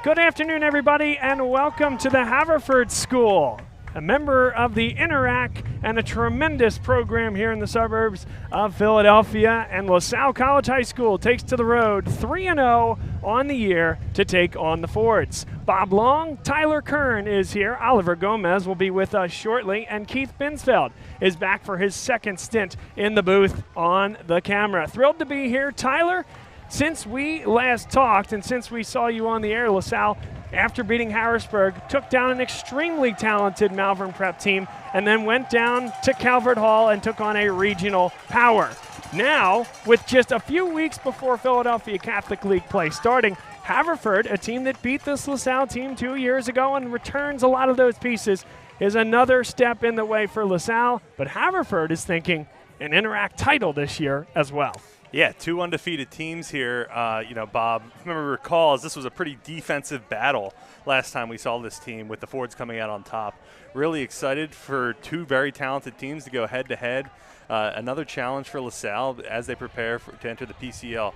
Good afternoon, everybody, and welcome to the Haverford School, a member of the Interac and a tremendous program here in the suburbs of Philadelphia. And LaSalle College High School takes to the road 3-0 on the year to take on the Fords. Bob Long, Tyler Kern is here. Oliver Gomez will be with us shortly, and Keith Binsfeld is back for his second stint in the booth on the camera. Thrilled to be here, Tyler. Since we last talked and since we saw you on the air, LaSalle, after beating Harrisburg, took down an extremely talented Malvern Prep team and then went down to Calvert Hall and took on a regional power. Now, with just a few weeks before Philadelphia Catholic League play starting, Haverford, a team that beat this LaSalle team 2 years ago and returns a lot of those pieces, is another step in the way for LaSalle. But Haverford is thinking an Interac title this year as well. Yeah, two undefeated teams here. Bob, recalls this was a pretty defensive battle last time we saw this team with the Fords coming out on top. Really excited for two very talented teams to go head-to-head. Another challenge for LaSalle as they prepare to enter the PCL.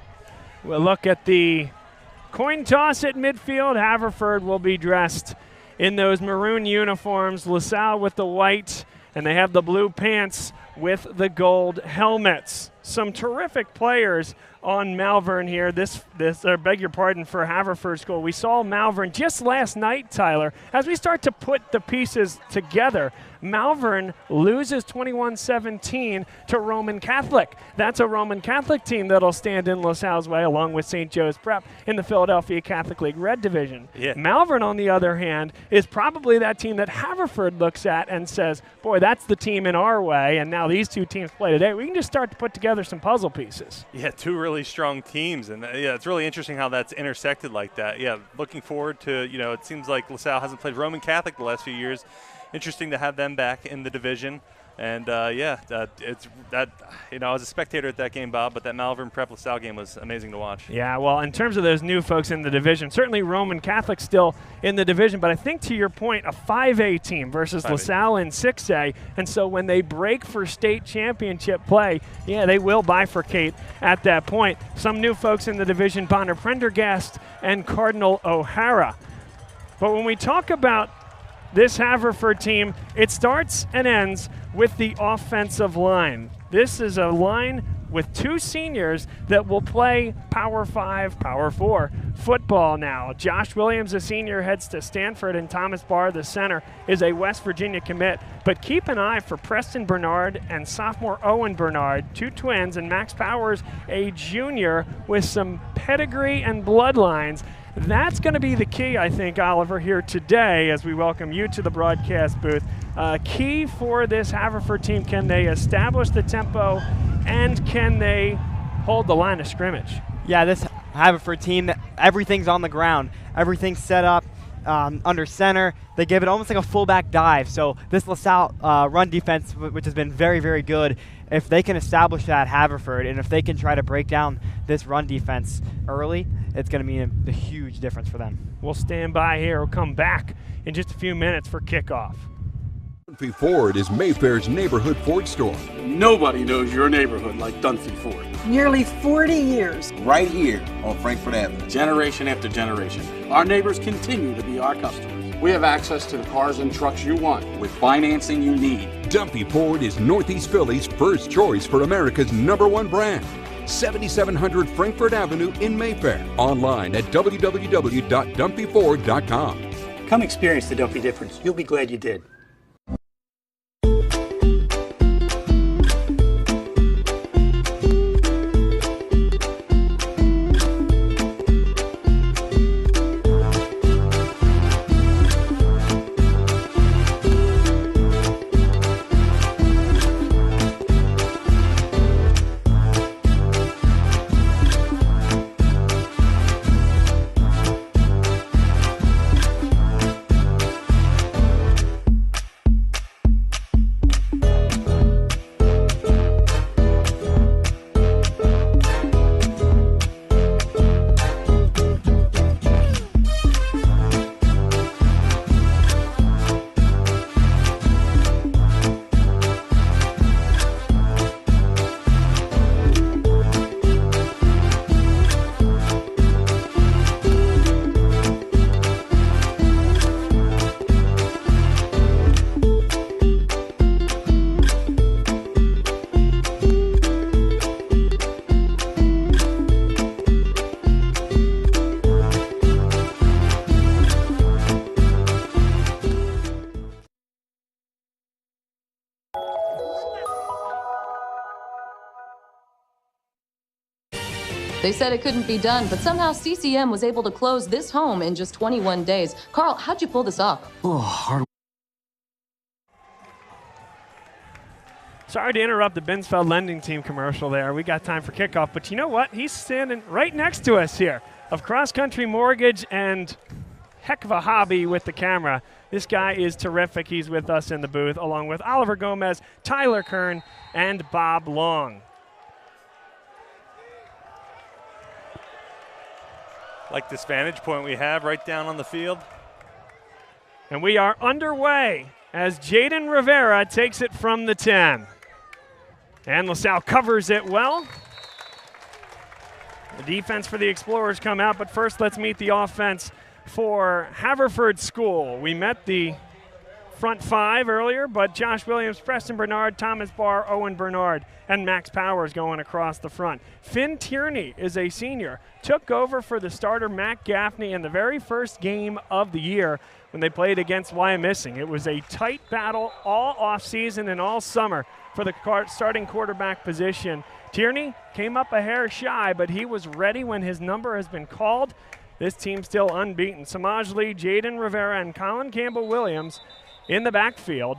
We'll look at the coin toss at midfield. Haverford will be dressed in those maroon uniforms, LaSalle with the white, and they have the blue pants with the gold helmets. Some terrific players on Malvern here. Beg your pardon, for Haverford School. We saw Malvern just last night, Tyler. As we start to put the pieces together, Malvern loses 21-17 to Roman Catholic. That's a Roman Catholic team that'll stand in LaSalle's way along with St. Joe's Prep in the Philadelphia Catholic League Red Division. Yeah. Malvern, on the other hand, is probably that team that Haverford looks at and says, boy, that's the team in our way, and now these two teams play today. We can just start to put together some puzzle pieces. Yeah, two really strong teams, and it's really interesting how that's intersected like that. Yeah, looking forward to, it seems like LaSalle hasn't played Roman Catholic the last few years. Interesting to have them back in the division. And, I was a spectator at that game, Bob, but that Malvern Prep LaSalle game was amazing to watch. Yeah, well, in terms of those new folks in the division, certainly Roman Catholic still in the division, but I think to your point, a 5A team versus 5A. LaSalle in 6A, and so when they break for state championship play, yeah, they will bifurcate at that point. Some new folks in the division, Bonner Prendergast and Cardinal O'Hara. But when we talk about this Haverford team, it starts and ends with the offensive line. This is a line with two seniors that will play Power 5, Power 4 football now. Josh Williams, a senior, heads to Stanford, and Thomas Barr, the center, is a West Virginia commit. But keep an eye for Preston Bernard and sophomore Owen Bernard, two twins, and Max Powers, a junior with some pedigree and bloodlines. That's going to be the key, I think, Oliver, here today as we welcome you to the broadcast booth. Key for this Haverford team, can they establish the tempo and can they hold the line of scrimmage? Yeah, this Haverford team, everything's on the ground. Everything's set up under center. They give it almost like a fullback dive. So this LaSalle run defense, which has been very, very good, if they can establish that Haverford and if they can try to break down this run defense early, it's going to mean a huge difference for them. We'll stand by here. We'll come back in just a few minutes for kickoff. Dunphy Ford is Mayfair's neighborhood Ford store. Nobody knows your neighborhood like Dunphy Ford. Nearly 40 years. Right here on Frankfurt Avenue. Generation after generation. Our neighbors continue to be our customers. We have access to the cars and trucks you want with financing you need. Dunphy Ford is Northeast Philly's first choice for America's #1 brand. 7700 Frankfurt Avenue in Mayfair. Online at www.dunphyford.com. Come experience the Dunphy difference. You'll be glad you did. They said it couldn't be done, but somehow CCM was able to close this home in just 21 days. Carl, how'd you pull this off? Oh, hard. Sorry to interrupt the Binsfeld Lending Team commercial there. We got time for kickoff, but you know what? He's standing right next to us here of Cross Country Mortgage and heck of a hobby with the camera. This guy is terrific. He's with us in the booth along with Oliver Gomez, Tyler Kern, and Bob Long. Like this vantage point we have right down on the field. And we are underway as Jaden Rivera takes it from the 10. And LaSalle covers it well. The defense for the Explorers come out, but first let's meet the offense for Haverford School. We met the front five earlier, but Josh Williams, Preston Bernard, Thomas Barr, Owen Bernard, and Max Powers going across the front. Finn Tierney is a senior, took over for the starter Matt Gaffney in the very first game of the year when they played against Wyomissing. It was a tight battle all offseason and all summer for the starting quarterback position. Tierney came up a hair shy, but he was ready when his number has been called. This team still unbeaten. Samaj Lee, Jaden Rivera, and Colin Campbell-Williams in the backfield.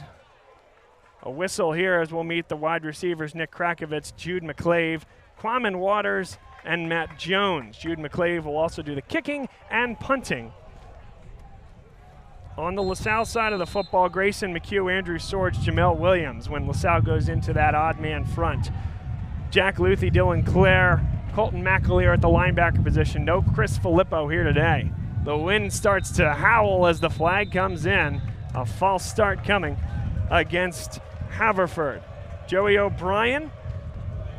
A whistle here as we'll meet the wide receivers, Nick Krakovitz, Jude McClave, Quaman Waters, and Matt Jones. Jude McClave will also do the kicking and punting. On the LaSalle side of the football, Grayson McHugh, Andrew Swords, Jamel Williams when LaSalle goes into that odd man front. Jack Luthi, Dylan Clare, Colton McAleer at the linebacker position. No Chris Filippo here today. The wind starts to howl as the flag comes in. A false start coming against Haverford. Joey O'Brien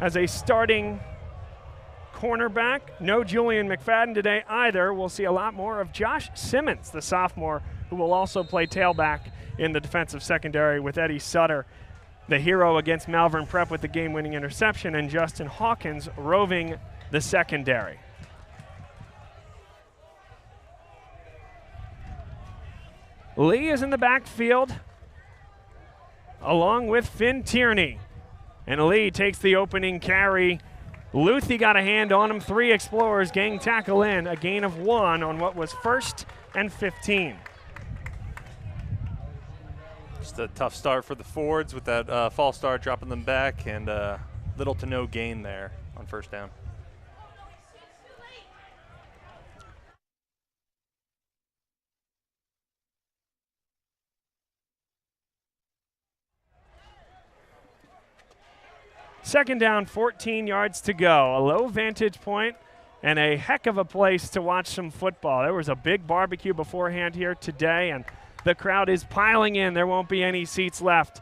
as a starting cornerback. No Julian McFadden today either. We'll see a lot more of Josh Simmons, the sophomore, who will also play tailback in the defensive secondary with Eddie Sutter, the hero against Malvern Prep with the game-winning interception, and Justin Hawkins roving the secondary. Lee is in the backfield along with Finn Tierney. And Lee takes the opening carry. Luthi got a hand on him. 3 Explorers gang tackle in. A gain of 1 on what was 1st and 15. Just a tough start for the Fords with that false start, dropping them back, and little to no gain there on first down. Second down, 14 yards to go. A low vantage point and a heck of a place to watch some football. There was a big barbecue beforehand here today, and the crowd is piling in. There won't be any seats left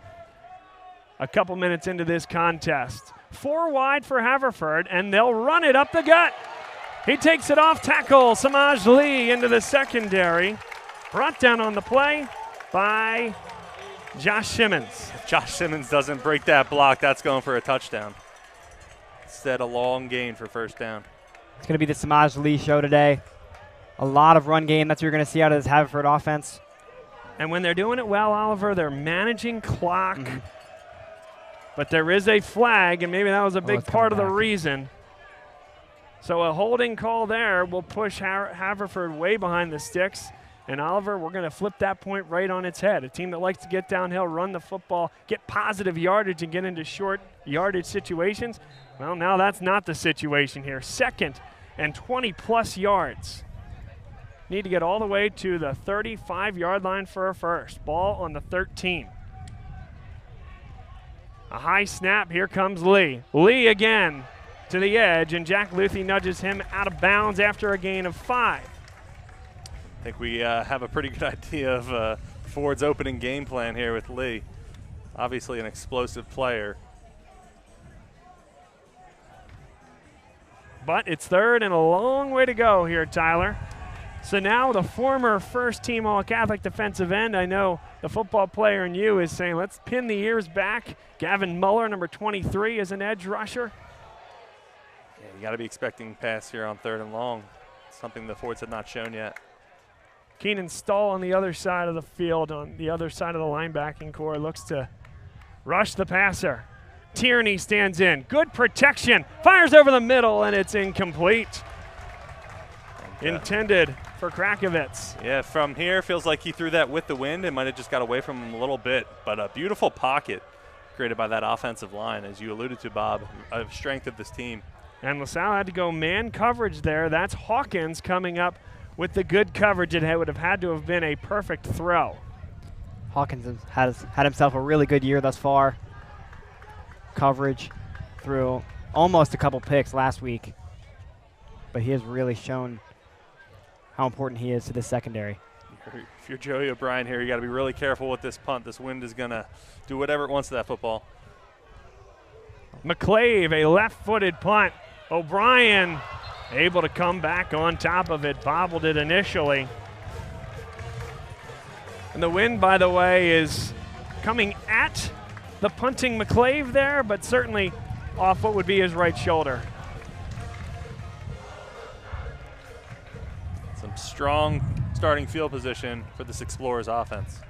a couple minutes into this contest. 4 wide for Haverford, and they'll run it up the gut. He takes it off tackle. Samaj Lee into the secondary. Brought down on the play by Josh Simmons. If Josh Simmons doesn't break that block, that's going for a touchdown. Instead, a long gain for first down. It's going to be the Samaj Lee show today. A lot of run game. That's what you're going to see out of this Haverford offense. And when they're doing it well, Oliver, they're managing clock. But there is a flag, and maybe that was a big part of the reason. So a holding call there will push Haverford way behind the sticks. And Oliver, we're going to flip that point right on its head. A team that likes to get downhill, run the football, get positive yardage, and get into short yardage situations. Well, now that's not the situation here. 2nd and 20-plus yards. Need to get all the way to the 35-yard line for a first. Ball on the 13. A high snap. Here comes Lee. Lee again to the edge, and Jack Luthi nudges him out of bounds after a gain of 5. I think we have a pretty good idea of Ford's opening game plan here with Lee. Obviously an explosive player. But it's 3rd and a long way to go here, Tyler. So now the former first-team All-Catholic defensive end, I know the football player in you is saying, let's pin the ears back. Gavin Muller, number 23, is an edge rusher. Yeah, you got to be expecting pass here on 3rd and long. Something the Fords have not shown yet. Keenan Stahl on the other side of the field, on the other side of the linebacking core, looks to rush the passer. Tierney stands in. Good protection. Fires over the middle, and it's incomplete. Intended for Krakovitz. Yeah, from here, feels like he threw that with the wind. It might have just got away from him a little bit, but a beautiful pocket created by that offensive line, as you alluded to, Bob, of strength of this team. And LaSalle had to go man coverage there. That's Hawkins coming up with the good coverage. It would have had to have been a perfect throw. Hawkins has had himself a really good year thus far. Coverage through almost a couple picks last week, but he has really shown how important he is to the secondary. If you're Joey O'Brien here, you got to be really careful with this punt. This wind is going to do whatever it wants to that football. McClave, a left-footed punt. O'Brien able to come back on top of it, bobbled it initially. And the wind, by the way, is coming at the punting McClave there, but certainly off what would be his right shoulder. Some strong starting field position for this Explorers offense.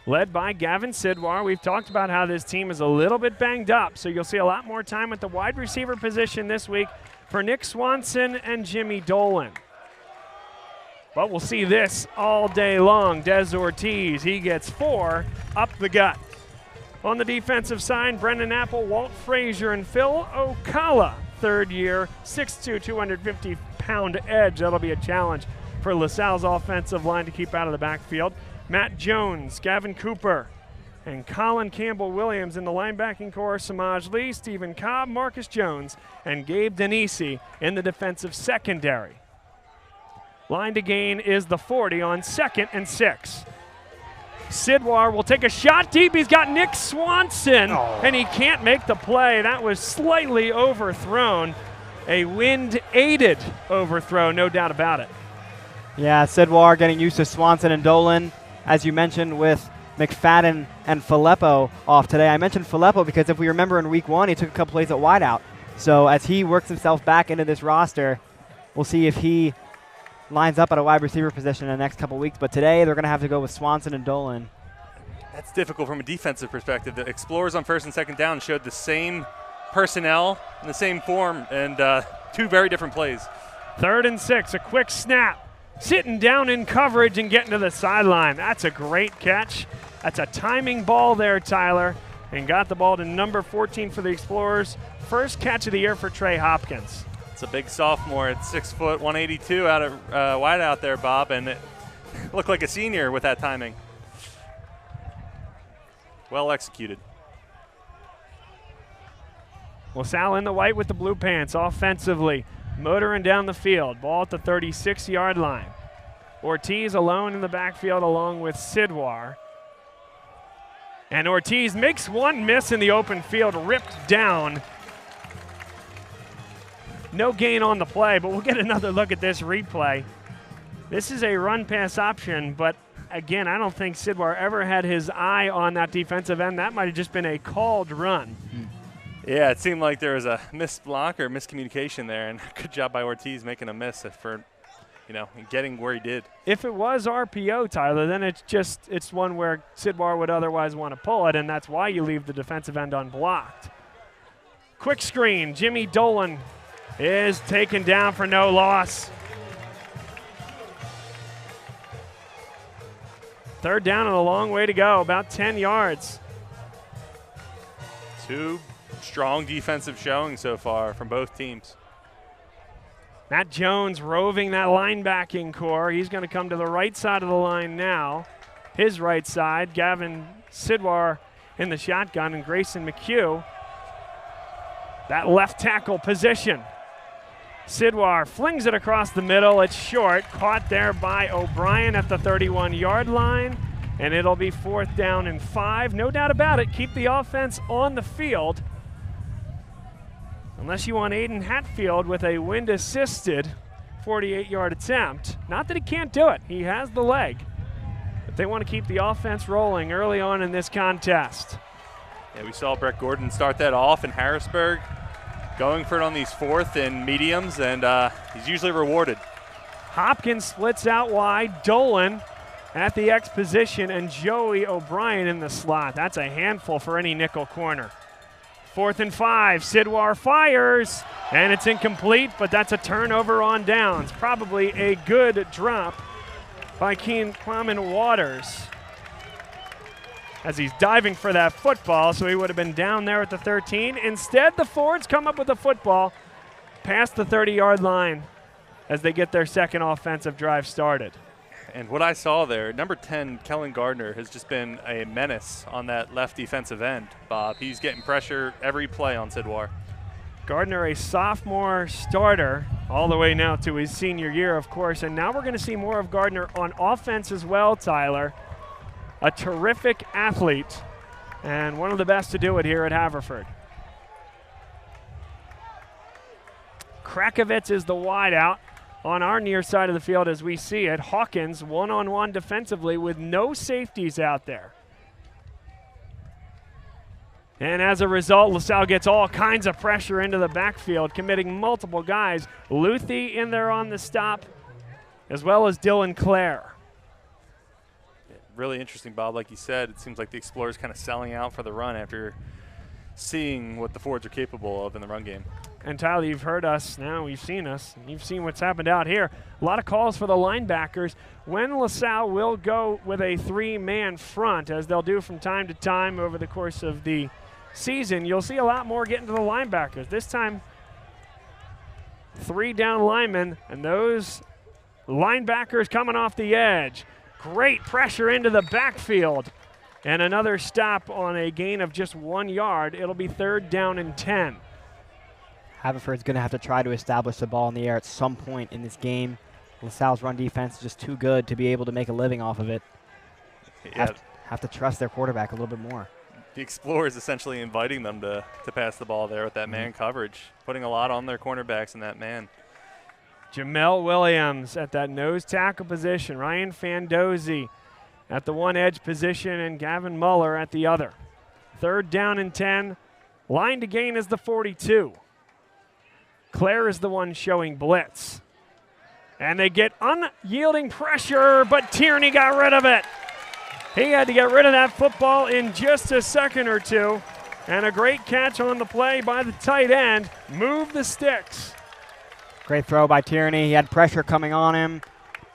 Led by Gavin Sidwar. We've talked about how this team is a little bit banged up, so you'll see a lot more time at the wide receiver position this week for Nick Swanson and Jimmy Dolan. But we'll see this all day long. Des Ortiz, he gets 4 up the gut. On the defensive side, Brendan Apple, Walt Frazier, and Phil Ocala. Third year, 6'2", 250-pound edge. That'll be a challenge for LaSalle's offensive line to keep out of the backfield. Matt Jones, Gavin Cooper, and Colin Campbell-Williams in the linebacking core. Samaj Lee, Stephen Cobb, Marcus Jones, and Gabe Denisi in the defensive secondary. Line to gain is the 40 on 2nd and 6. Sidwar will take a shot deep. He's got Nick Swanson, and he can't make the play. That was slightly overthrown. A wind-aided overthrow, no doubt about it. Yeah, Sidwar getting used to Swanson and Dolan, as you mentioned, with McFadden and Filippo off today. I mentioned Filippo because if we remember in week 1, he took a couple plays at wideout. So as he works himself back into this roster, we'll see if he lines up at a wide receiver position in the next couple weeks. But today they're going to have to go with Swanson and Dolan. That's difficult from a defensive perspective. The Explorers on 1st and 2nd down showed the same personnel in the same form, and 2 very different plays. 3rd and 6, a quick snap. Sitting down in coverage and getting to the sideline. That's a great catch. That's a timing ball there, Tyler, and got the ball to number 14 for the Explorers. First catch of the year for Trey Hopkins. It's a big sophomore at 6 foot, 182 out of wide out there, Bob, and it looked like a senior with that timing. Well executed. LaSalle in the white with the blue pants offensively. Motoring down the field. Ball at the 36-yard line. Ortiz alone in the backfield along with Sidwar. And Ortiz makes one miss in the open field, ripped down. No gain on the play, but we'll get another look at this replay. This is a run-pass option, but again, I don't think Sidwar ever had his eye on that defensive end. That might have just been a called run. Yeah, it seemed like there was a missed block or miscommunication there, and good job by Ortiz making a miss for, getting where he did. If it was RPO, Tyler, then it's one where Sidwar would otherwise want to pull it, and that's why you leave the defensive end unblocked. Quick screen, Jimmy Dolan is taken down for no loss. 3rd down and a long way to go, about 10 yards. 2 strong defensive showing so far from both teams. Matt Jones roving that linebacking core. He's going to come to the right side of the line now. His right side, Gavin Sidwar in the shotgun, and Grayson McHugh. That left tackle position. Sidwar flings it across the middle. It's short, caught there by O'Brien at the 31-yard line, and it'll be 4th down and 5. No doubt about it, keep the offense on the field. Unless you want Aiden Hatfield with a wind-assisted 48-yard attempt. Not that he can't do it. He has the leg. But they want to keep the offense rolling early on in this contest. Yeah, we saw Brett Gordon start that off in Harrisburg, going for it on these 4th and mediums, and he's usually rewarded. Hopkins splits out wide. Dolan at the X position and Joey O'Brien in the slot. That's a handful for any nickel corner. 4th and 5, Sidwar fires, and it's incomplete, but that's a turnover on downs. Probably a good drop by Kwame Waters as he's diving for that football, so he would have been down there at the 13. Instead, the Fords come up with the football past the 30-yard line as they get their second offensive drive started. And what I saw there, number 10, Kellen Gardner, has just been a menace on that left defensive end, Bob. He's getting pressure every play on Sidwar. Gardner, a sophomore starter, all the way now to his senior year, of course. And now we're going to see more of Gardner on offense as well, Tyler. A terrific athlete and one of the best to do it here at Haverford. Krakovitz is the wideout on our near side of the field as we see it. Hawkins one-on-one defensively with no safeties out there. And as a result, LaSalle gets all kinds of pressure into the backfield, committing multiple guys. Luthi in there on the stop, as well as Dylan Clare. Really interesting, Bob. Like you said, it seems like the Explorers kind of selling out for the run after seeing what the Fords are capable of in the run game. And Tyler, you've heard us now, you've seen us, you've seen what's happened out here. A lot of calls for the linebackers. When LaSalle will go with a 3-man front, as they'll do from time to time over the course of the season, you'll see a lot more getting to the linebackers. This time, 3 down linemen, and those linebackers coming off the edge. Great pressure into the backfield. And another stop on a gain of just 1 yard. It'll be 3rd down and 10. Haverford's going to have to try to establish the ball in the air at some point in this game. LaSalle's run defense is just too good to be able to make a living off of it. Yeah. Have to trust their quarterback a little bit more. The Explorers essentially inviting them to pass the ball there with that man coverage, putting a lot on their cornerbacks in that man. Jamel Williams at that nose tackle position. Ryan Fandozzi at the one edge position and Gavin Muller at the other. 3rd down and 10. Line to gain is the 42. Claire is the one showing blitz. And they get unyielding pressure, but Tierney got rid of it. He had to get rid of that football in just a second or two. And a great catch on the play by the tight end. Move the sticks. Great throw by Tierney. He had pressure coming on him.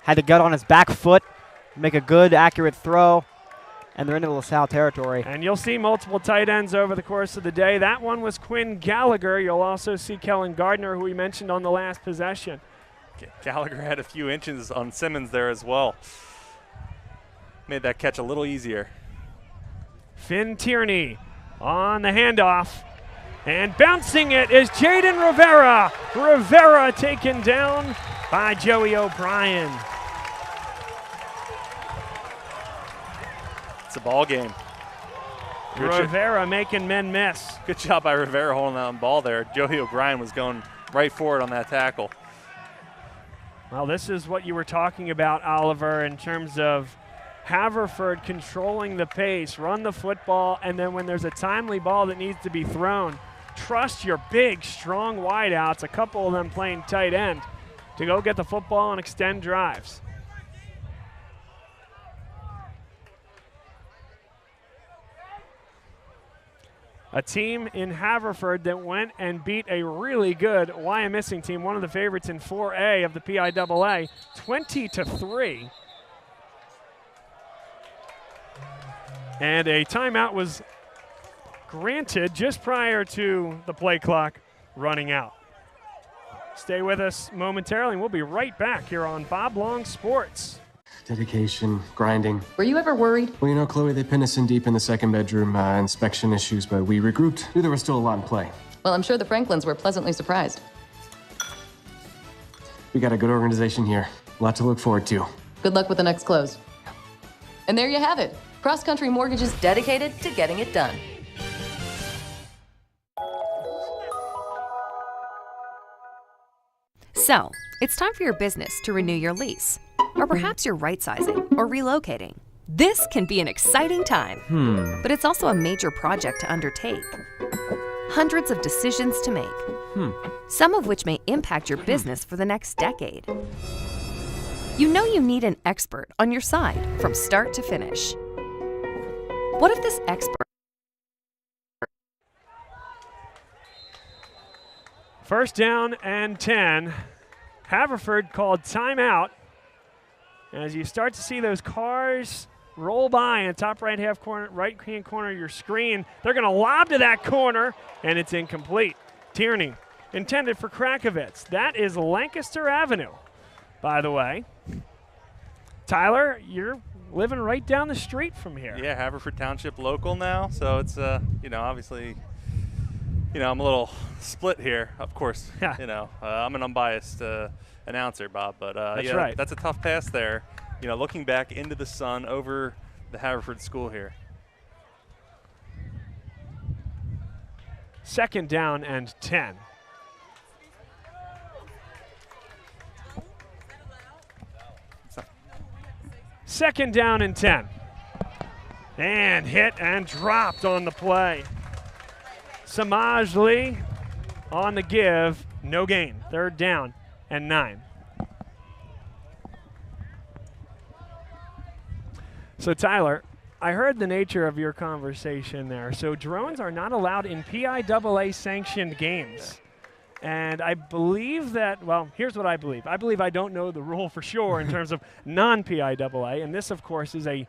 Had to get on his back foot, make a good, accurate throw. And they're into LaSalle territory. And you'll see multiple tight ends over the course of the day. That one was Quinn Gallagher. You'll also see Kellen Gardner, who we mentioned on the last possession. Gallagher had a few inches on Simmons there as well. Made that catch a little easier. Finn Tierney on the handoff. And bouncing it is Jaden Rivera. Rivera taken down by Joey O'Brien. It's a ball game. Rivera making men miss. Good job by Rivera holding that ball there. Joey O'Brien was going right for it on that tackle. Well, this is what you were talking about, Oliver, in terms of Haverford controlling the pace, run the football, and then when there's a timely ball that needs to be thrown, trust your big, strong wideouts, a couple of them playing tight end, to go get the football and extend drives. A team in Haverford that went and beat a really good Wyomissing team, one of the favorites in 4A of the PIAA, 20-3. And a timeout was granted just prior to the play clock running out. Stay with us momentarily, and we'll be right back here on Bob Long Sports. Dedication, grinding. Were you ever worried? Well, you know, Chloe, they pinned us in deep in the second bedroom, inspection issues, but we regrouped. Knew there was still a lot in play. Well, I'm sure the Franklins were pleasantly surprised. We got a good organization here. A lot to look forward to. Good luck with the next close. And there you have it. Cross Country Mortgage is dedicated to getting it done. So, it's time for your business to renew your lease. Or perhaps you're right-sizing or relocating. This can be an exciting time, but it's also a major project to undertake. Hundreds of decisions to make, some of which may impact your business for the next decade. You know you need an expert on your side from start to finish. What if this expert... First down and 10. Haverford called timeout. As you start to see those cars roll by in the top right-hand corner of your screen, they're going to lob to that corner, and it's incomplete. Tierney intended for Krakovitz. That is Lancaster Avenue, by the way. Tyler, you're living right down the street from here. Yeah, Haverford Township local now, so it's, obviously, I'm a little split here, of course. Yeah. I'm an unbiased announcer, Bob, but that's right. That's a tough pass there. Looking back into the sun over the Haverford school here. Second down and 10. Second down and 10. And hit and dropped on the play. Samaj Lee on the give, no gain. Third down and 9. So Tyler, I heard the nature of your conversation there. So drones are not allowed in PIAA sanctioned games. And I believe that, well, here's what I believe. I believe I don't know the rule for sure in terms of non-PIAA. And this, of course, is a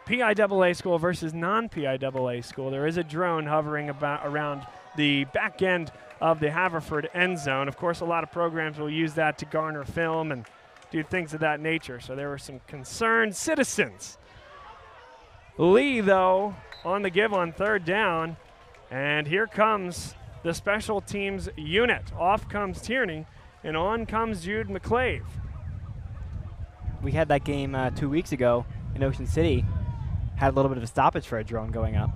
PIAA school versus non-PIAA school. There is a drone hovering around the back end of the Haverford end zone. Of course, a lot of programs will use that to garner film and do things of that nature. So there were some concerned citizens. Lee, though, on the give on third down. And here comes the special teams unit. Off comes Tierney, and on comes Jude McClave. We had that game 2 weeks ago in Ocean City. Had a little bit of a stoppage for a drone going up.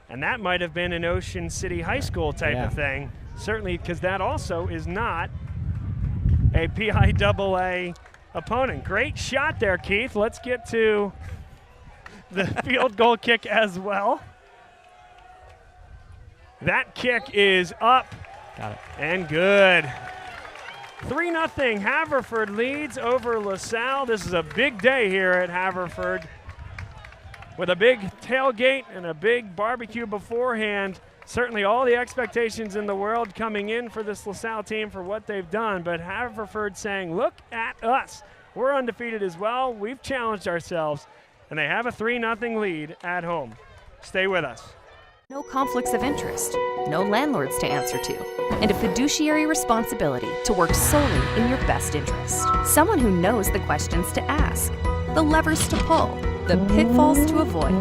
And that might have been an Ocean City High School type of thing. Certainly, because that also is not a PIAA opponent. Great shot there, Keith. Let's get to the field goal kick as well. That kick is up. Got it. And good. 3-0. Haverford leads over LaSalle. This is a big day here at Haverford with a big tailgate and a big barbecue beforehand. Certainly all the expectations in the world coming in for this LaSalle team for what they've done, but Haverford saying, look at us. We're undefeated as well. We've challenged ourselves, and they have a 3-0 lead at home. Stay with us. No conflicts of interest, no landlords to answer to, and a fiduciary responsibility to work solely in your best interest. Someone who knows the questions to ask, the levers to pull, the pitfalls to avoid.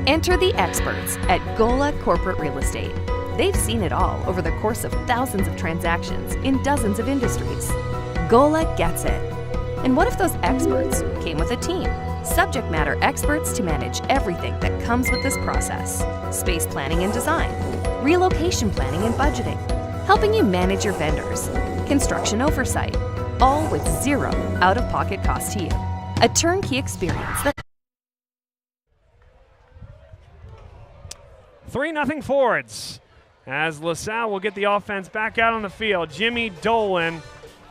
Enter the experts at Gola Corporate Real Estate. They've seen it all over the course of thousands of transactions in dozens of industries. Gola gets it. And what if those experts came with a team? Subject matter experts to manage everything that comes with this process. Space planning and design, relocation planning and budgeting, helping you manage your vendors, construction oversight, all with zero out-of-pocket cost to you. A turnkey experience that 3-0 Fords as LaSalle will get the offense back out on the field. Jimmy Dolan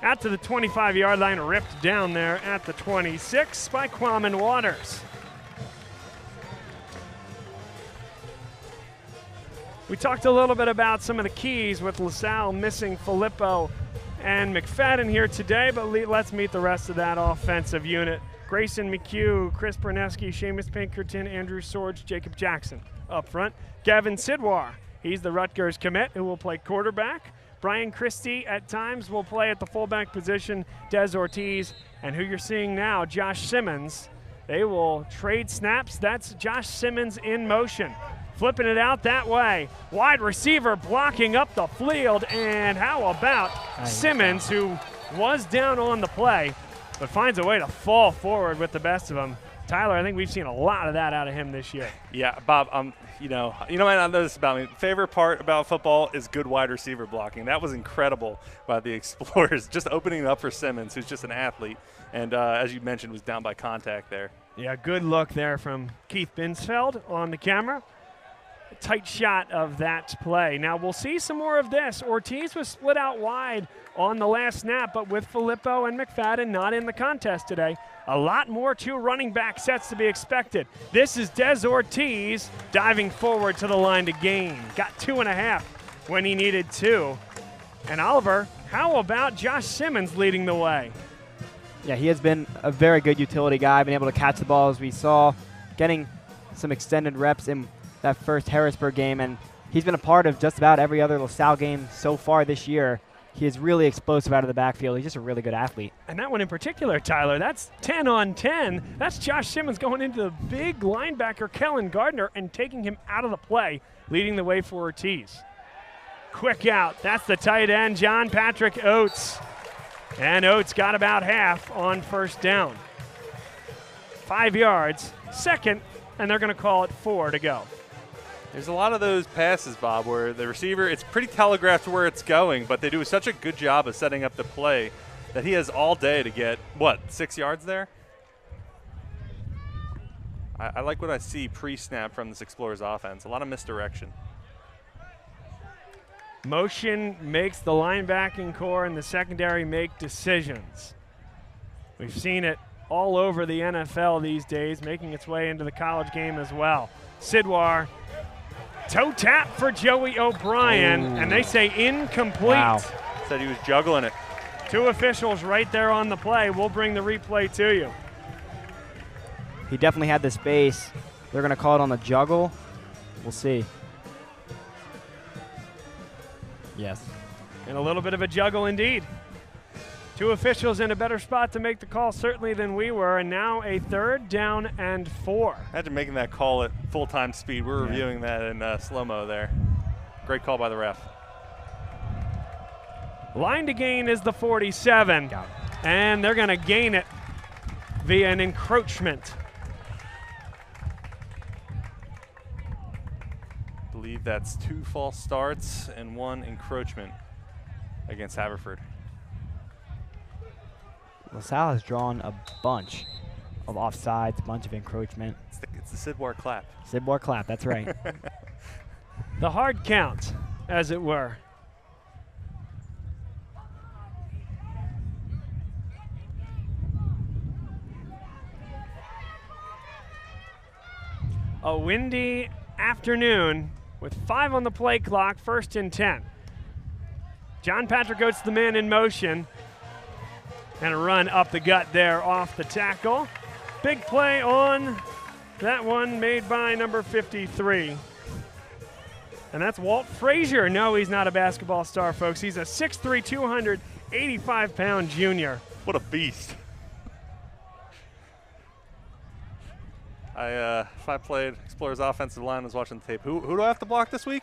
out to the 25-yard line, ripped down there at the 26 by Kwame Waters. We talked a little bit about some of the keys with LaSalle missing Filippo and McFadden here today, but let's meet the rest of that offensive unit. Grayson McHugh, Chris Berneski, Seamus Pinkerton, Andrew Swords, Jacob Jackson. Up front, Gavin Sidwar. He's the Rutgers commit who will play quarterback. Brian Christie at times will play at the fullback position. Des Ortiz, and who you're seeing now, Josh Simmons. They will trade snaps. That's Josh Simmons in motion. Flipping it out that way. Wide receiver blocking up the field. And how about Simmons, who was down on the play, but finds a way to fall forward with the best of them. Tyler, I think we've seen a lot of that out of him this year. Yeah, Bob, you might not know this about me. Favorite part about football is good wide receiver blocking. That was incredible by the Explorers, just opening it up for Simmons, who's just an athlete, and as you mentioned, was down by contact there. Yeah, good look there from Keith Binsfeld on the camera. tight shot of that play. Now we'll see some more of this. Ortiz was split out wide on the last snap, but with Filippo and McFadden not in the contest today, a lot more 2 running back sets to be expected. This is Des Ortiz diving forward to the line to gain. Got 2.5 when he needed 2. And Oliver, how about Josh Simmons leading the way? Yeah, he has been a very good utility guy, been able to catch the ball as we saw, getting some extended reps in that first Harrisburg game, and he's been a part of just about every other LaSalle game so far this year. He is really explosive out of the backfield. He's just a really good athlete. And that one in particular, Tyler, that's 10 on 10. That's Josh Simmons going into the big linebacker, Kellen Gardner, and taking him out of the play, leading the way for Ortiz. Quick out. That's the tight end, John Patrick Oates. And Oates got about half on first down. 5 yards, second, and they're going to call it 4 to go. There's a lot of those passes, Bob, where the receiver, it's pretty telegraphed where it's going, but they do such a good job of setting up the play that he has all day to get, 6 yards there? I like what I see pre-snap from this Explorers offense. A lot of misdirection. Motion makes the linebacking core and the secondary make decisions. We've seen it all over the NFL these days, making its way into the college game as well. Sidwar, toe tap for Joey O'Brien, and they say incomplete. Wow. Said he was juggling it. 2 officials right there on the play. We'll bring the replay to you. He definitely had the space. They're going to call it on the juggle. We'll see. Yes. And a little bit of a juggle indeed. 2 officials in a better spot to make the call certainly than we were, and now a 3rd down and 4. Imagine making that call at full-time speed. We're reviewing that in slow-mo there. Great call by the ref. Line to gain is the 47, and they're going to gain it via an encroachment. I believe that's 2 false starts and 1 encroachment against Haverford. LaSalle has drawn a bunch of offsides, a bunch of encroachment. It's the Sidwar clap. Sidwar clap, that's right. The hard count, as it were. A windy afternoon with 5 on the play clock, 1st and 10. John Patrick Oates, the man in motion. And a run up the gut there off the tackle. Big play on that one made by number 53. And that's Walt Frazier. No, he's not a basketball star, folks. He's a 6'3", 285-pound junior. What a beast. If I played Explorers offensive line and was watching the tape, who do I have to block this week?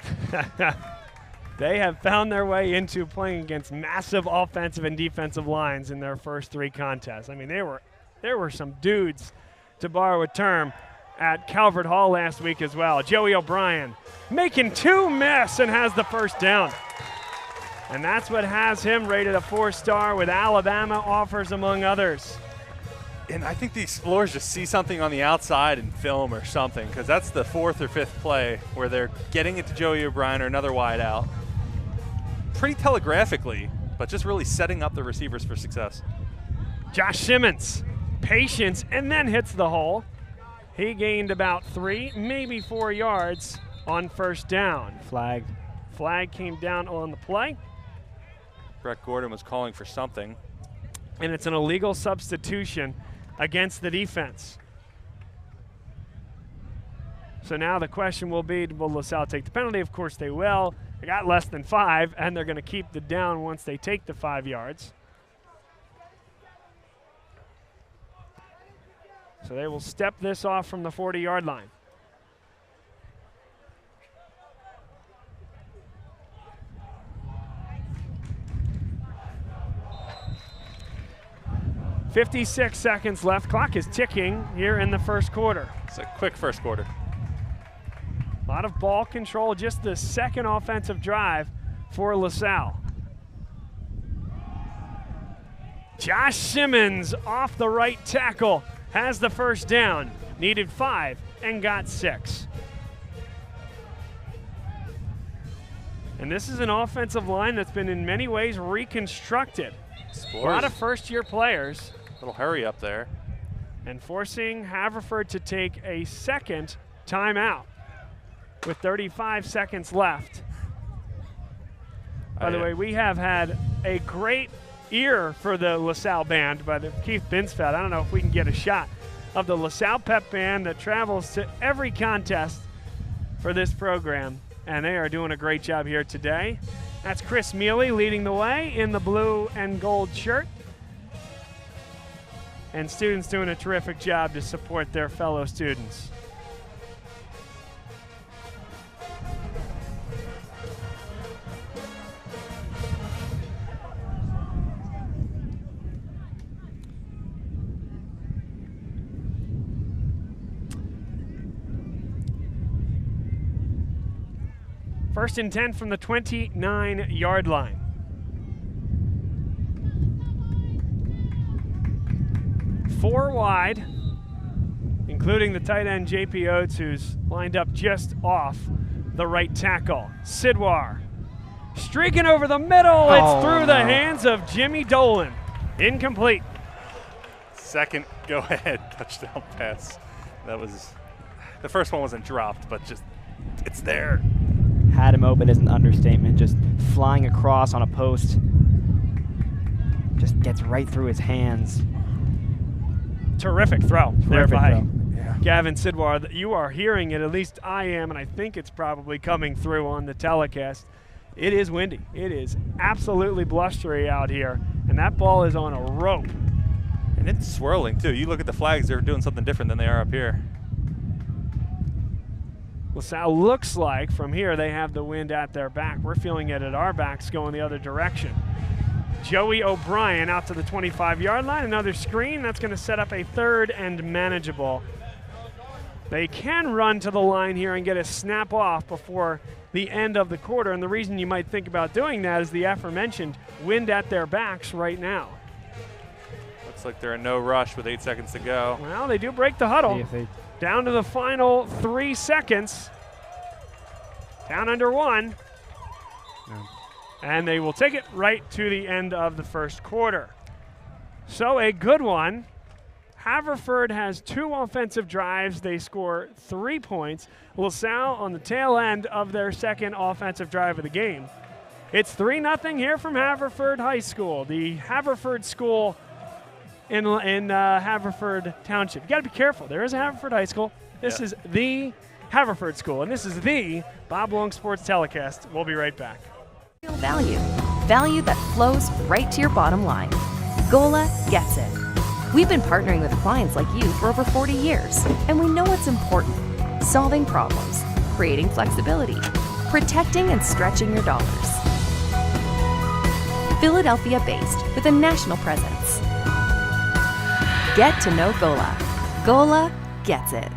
They have found their way into playing against massive offensive and defensive lines in their first 3 contests. I mean, there were some dudes, to borrow a term, at Calvert Hall last week as well. Joey O'Brien making 2 miss and has the first down. And that's what has him rated a 4-star with Alabama offers among others. And I think the Explorers just see something on the outside in film or something, because that's the 4th or 5th play where they're getting it to Joey O'Brien or another wide out. Pretty telegraphically, but just really setting up the receivers for success. Josh Simmons, patience, and then hits the hole. He gained about 3, maybe 4 yards on first down. Flag came down on the play. Brett Gordon was calling for something. And it's an illegal substitution against the defense. So now the question will be, will LaSalle take the penalty? Of course they will. They got less than 5, and they're going to keep the down once they take the 5 yards. So they will step this off from the 40-yard line. .56 seconds left. Clock is ticking here in the first quarter. It's a quick first quarter. A lot of ball control, just the second offensive drive for LaSalle. Josh Simmons off the right tackle has the first down. Needed 5 and got 6. And this is an offensive line that's been in many ways reconstructed. A lot of first-year players. Little hurry up there. And forcing Haverford to take a second timeout with 35 seconds left. By the way, we have had a great ear for the LaSalle band by the Keith Binsfeld. I don't know if we can get a shot of the LaSalle Pep Band that travels to every contest for this program, and they are doing a great job here today. That's Chris Mealy leading the way in the blue and gold shirt. And students doing a terrific job to support their fellow students. First and 10 from the 29-yard line. Four wide, including the tight end J.P. Oates, who's lined up just off the right tackle. Sidwar streaking over the middle. It's through the hands of Jimmy Dolan. Incomplete. Second go-ahead touchdown pass. That was, the first one wasn't dropped, but just, it's there. Had him open is an understatement. Just flying across on a post. Just gets right through his hands. Terrific throw there by Yeah. Gavin Sidwar. You are hearing it, at least I am, and I think it's probably coming through on the telecast. It is windy. It is absolutely blustery out here, and that ball is on a rope. And it's swirling, too. You look at the flags, they're doing something different than they are up here. LaSalle looks like from here they have the wind at their back. We're feeling it at our backs going the other direction. Joey O'Brien out to the 25-yard line. Another screen. That's going to set up a third and manageable. They can run to the line here and get a snap off before the end of the quarter. And the reason you might think about doing that is the aforementioned wind at their backs right now. Looks like they're in no rush with 8 seconds to go. Well, they do break the huddle. Down to the final 3 seconds. Down under one. And they will take it right to the end of the first quarter. So a good one. Haverford has 2 offensive drives. They score 3 points. LaSalle on the tail end of their second offensive drive of the game. It's 3-0 here from Haverford High School, the Haverford School in Haverford Township. You got to be careful. There is a Haverford High School. This is the Haverford School, and this is the Bob Long Sports Telecast. We'll be right back. Value. Value that flows right to your bottom line. Gola gets it. We've been partnering with clients like you for over 40 years, and we know what's important. Solving problems, creating flexibility, protecting and stretching your dollars. Philadelphia-based with a national presence. Get to know Gola. Gola gets it.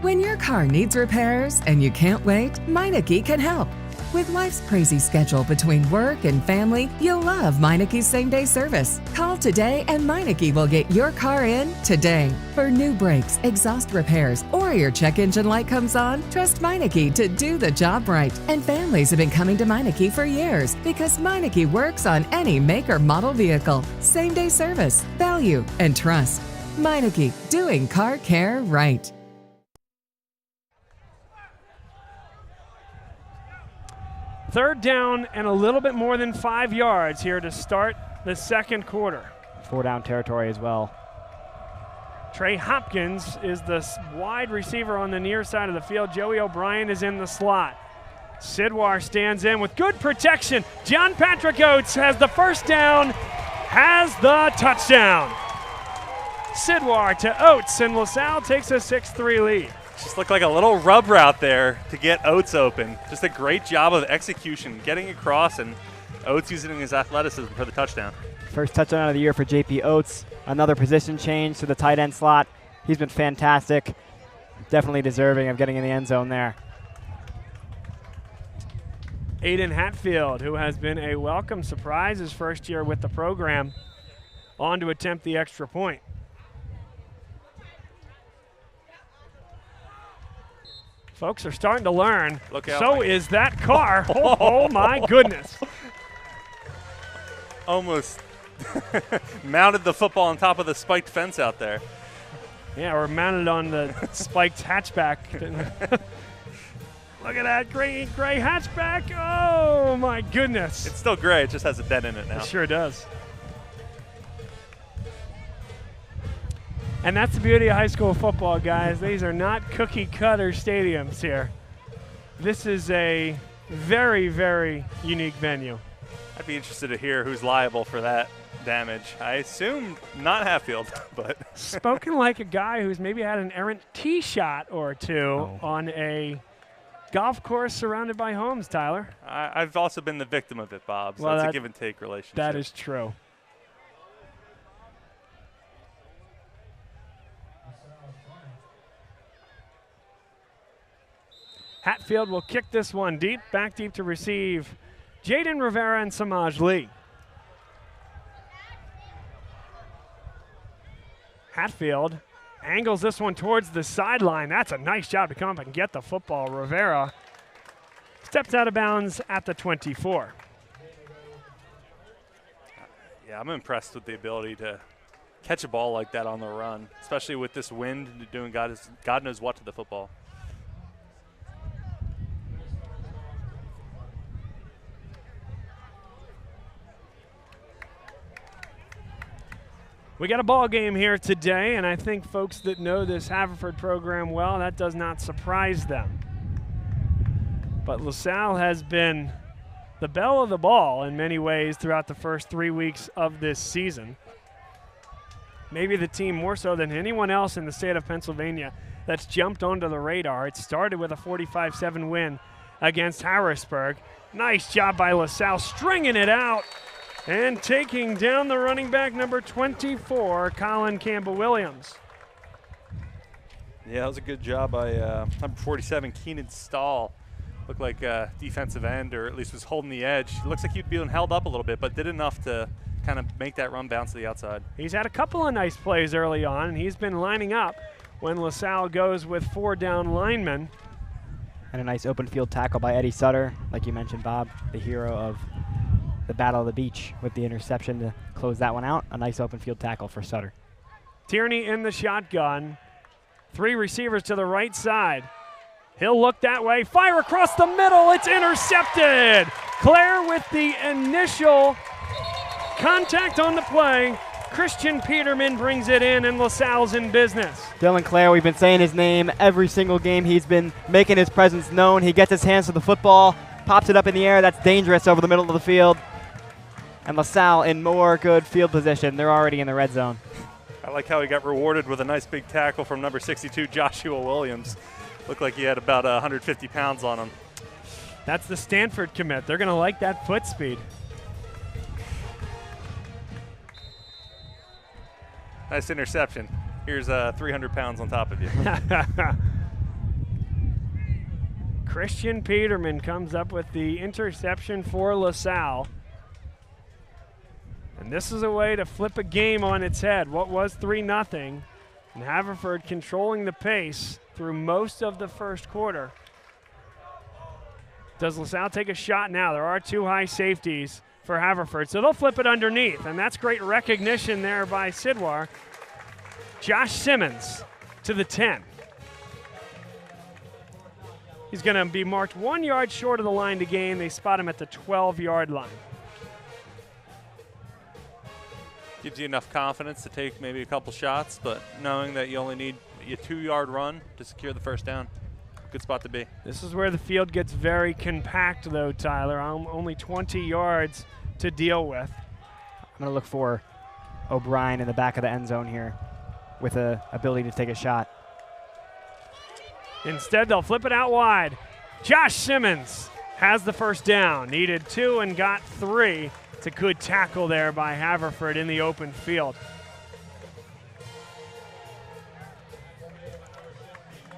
When your car needs repairs and you can't wait, Meineke can help. With life's crazy schedule between work and family, you'll love Meineke's same-day service. Call today and Meineke will get your car in today. For new brakes, exhaust repairs, or your check engine light comes on, trust Meineke to do the job right. And families have been coming to Meineke for years because Meineke works on any make or model vehicle. Same-day service, value, and trust. Meineke, doing car care right. Third down and a little bit more than 5 yards here to start the second quarter. 4-down territory as well. Trey Hopkins is the wide receiver on the near side of the field. Joey O'Brien is in the slot. Sidwar stands in with good protection. John Patrick Oates has the first down, has the touchdown. Sidwar to Oates, and LaSalle takes a 6-3 lead. Just looked like a little rub route there to get Oates open. Just a great job of execution, getting across, and Oates using his athleticism for the touchdown. First touchdown of the year for J.P. Oates. Another position change to the tight end slot. He's been fantastic. Definitely deserving of getting in the end zone there. Aiden Hatfield, who has been a welcome surprise his first year with the program, on to attempt the extra point. Folks are starting to learn. Look out. So is that car. Oh, my goodness. Almost mounted the football on top of the spiked fence out there. Yeah, or mounted on the spiked hatchback. Look at that gray hatchback. Oh, my goodness. It's still gray. It just has a dent in it now. It sure does. And that's the beauty of high school football, guys. These are not cookie-cutter stadiums here. This is a very, very unique venue. I'd be interested to hear who's liable for that damage. I assume not Hatfield, but. Spoken like a guy who's maybe had an errant tee shot or two on a golf course surrounded by homes, Tyler. I've also been the victim of it, Bob, so well, that's a give-and-take relationship. That is true. Hatfield will kick this one deep, back deep to receive Jaden Rivera and Samaj Lee. Hatfield angles this one towards the sideline. That's a nice job to come up and get the football. Rivera steps out of bounds at the 24. Yeah, I'm impressed with the ability to catch a ball like that on the run, especially with this wind doing God knows what to the football. We got a ball game here today, and I think folks that know this Haverford program well, that does not surprise them. But LaSalle has been the belle of the ball in many ways throughout the first 3 weeks of this season. Maybe the team more so than anyone else in the state of Pennsylvania that's jumped onto the radar. It started with a 45-7 win against Harrisburg. Nice job by LaSalle stringing it out and taking down the running back number 24, Colin Campbell-Williams. Yeah, that was a good job by number 47, Keenan Stahl. Looked like a defensive end, or at least was holding the edge. Looks like he'd been held up a little bit, but did enough to kind of make that run bounce to the outside. He's had a couple of nice plays early on, and he's been lining up when LaSalle goes with 4 down linemen. And a nice open field tackle by Eddie Sutter, like you mentioned, Bob, the hero of the Battle of the Beach with the interception to close that one out. A nice open field tackle for Sutter. Tierney in the shotgun. 3 receivers to the right side. He'll look that way, fire across the middle, it's intercepted. Claire with the initial contact on the play. Christian Peterman brings it in, and LaSalle's in business. Dylan Clare, we've been saying his name every single game. He's been making his presence known. He gets his hands to the football, pops it up in the air. That's dangerous over the middle of the field. And LaSalle in more good field position. They're already in the red zone. I like how he got rewarded with a nice big tackle from number 62, Joshua Williams. Looked like he had about 150 pounds on him. That's the Stanford commit. They're going to like that foot speed. Nice interception. Here's 300 pounds on top of you. Christian Peterman comes up with the interception for LaSalle. And this is a way to flip a game on its head. What was 3-0, and Haverford controlling the pace through most of the first quarter. Does LaSalle take a shot now? There are 2 high safeties for Haverford, so they'll flip it underneath, and that's great recognition there by Sidwar. Josh Simmons to the 10. He's going to be marked 1 yard short of the line to gain. They spot him at the 12-yard line. Gives you enough confidence to take maybe a couple shots, but knowing that you only need a 2-yard run to secure the first down. Good spot to be. This is where the field gets very compact, though, Tyler. Only 20 yards to deal with. I'm going to look for O'Brien in the back of the end zone here with the ability to take a shot. Instead, they'll flip it out wide. Josh Simmons has the first down. Needed 2 and got 3. It's a good tackle there by Haverford in the open field.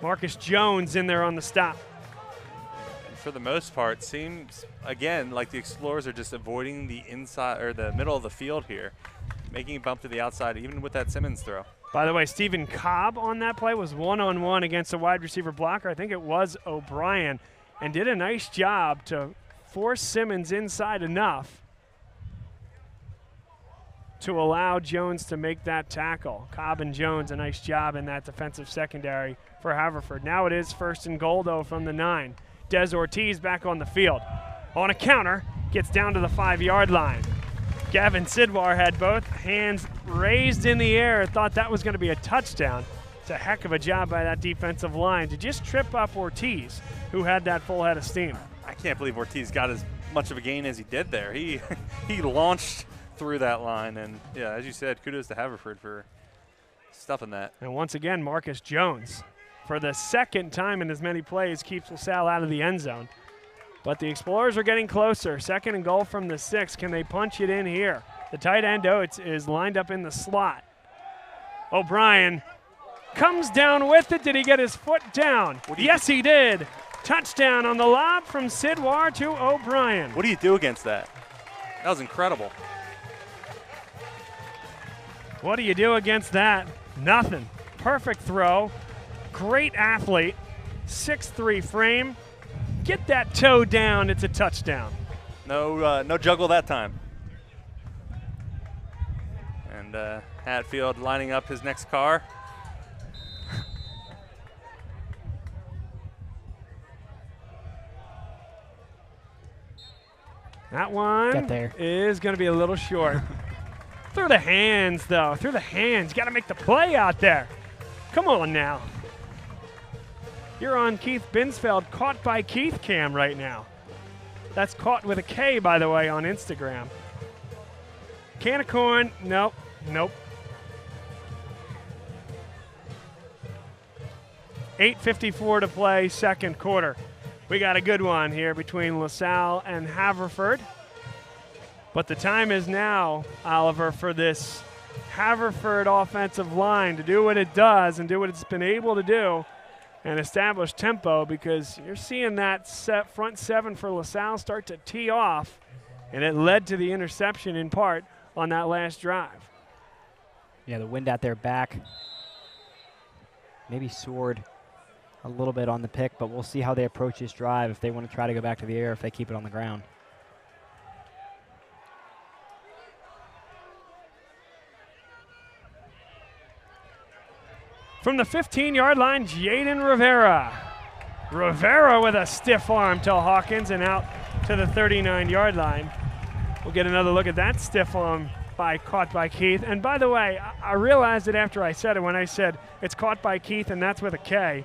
Marcus Jones in there on the stop. And for the most part, seems, again, like the Explorers are just avoiding the inside or the middle of the field here, making a bump to the outside, even with that Simmons throw. By the way, Stephen Cobb on that play was one-on-one against a wide receiver blocker. I think it was O'Brien, and did a nice job to force Simmons inside enough to allow Jones to make that tackle. Cobb and Jones, a nice job in that defensive secondary for Haverford. Now it is 1st and goal, though, from the 9. Des Ortiz back on the field. On a counter, gets down to the 5-yard line. Gavin Sidwar had both hands raised in the air, thought that was going to be a touchdown. It's a heck of a job by that defensive line to just trip up Ortiz, who had that full head of steam. I can't believe Ortiz got as much of a gain as he did there. He launched through that line, and yeah, as you said, kudos to Haverford for stuffing that. And once again, Marcus Jones, for the 2nd time in as many plays, keeps LaSalle out of the end zone. But the Explorers are getting closer. 2nd and goal from the 6. Can they punch it in here? The tight end, Oates, is lined up in the slot. O'Brien comes down with it. Did he get his foot down? Yes, he did. Touchdown on the lob from Sidwar to O'Brien. What do you do against that? That was incredible. What do you do against that? Nothing. Perfect throw. Great athlete. 6'3" frame. Get that toe down. It's a touchdown. No juggle that time. And Hatfield lining up his next car. That one is going to be a little short. Through the hands, though. Through the hands. Got to make the play out there. Come on now. You're on Keith Binsfeld, Caught by Keith cam right now. That's caught with a K, by the way, on Instagram. Can of corn. Nope. 8:54 to play, 2nd quarter. We got a good one here between LaSalle and Haverford. But the time is now, Oliver, for this Haverford offensive line to do what it does and do what it's been able to do and establish tempo, because you're seeing that front 7 for LaSalle start to tee off, and it led to the interception in part on that last drive. Yeah, the wind at their back maybe soared a little bit on the pick, but we'll see how they approach this drive, if they want to try to go back to the air, if they keep it on the ground. From the 15-yard line, Jaden Rivera. Rivera with a stiff arm to Hawkins and out to the 39-yard line. We'll get another look at that stiff arm caught by Keith. And by the way, I realized it after I said it, when I said it's caught by Keith and that's with a K.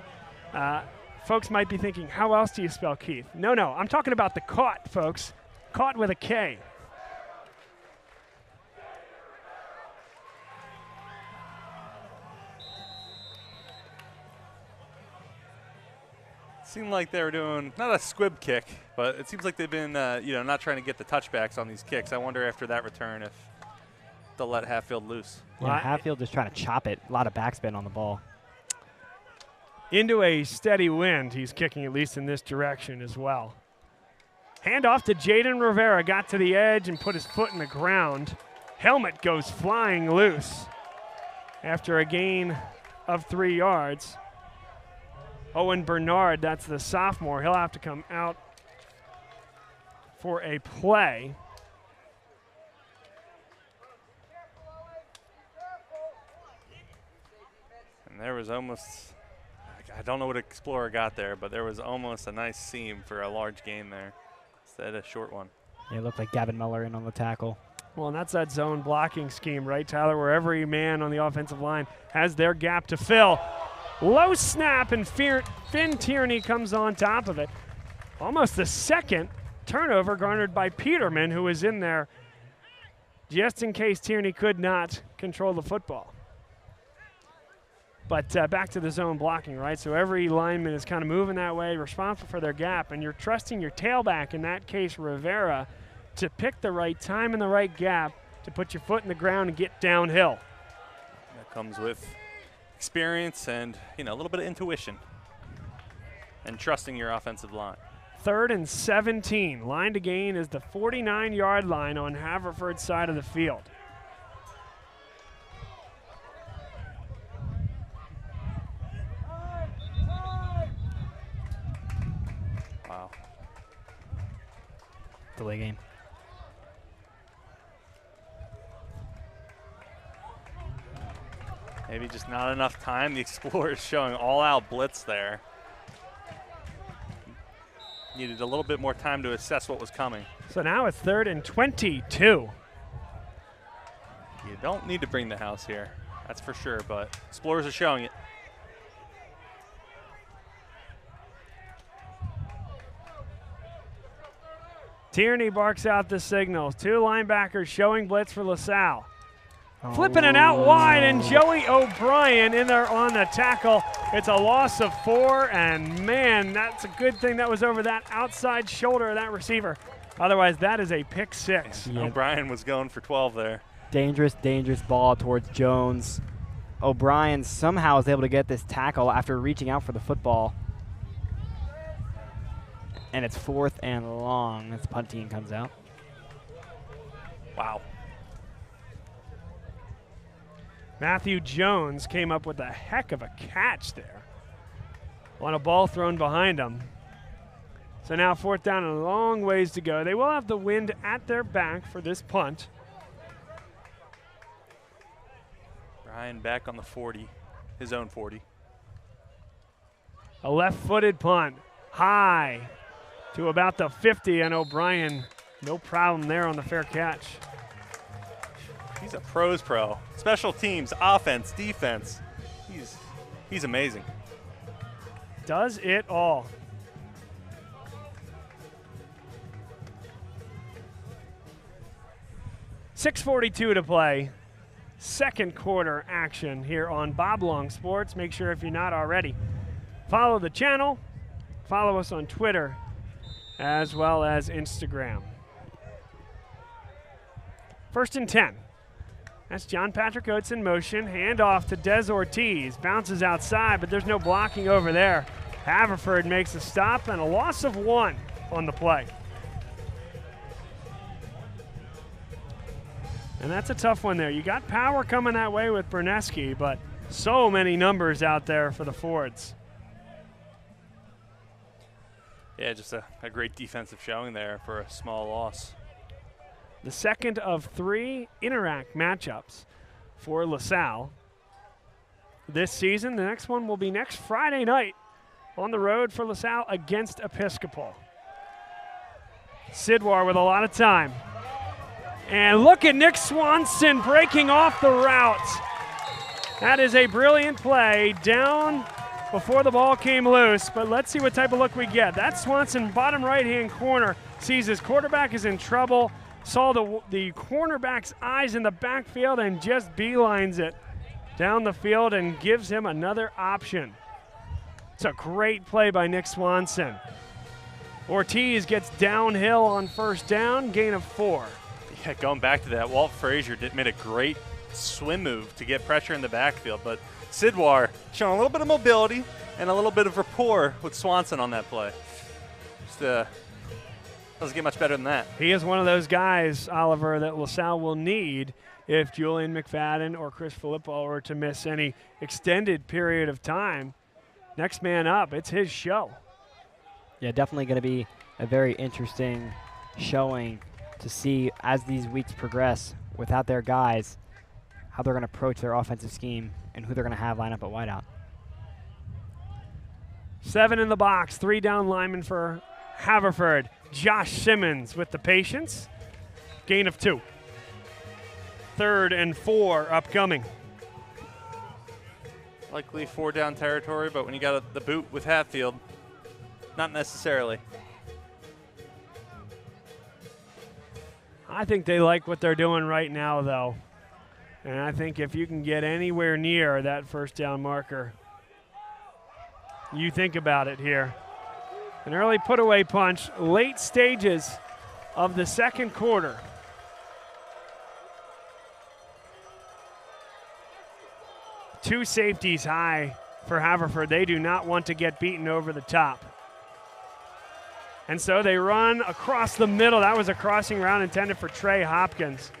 Folks might be thinking, how else do you spell Keith? No, I'm talking about the caught, folks. Caught with a K. Seemed like they were doing, not a squib kick, but it seems like they've been, not trying to get the touchbacks on these kicks. I wonder after that return if they'll let Hatfield loose. Yeah, Hatfield just trying to chop it. A lot of backspin on the ball. Into a steady wind, he's kicking at least in this direction as well. Hand off to Jaden Rivera, got to the edge and put his foot in the ground. Helmet goes flying loose after a gain of 3 yards. Owen Bernard, that's the sophomore, he'll have to come out for a play. And there was almost, I don't know what Explorer got there, but there was almost a nice seam for a large gain there instead of a short one. Yeah, it looked like Gavin Muller in on the tackle. Well, and that's that zone blocking scheme, right, Tyler, where every man on the offensive line has their gap to fill. Low snap, and Finn Tierney comes on top of it. Almost the 2nd turnover garnered by Peterman, who was in there just in case Tierney could not control the football. But back to the zone blocking, right? So every lineman is kind of moving that way, responsible for their gap, and you're trusting your tailback, in that case Rivera, to pick the right time and the right gap to put your foot in the ground and get downhill. That comes with experience and, a little bit of intuition and trusting your offensive line. 3rd and 17. Line to gain is the 49-yard line on Haverford's side of the field. delay game. Maybe just not enough time. The Explorers showing all-out blitz there. Needed a little bit more time to assess what was coming. So now it's 3rd and 22. You don't need to bring the house here, that's for sure, but Explorers are showing it. Tierney barks out the signals. 2 linebackers showing blitz for LaSalle. Flipping it out wide, and Joey O'Brien in there on the tackle. It's a loss of 4, and man, that's a good thing that was over that outside shoulder of that receiver. Otherwise, that is a pick 6. Yeah. O'Brien was going for 12 there. Dangerous ball towards Jones. O'Brien somehow is able to get this tackle after reaching out for the football. And it's 4th and long as the punt team comes out. Wow. Matthew Jones came up with a heck of a catch there on a ball thrown behind him. So now 4th down and a long ways to go. They will have the wind at their back for this punt. Ryan back on the 40, his own 40. A left-footed punt, high to about the 50, and O'Brien, no problem there on the fair catch. He's a pros pro. Special teams, offense, defense. He's amazing. Does it all. .6:42 to play. Second quarter action here on Bob Long Sports. Make sure if you're not already, follow the channel, follow us on Twitter, as well as Instagram. 1st and 10. That's John Patrick Oates in motion. Handoff to Des Ortiz. Bounces outside, but there's no blocking over there. Haverford makes a stop and a loss of 1 on the play. And that's a tough one there. You got power coming that way with Berneski, but so many numbers out there for the Fords. Yeah, just a great defensive showing there for a small loss. The second of 3 Interact matchups for LaSalle this season. The next one will be next Friday night on the road for LaSalle against Episcopal. Sidwar with a lot of time. And look at Nick Swanson breaking off the route. That is a brilliant play down before the ball came loose, but let's see what type of look we get. That's Swanson, bottom right-hand corner, sees his quarterback is in trouble, saw the cornerback's eyes in the backfield and just beelines it down the field and gives him another option. It's a great play by Nick Swanson. Ortiz gets downhill on 1st down, gain of 4. Yeah, going back to that, Walt Frazier made a great swim move to get pressure in the backfield, but Sidwar showing a little bit of mobility and a little bit of rapport with Swanson on that play. Just doesn't get much better than that. He is one of those guys, Oliver, that LaSalle will need if Julian McFadden or Chris Filippo are to miss any extended period of time. Next man up, it's his show. Yeah, definitely going to be a very interesting showing to see as these weeks progress without their guys, how they're going to approach their offensive scheme and who they're going to have line up at wideout. 7 in the box, 3 down linemen for Haverford. Josh Simmons with the patience. Gain of 2. 3rd and 4 upcoming. Likely 4 down territory, but when you got the boot with Hatfield, not necessarily. I think they like what they're doing right now, though. And I think if you can get anywhere near that 1st down marker, you think about it here. An early put-away punch, late stages of the second quarter. Two safeties high for Haverford. They do not want to get beaten over the top. And so they run across the middle. That was a crossing route intended for Trey Hopkins.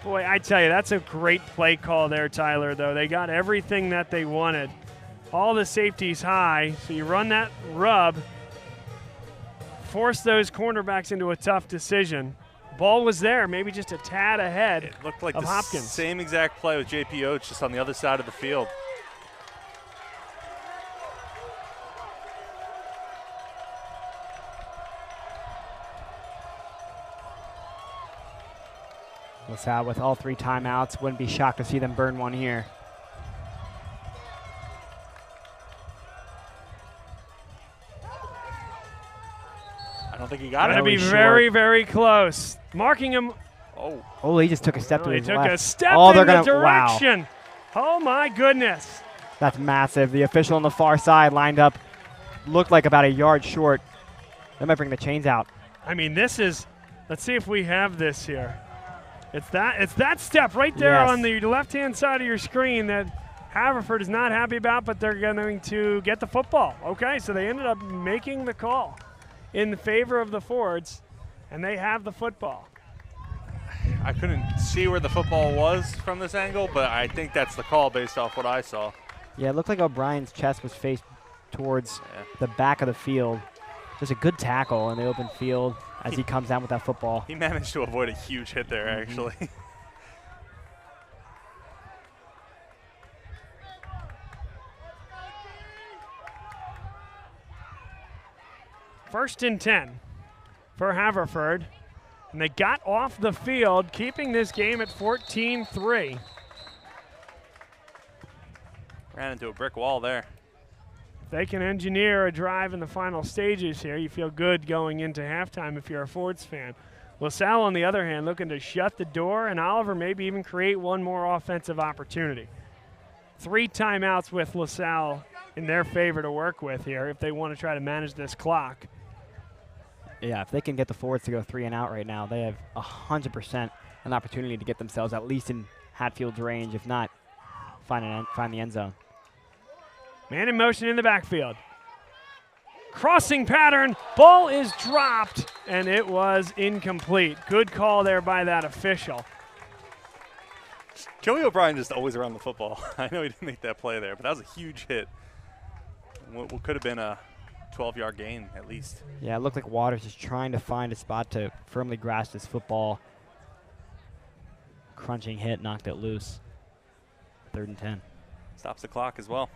Boy, I tell you, that's a great play call there, Tyler, though. They got everything that they wanted. All the safeties high, so you run that rub, forced those cornerbacks into a tough decision. Ball was there, maybe just a tad ahead. It looked like of the Hopkins. same exact play with J.P. Oates, just on the other side of the field. LaSalle with all 3 timeouts. Wouldn't be shocked to see them burn one here. I don't think he got it. Going to be very, very close. Marking him. Oh, he just took a step to his left. He took a step they're in the gonna, direction. Wow. Oh, my goodness. That's massive. The official on the far side lined up, looked like about a yard short. They might bring the chains out. I mean, this is, let's see if we have this here. It's that step right there on the left-hand side of your screen that Haverford is not happy about, but they're going to get the football. Okay, so they ended up making the call in favor of the Fords, and they have the football. I couldn't see where the football was from this angle, but I think that's the call based off what I saw. Yeah, it looked like O'Brien's chest was faced towards the back of the field. Just a good tackle in the open field as he comes down with that football. He managed to avoid a huge hit there, actually. First and 10 for Haverford. And they got off the field, keeping this game at 14-3. Ran into a brick wall there. If they can engineer a drive in the final stages here, you feel good going into halftime if you're a Fords fan. LaSalle, on the other hand, looking to shut the door, and Oliver maybe even create one more offensive opportunity. 3 timeouts with LaSalle in their favor to work with here if they want to try to manage this clock. Yeah, if they can get the Fords to go 3 and out right now, they have 100% an opportunity to get themselves at least in Hatfield's range, if not find the end zone. Man in motion in the backfield. Crossing pattern, ball is dropped, and it was incomplete. Good call there by that official. Joey O'Brien just always around the football. I know he didn't make that play there, but that was a huge hit. What could have been a 12-yard gain at least. Yeah, it looked like Waters is trying to find a spot to firmly grasp his football. Crunching hit, knocked it loose. 3rd and 10. Stops the clock as well.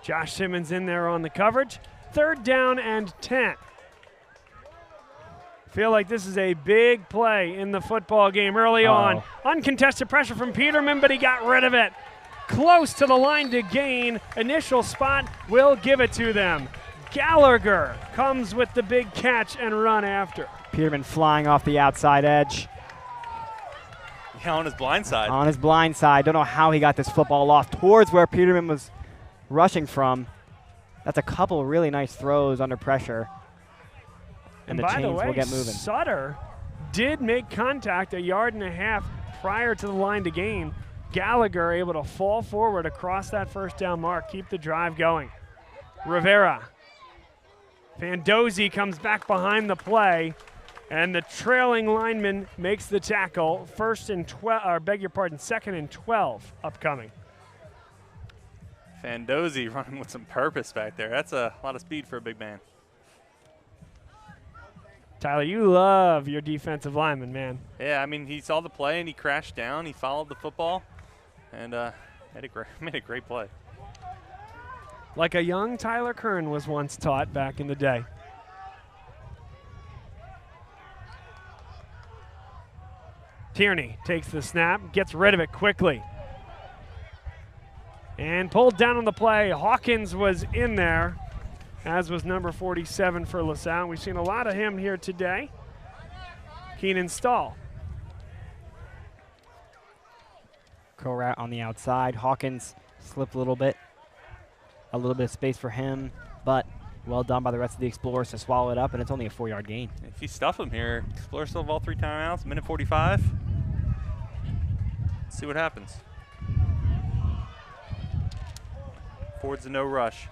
Josh Simmons in there on the coverage. 3rd down and 10. Feel like this is a big play in the football game early on. Uncontested pressure from Peterman, but he got rid of it. Close to the line to gain. Initial spot will give it to them. Gallagher comes with the big catch and run after. Peterman flying off the outside edge. Yeah, on his blind side. On his blind side. Don't know how he got this football off towards where Peterman was rushing from. That's a couple really nice throws under pressure. And the chains will get moving. Sutter did make contact 1.5 yards prior to the line to gain. Gallagher able to fall forward across that 1st down mark, keep the drive going. Rivera. Fandozzi comes back behind the play, and the trailing lineman makes the tackle. 2nd and 12 upcoming. Fandozzi running with some purpose back there. That's a lot of speed for a big man. Tyler, you love your defensive lineman, man. Yeah, I mean, he saw the play and he crashed down. He followed the football and made a great play. Like a young Tyler Kern was once taught back in the day. Tierney takes the snap, gets rid of it quickly. And pulled down on the play. Hawkins was in there, as was number 47 for LaSalle. We've seen a lot of him here today. Keenan Stahl. Curl route on the outside. Hawkins slipped a little bit. A little bit of space for him, but well done by the rest of the Explorers to swallow it up, and it's only a 4-yard gain. If you stuff him here, Explorers still have all 3 timeouts, minute 45. Let's see what happens. Ford's a no rush.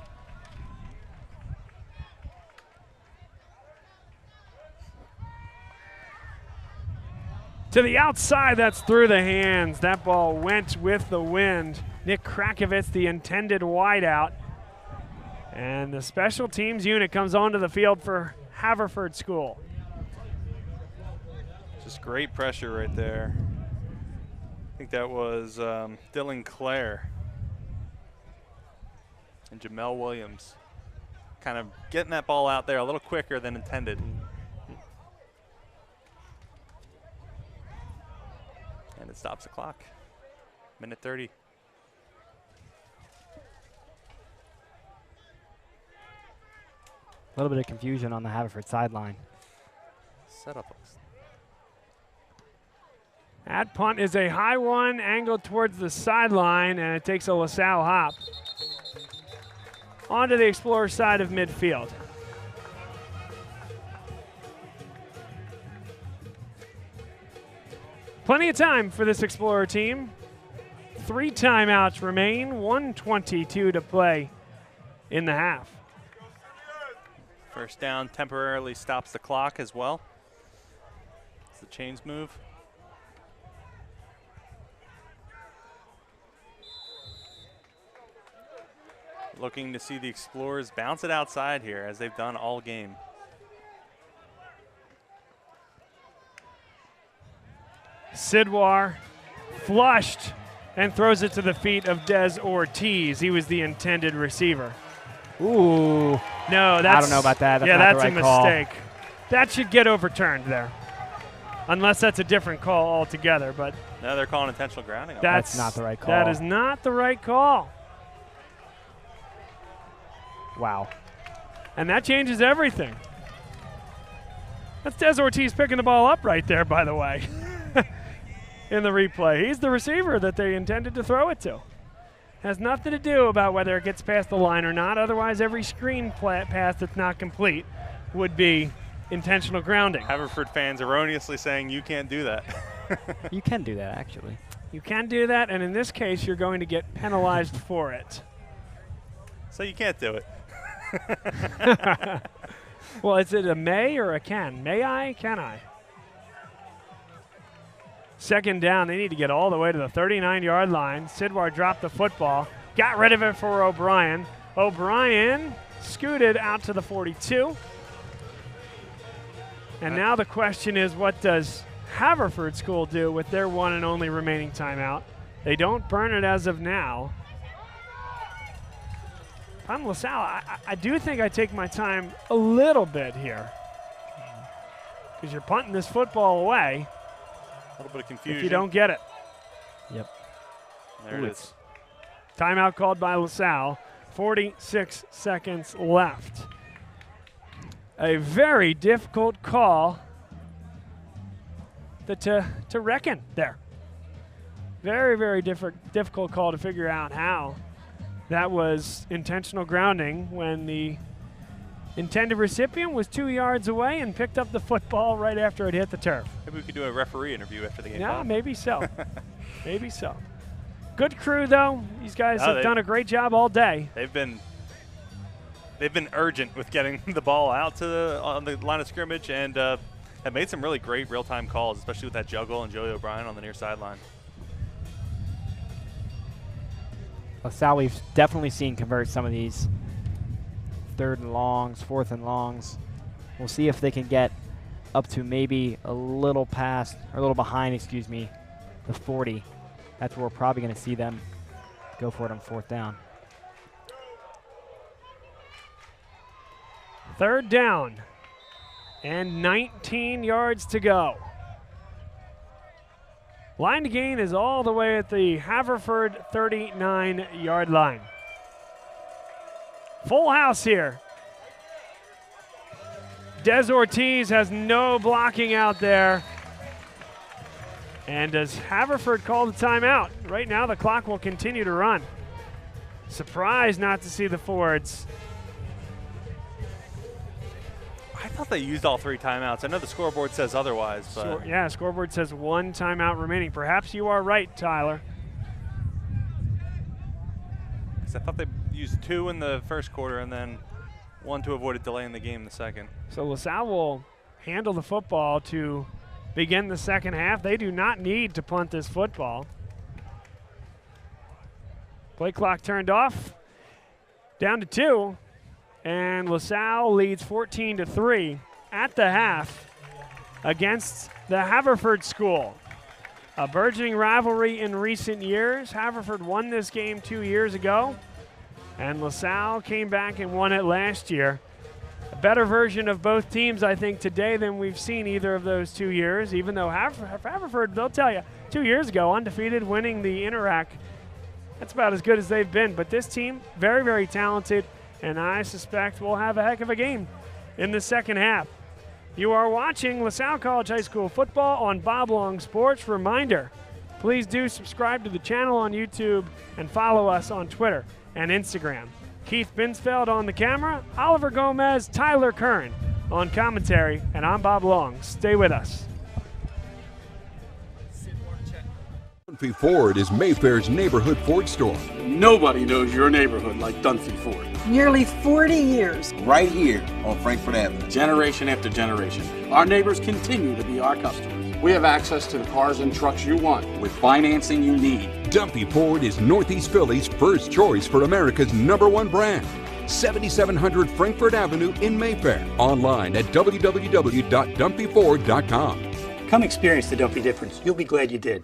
To the outside, that's through the hands. That ball went with the wind. Nick Krakovitz, the intended wideout. And the special teams unit comes onto the field for Haverford School. Just great pressure right there. I think that was Dylan Clare and Jamel Williams. Kind of getting that ball out there a little quicker than intended. And it stops the clock. Minute 30. A little bit of confusion on the Haverford sideline. Setup. That punt is a high one, angled towards the sideline, and it takes a LaSalle hop onto the Explorer side of midfield. Plenty of time for this Explorer team. 3 timeouts remain, 1:22 to play in the half. First down temporarily stops the clock as well. It's the chains move. Looking to see the Explorers bounce it outside here, as they've done all game. Sidwar flushed and throws it to the feet of Des Ortiz. He was the intended receiver. Ooh. No, that's, I don't know about that. That's yeah, not that's the right a mistake. Call. That should get overturned there. Unless that's a different call altogether. But no, they're calling intentional grounding. That's not the right call. That is not the right call. Wow. And that changes everything. That's Des Ortiz picking the ball up right there, by the way, in the replay. He's the receiver that they intended to throw it to. Has nothing to do about whether it gets past the line or not. Otherwise, every screen pass that's not complete would be intentional grounding. Haverford fans erroneously saying you can't do that. You can do that, actually. You can do that, and in this case, you're going to get penalized for it. So you can't do it. Well, is it a may or a can? May I? Can I? Second down, they need to get all the way to the 39-yard line. Sidwar dropped the football, got rid of it for O'Brien. O'Brien scooted out to the 42. And now the question is, what does Haverford School do with their one and only remaining timeout? They don't burn it as of now. I'm LaSalle. I do think I take my time a little bit here, because you're punting this football away. A little bit of confusion. If you don't get it. Yep. There it is. Timeout called by LaSalle. 46 seconds left. A very difficult call to reckon there. Very, very difficult call to figure out how that was intentional grounding when the intended recipient was 2 yards away and picked up the football right after it hit the turf. Maybe we could do a referee interview after the game. Yeah, maybe so. Maybe so. Good crew, though. These guys have done a great job all day. They've been urgent with getting the ball out to on the line of scrimmage, and have made some really great real-time calls, especially with that juggle and Joey O'Brien on the near sideline. LaSalle, we've definitely seen convert some of these 3rd and longs, 4th and longs. We'll see if they can get up to maybe a little past, or a little behind, excuse me, the 40. That's where we're probably going to see them go for it on 4th down. 3rd down and 19 yards to go. Line to gain is all the way at the Haverford 39-yard line. Full house here. Des Ortiz has no blocking out there. And does Haverford call the timeout? Right now the clock will continue to run. Surprised not to see the Fords. I thought they used all 3 timeouts. I know the scoreboard says otherwise. But yeah, scoreboard says 1 timeout remaining. Perhaps you are right, Tyler. I thought they used 2 in the first quarter and then 1 to avoid a delay in the game in the second. So LaSalle will handle the football to begin the second half. They do not need to punt this football. Play clock turned off. Down to 2. And LaSalle leads 14-3 at the half against the Haverford school. A burgeoning rivalry in recent years. Haverford won this game 2 years ago, and LaSalle came back and won it last year. A better version of both teams, I think, today than we've seen either of those 2 years, even though Haverford, they'll tell you, 2 years ago, undefeated, winning the Interac. That's about as good as they've been. But this team, very, very talented, and I suspect we'll have a heck of a game in the second half. You are watching LaSalle College High School football on Bob Long Sports. Reminder, please do subscribe to the channel on YouTube and follow us on Twitter and Instagram. Keith Binsfeld on the camera, Oliver Gomez, Tyler Curran on commentary, and I'm Bob Long. Stay with us. Dunphy Ford is Mayfair's neighborhood Ford store. Nobody knows your neighborhood like Dunphy Ford. Nearly 40 years. Right here on Frankfurt Avenue. Generation after generation. Our neighbors continue to be our customers. We have access to the cars and trucks you want with financing you need. Dunphy Ford is Northeast Philly's first choice for America's #1 brand. 7700 Frankfurt Avenue in Mayfair. Online at www.dunphyford.com. Come experience the Dunphy difference. You'll be glad you did.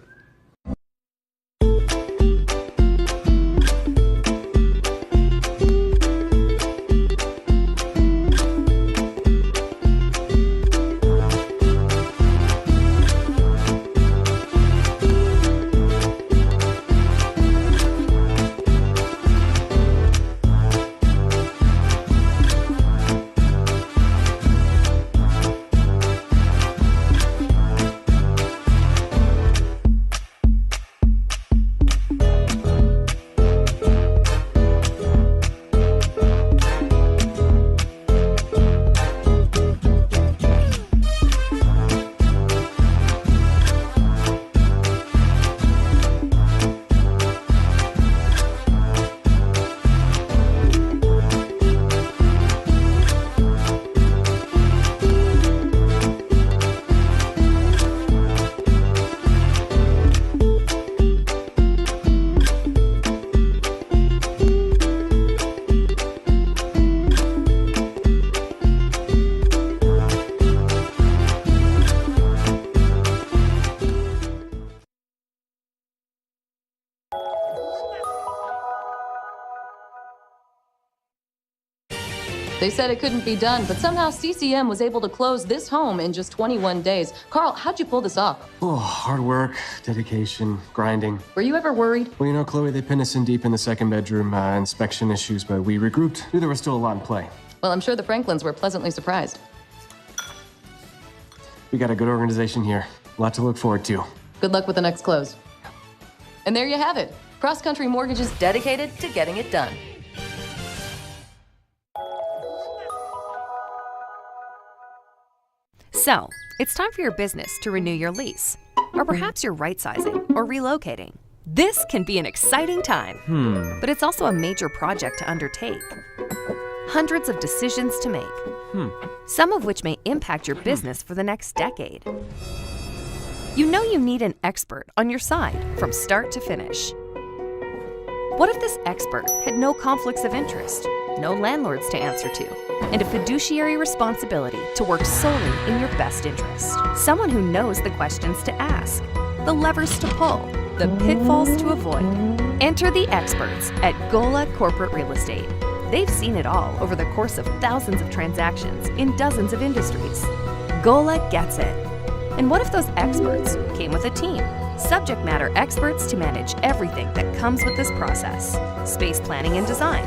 They said it couldn't be done, but somehow CCM was able to close this home in just 21 days. Carl, how'd you pull this off? Oh, hard work, dedication, grinding. Were you ever worried? Well, you know, Chloe, they pinned us in deep in the second bedroom, inspection issues, but we regrouped. Knew there was still a lot in play. Well, I'm sure the Franklins were pleasantly surprised. We got a good organization here. A lot to look forward to. Good luck with the next close. And there you have it. Cross Country Mortgage is dedicated to getting it done. So, it's time for your business to renew your lease. Or perhaps you're right-sizing or relocating. This can be an exciting time, but it's also a major project to undertake. Hundreds of decisions to make, some of which may impact your business for the next decade. You know you need an expert on your side from start to finish. What if this expert had no conflicts of interest, no landlords to answer to, and a fiduciary responsibility to work solely in your best interest? Someone who knows the questions to ask, the levers to pull, the pitfalls to avoid. Enter the experts at Gola Corporate Real Estate. They've seen it all over the course of thousands of transactions in dozens of industries. Gola gets it. And what if those experts came with a team? Subject matter experts to manage everything that comes with this process. Space planning and design,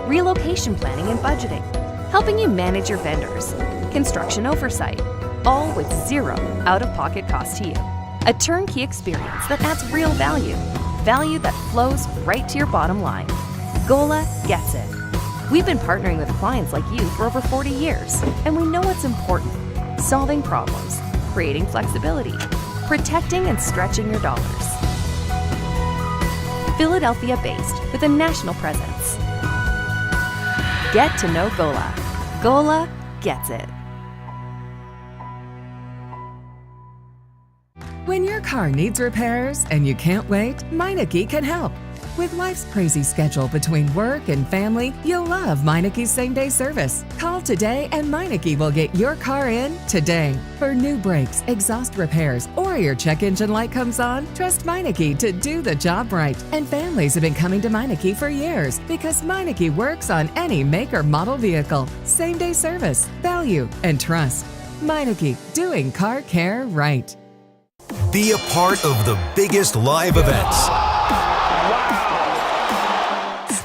relocation planning and budgeting, helping you manage your vendors, construction oversight, all with zero out-of-pocket cost to you. A turnkey experience that adds real value, value that flows right to your bottom line. Gola gets it. We've been partnering with clients like you for over 40 years, and we know what's important: solving problems, creating flexibility, protecting and stretching your dollars. Philadelphia-based with a national presence. Get to know Gola. Gola gets it. When your car needs repairs and you can't wait, Meineke can help. With life's crazy schedule between work and family, you'll love Meineke's same-day service. Call today and Meineke will get your car in today. For new brakes, exhaust repairs, or your check engine light comes on, trust Meineke to do the job right. And families have been coming to Meineke for years because Meineke works on any make or model vehicle. Same-day service, value, and trust. Meineke, doing car care right. Be a part of the biggest live events.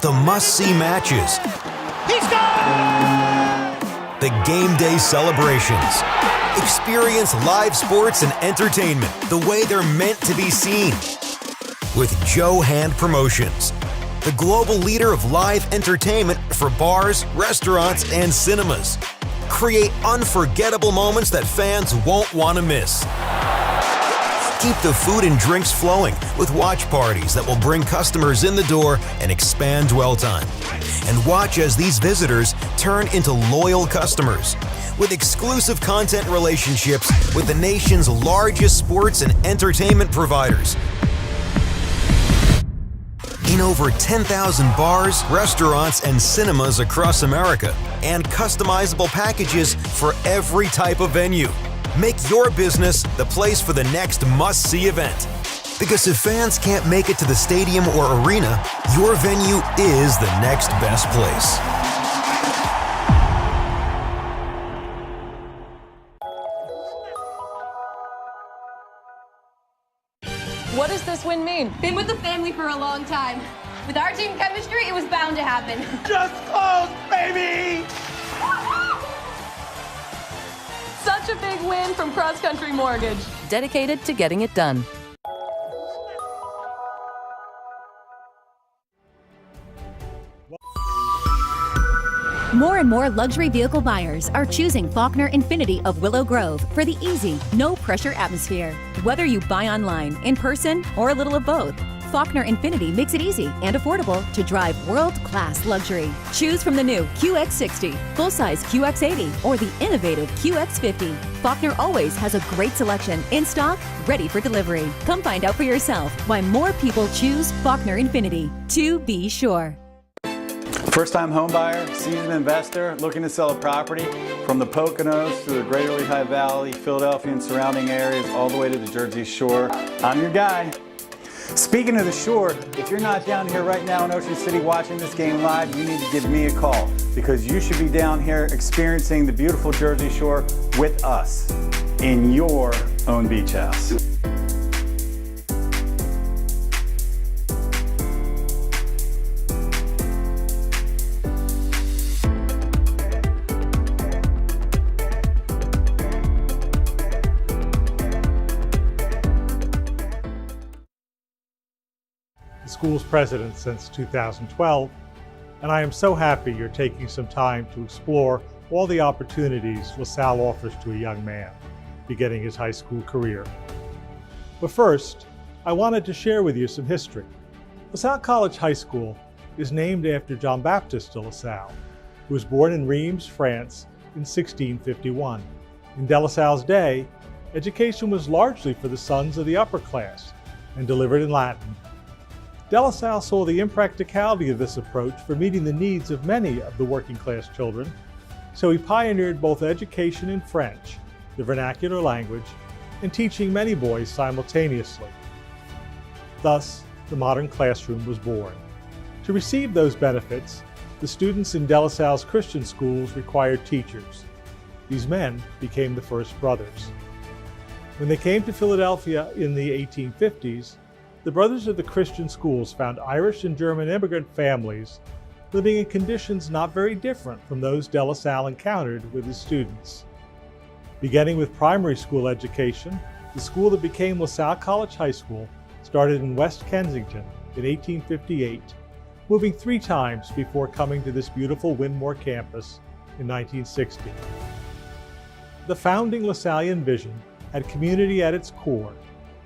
The must-see matches. He's gone! The game day celebrations. Experience live sports and entertainment the way they're meant to be seen. With Joe Hand Promotions, the global leader of live entertainment for bars, restaurants, and cinemas. Create unforgettable moments that fans won't want to miss. Keep the food and drinks flowing with watch parties that will bring customers in the door and expand dwell time. And watch as these visitors turn into loyal customers with exclusive content relationships with the nation's largest sports and entertainment providers. In over 10,000 bars, restaurants, and cinemas across America, and customizable packages for every type of venue. Make your business the place for the next must-see event. Because if fans can't make it to the stadium or arena, your venue is the next best place. What does this win mean? Been with the family for a long time. With our team chemistry, it was bound to happen. Just close, baby! Such a big win from Cross Country Mortgage. Dedicated to getting it done. More and more luxury vehicle buyers are choosing Faulkner Infiniti of Willow Grove for the easy, no-pressure atmosphere. Whether you buy online, in person, or a little of both, Faulkner Infiniti makes it easy and affordable to drive world-class luxury. Choose from the new QX60, full-size QX80, or the innovative QX50. Faulkner always has a great selection in stock, ready for delivery. Come find out for yourself why more people choose Faulkner Infiniti. To be sure. First-time home buyer, seasoned investor, looking to sell a property from the Poconos to the Greater Lehigh Valley, Philadelphia and surrounding areas, all the way to the Jersey Shore. I'm your guy. Speaking of the shore, if you're not down here right now in Ocean City watching this game live, you need to give me a call because you should be down here experiencing the beautiful Jersey Shore with us in your own beach house. School's president since 2012, and I am so happy you're taking some time to explore all the opportunities LaSalle offers to a young man beginning his high school career. But first, I wanted to share with you some history. LaSalle College High School is named after John Baptiste de LaSalle, who was born in Reims, France in 1651. In de LaSalle's day, education was largely for the sons of the upper class and delivered in Latin. De La Salle saw the impracticality of this approach for meeting the needs of many of the working class children, so he pioneered both education in French, the vernacular language, and teaching many boys simultaneously. Thus, the modern classroom was born. To receive those benefits, the students in De La Salle's Christian schools required teachers. These men became the First Brothers. When they came to Philadelphia in the 1850s, the Brothers of the Christian schools found Irish and German immigrant families living in conditions not very different from those De La Salle encountered with his students. Beginning with primary school education, the school that became LaSalle College High School started in West Kensington in 1858, moving 3 times before coming to this beautiful Wynmore campus in 1960. The founding LaSallian vision had community at its core,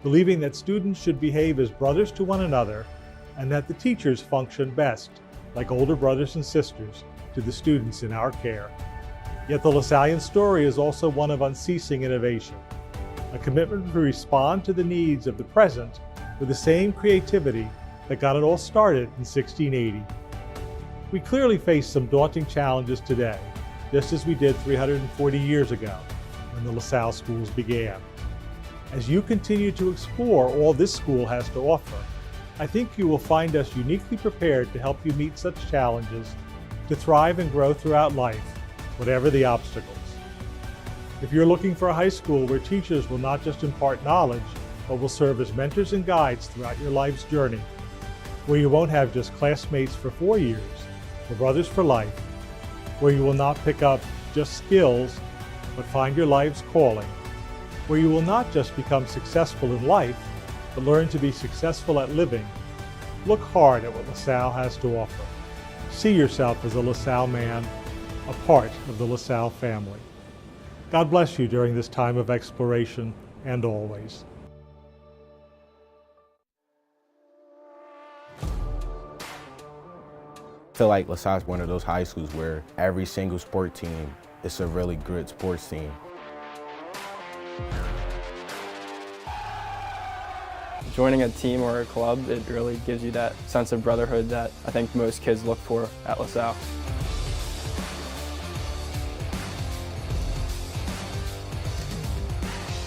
believing that students should behave as brothers to one another and that the teachers function best like older brothers and sisters to the students in our care. Yet the LaSallian story is also one of unceasing innovation, a commitment to respond to the needs of the present with the same creativity that got it all started in 1680. We clearly face some daunting challenges today, just as we did 340 years ago when the LaSalle schools began. As you continue to explore all this school has to offer, I think you will find us uniquely prepared to help you meet such challenges, to thrive and grow throughout life, whatever the obstacles. If you're looking for a high school where teachers will not just impart knowledge, but will serve as mentors and guides throughout your life's journey, where you won't have just classmates for 4 years, but brothers for life, where you will not pick up just skills, but find your life's calling, where you will not just become successful in life, but learn to be successful at living, look hard at what LaSalle has to offer. See yourself as a LaSalle man, a part of the LaSalle family. God bless you during this time of exploration and always. I feel like LaSalle is one of those high schools where every single sport team is a really good sports team. Joining a team or a club, it really gives you that sense of brotherhood that I think most kids look for at LaSalle.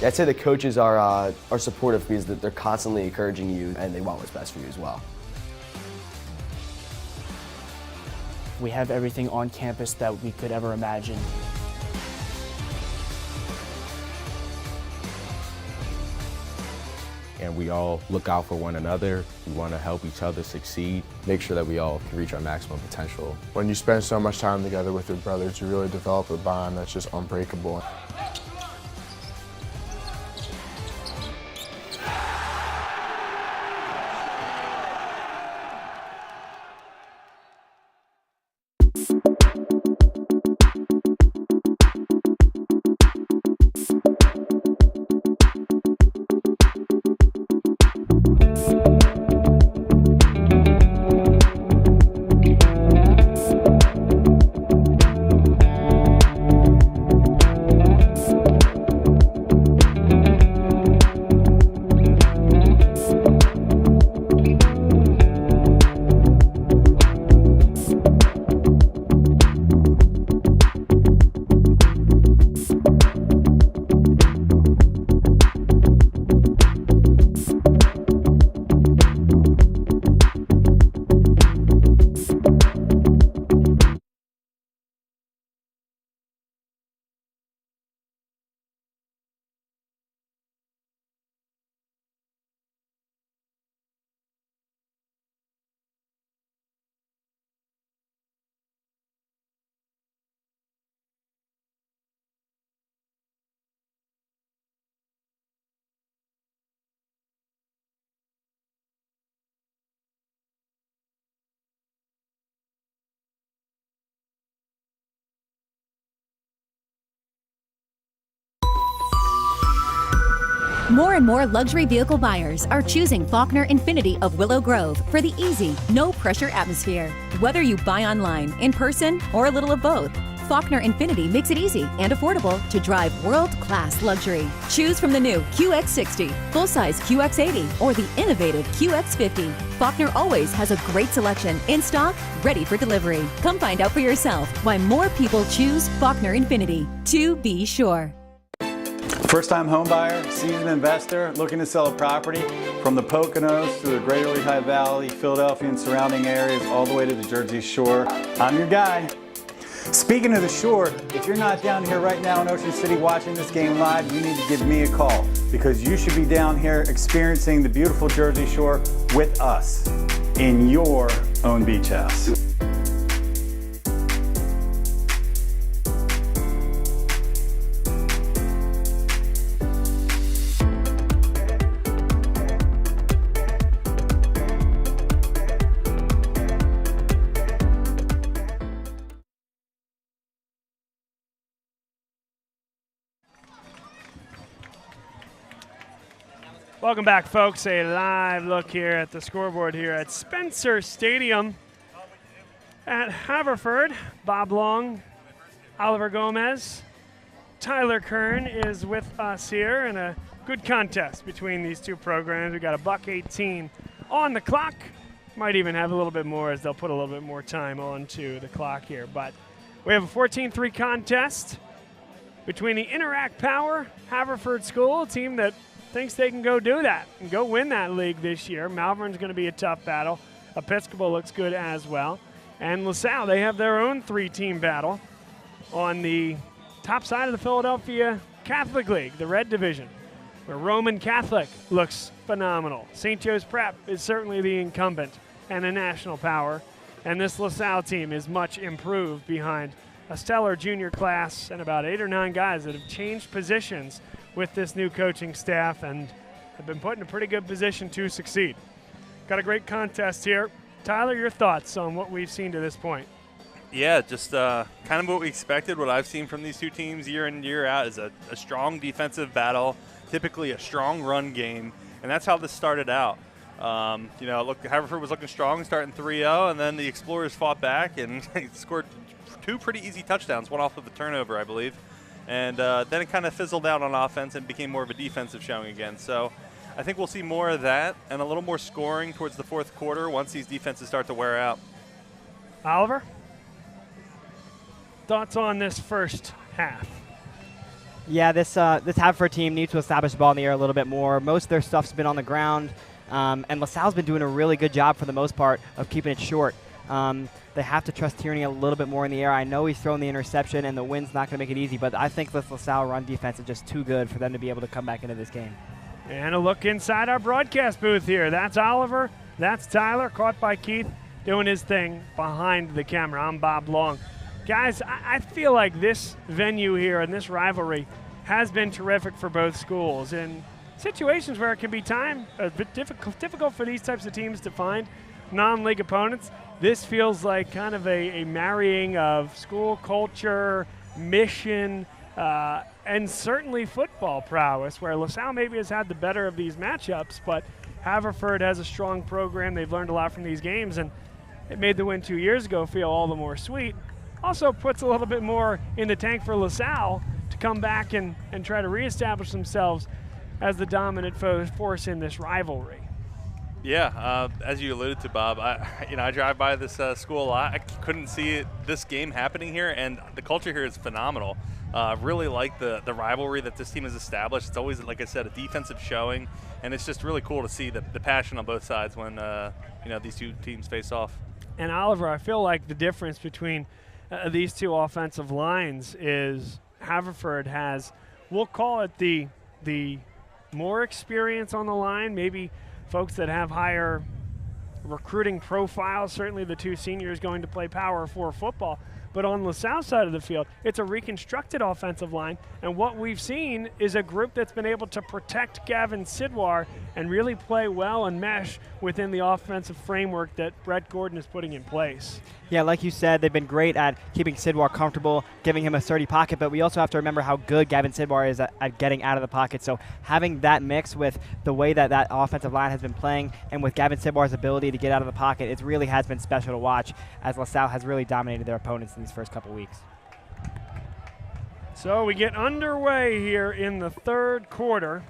I'd say the coaches are supportive because they're constantly encouraging you and they want what's best for you as well. We have everything on campus that we could ever imagine. And we all look out for one another. We want to help each other succeed. Make sure that we all can reach our maximum potential. When you spend so much time together with your brothers, you really develop a bond that's just unbreakable. More and more luxury vehicle buyers are choosing Faulkner Infiniti of Willow Grove for the easy, no-pressure atmosphere. Whether you buy online, in person, or a little of both, Faulkner Infiniti makes it easy and affordable to drive world-class luxury. Choose from the new QX60, full-size QX80, or the innovative QX50. Faulkner always has a great selection in stock, ready for delivery. Come find out for yourself why more people choose Faulkner Infiniti. To be sure. First-time home buyer, seasoned investor, looking to sell a property from the Poconos through the Greater Lehigh Valley, Philadelphia and surrounding areas, all the way to the Jersey Shore. I'm your guy. Speaking of the shore, if you're not down here right now in Ocean City watching this game live, you need to give me a call because you should be down here experiencing the beautiful Jersey Shore with us in your own beach house. Welcome back, folks. A live look here at the scoreboard here at Spencer Stadium at Haverford. Bob Long, Oliver Gomez, Tyler Kern is with us here in a good contest between these two programs. We got a $1:18 on the clock. Might even have a little bit more as they'll put a little bit more time onto the clock here. But we have a 14-3 contest between the Interact Power Haverford School, a team that thinks they can go do that and go win that league this year. Malvern's going to be a tough battle. Episcopal looks good as well. And LaSalle, they have their own 3-team battle on the top side of the Philadelphia Catholic League, the Red Division, where Roman Catholic looks phenomenal. St. Joe's Prep is certainly the incumbent and a national power. And this LaSalle team is much improved behind a stellar junior class and about 8 or 9 guys that have changed positions with this new coaching staff and have been put in a pretty good position to succeed. Got a great contest here. Tyler, your thoughts on what we've seen to this point? Yeah, just kind of what we expected. What I've seen from these two teams year in and year out is a strong defensive battle, typically a strong run game, and that's how this started out. Look, Haverford was looking strong, starting 3-0, and then the Explorers fought back and scored 2 pretty easy touchdowns, one off of a turnover, I believe. And then it kind of fizzled out on offense and became more of a defensive showing again. So I think we'll see more of that and a little more scoring towards the fourth quarter once these defenses start to wear out. Oliver, thoughts on this first half? Yeah, this Haverford team needs to establish the ball in the air a little bit more. Most of their stuff's been on the ground, and LaSalle's been doing a really good job for the most part of keeping it short. They have to trust Tierney a little bit more in the air. I know he's thrown the interception, and the wind's not going to make it easy, but I think this LaSalle run defense is just too good for them to be able to come back into this game. And a look inside our broadcast booth here. That's Oliver. That's Tyler, caught by Keith, doing his thing behind the camera. I'm Bob Long. Guys, I feel like this venue here and this rivalry has been terrific for both schools. In situations where it can be a bit difficult for these types of teams to find non-league opponents, this feels like kind of a marrying of school culture, mission, and certainly football prowess, where LaSalle maybe has had the better of these matchups, but Haverford has a strong program. They've learned a lot from these games, and it made the win 2 years ago feel all the more sweet. Also puts a little bit more in the tank for LaSalle to come back and try to reestablish themselves as the dominant force in this rivalry. Yeah, as you alluded to, Bob, I drive by this school a lot. I couldn't see this game happening here, and the culture here is phenomenal. Really like the rivalry that this team has established. It's always, like I said, a defensive showing, and it's just really cool to see the passion on both sides when these two teams face off. And Oliver, I feel like the difference between these two offensive lines is Haverford has, we'll call it the more experience on the line, maybe folks that have higher recruiting profiles, certainly the 2 seniors going to play Power 4 football. But on the south side of the field, it's a reconstructed offensive line, and what we've seen is a group that's been able to protect Gavin Sidwar and really play well and mesh within the offensive framework that Brett Gordon is putting in place. Yeah, like you said, they've been great at keeping Sidwar comfortable, giving him a sturdy pocket, but we also have to remember how good Gavin Sidwar is at getting out of the pocket. So having that mix with the way that offensive line has been playing and with Gavin Sidwar's ability to get out of the pocket, it really has been special to watch as LaSalle has really dominated their opponents in these first couple weeks. So we get underway here in the third quarter.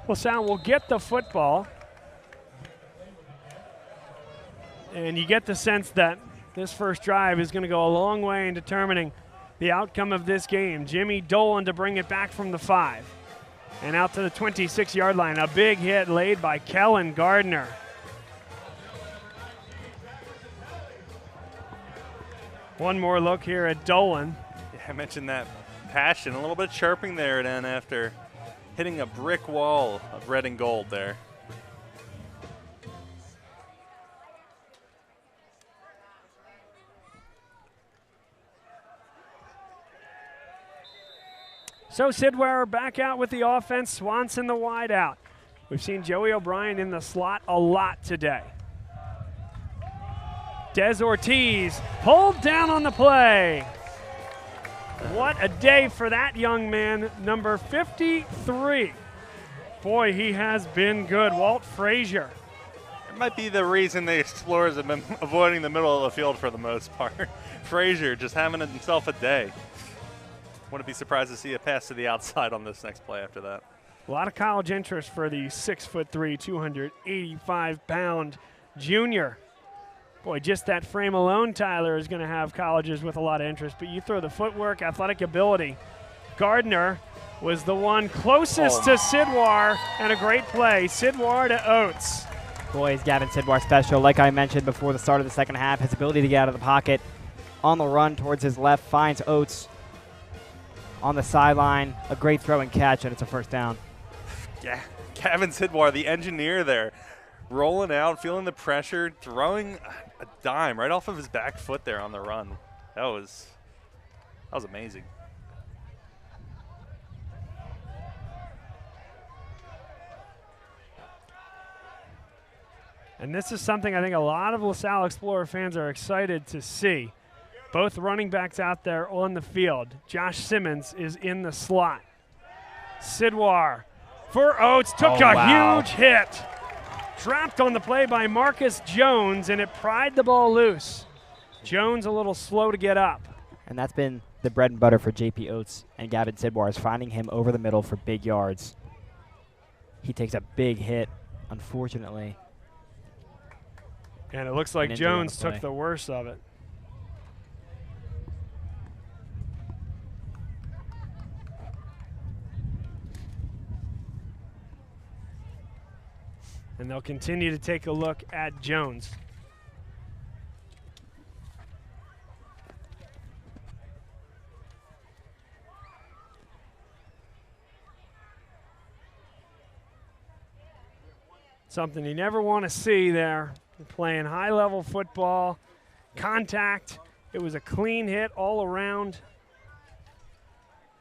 LaSalle will get the football. And you get the sense that this first drive is going to go a long way in determining the outcome of this game. Jimmy Dolan to bring it back from the 5. And out to the 26-yard line. A big hit laid by Kellen Gardner. One more look here at Dolan. Yeah, I mentioned that passion, a little bit of chirping there then after hitting a brick wall of red and gold there. So Sidwar back out with the offense, Swanson the wide out. We've seen Joey O'Brien in the slot a lot today. Des Ortiz pulled down on the play. What a day for that young man, number 53. Boy, he has been good. Walt Frazier. It might be the reason the Explorers have been avoiding the middle of the field for the most part. Frazier just having himself a day. Wouldn't be surprised to see a pass to the outside on this next play after that. A lot of college interest for the 6'3", 285-pound junior. Boy, just that frame alone, Tyler, is going to have colleges with a lot of interest. But you throw the footwork, athletic ability. Gardner was the one closest to Sidwar, and a great play. Sidwar to Oates. Boy, is Gavin Sidwar special. Like I mentioned before the start of the second half, his ability to get out of the pocket on the run towards his left finds Oates on the sideline. A great throw and catch, and it's a first down. Yeah, Gavin Sidwar, the engineer there, rolling out, feeling the pressure, throwing a dime right off of his back foot there on the run. That was amazing. And this is something I think a lot of LaSalle Explorer fans are excited to see. Both running backs out there on the field. Josh Simmons is in the slot. Sidwar for Oates, took a huge hit. Dropped on the play by Marcus Jones, and it pried the ball loose. Jones a little slow to get up. And that's been the bread and butter for J.P. Oates and Gavin Sidwar, is finding him over the middle for big yards. He takes a big hit, unfortunately. And it looks like Jones took the worst of it. And they'll continue to take a look at Jones. Something you never want to see there. You're playing high-level football, contact. It was a clean hit all around.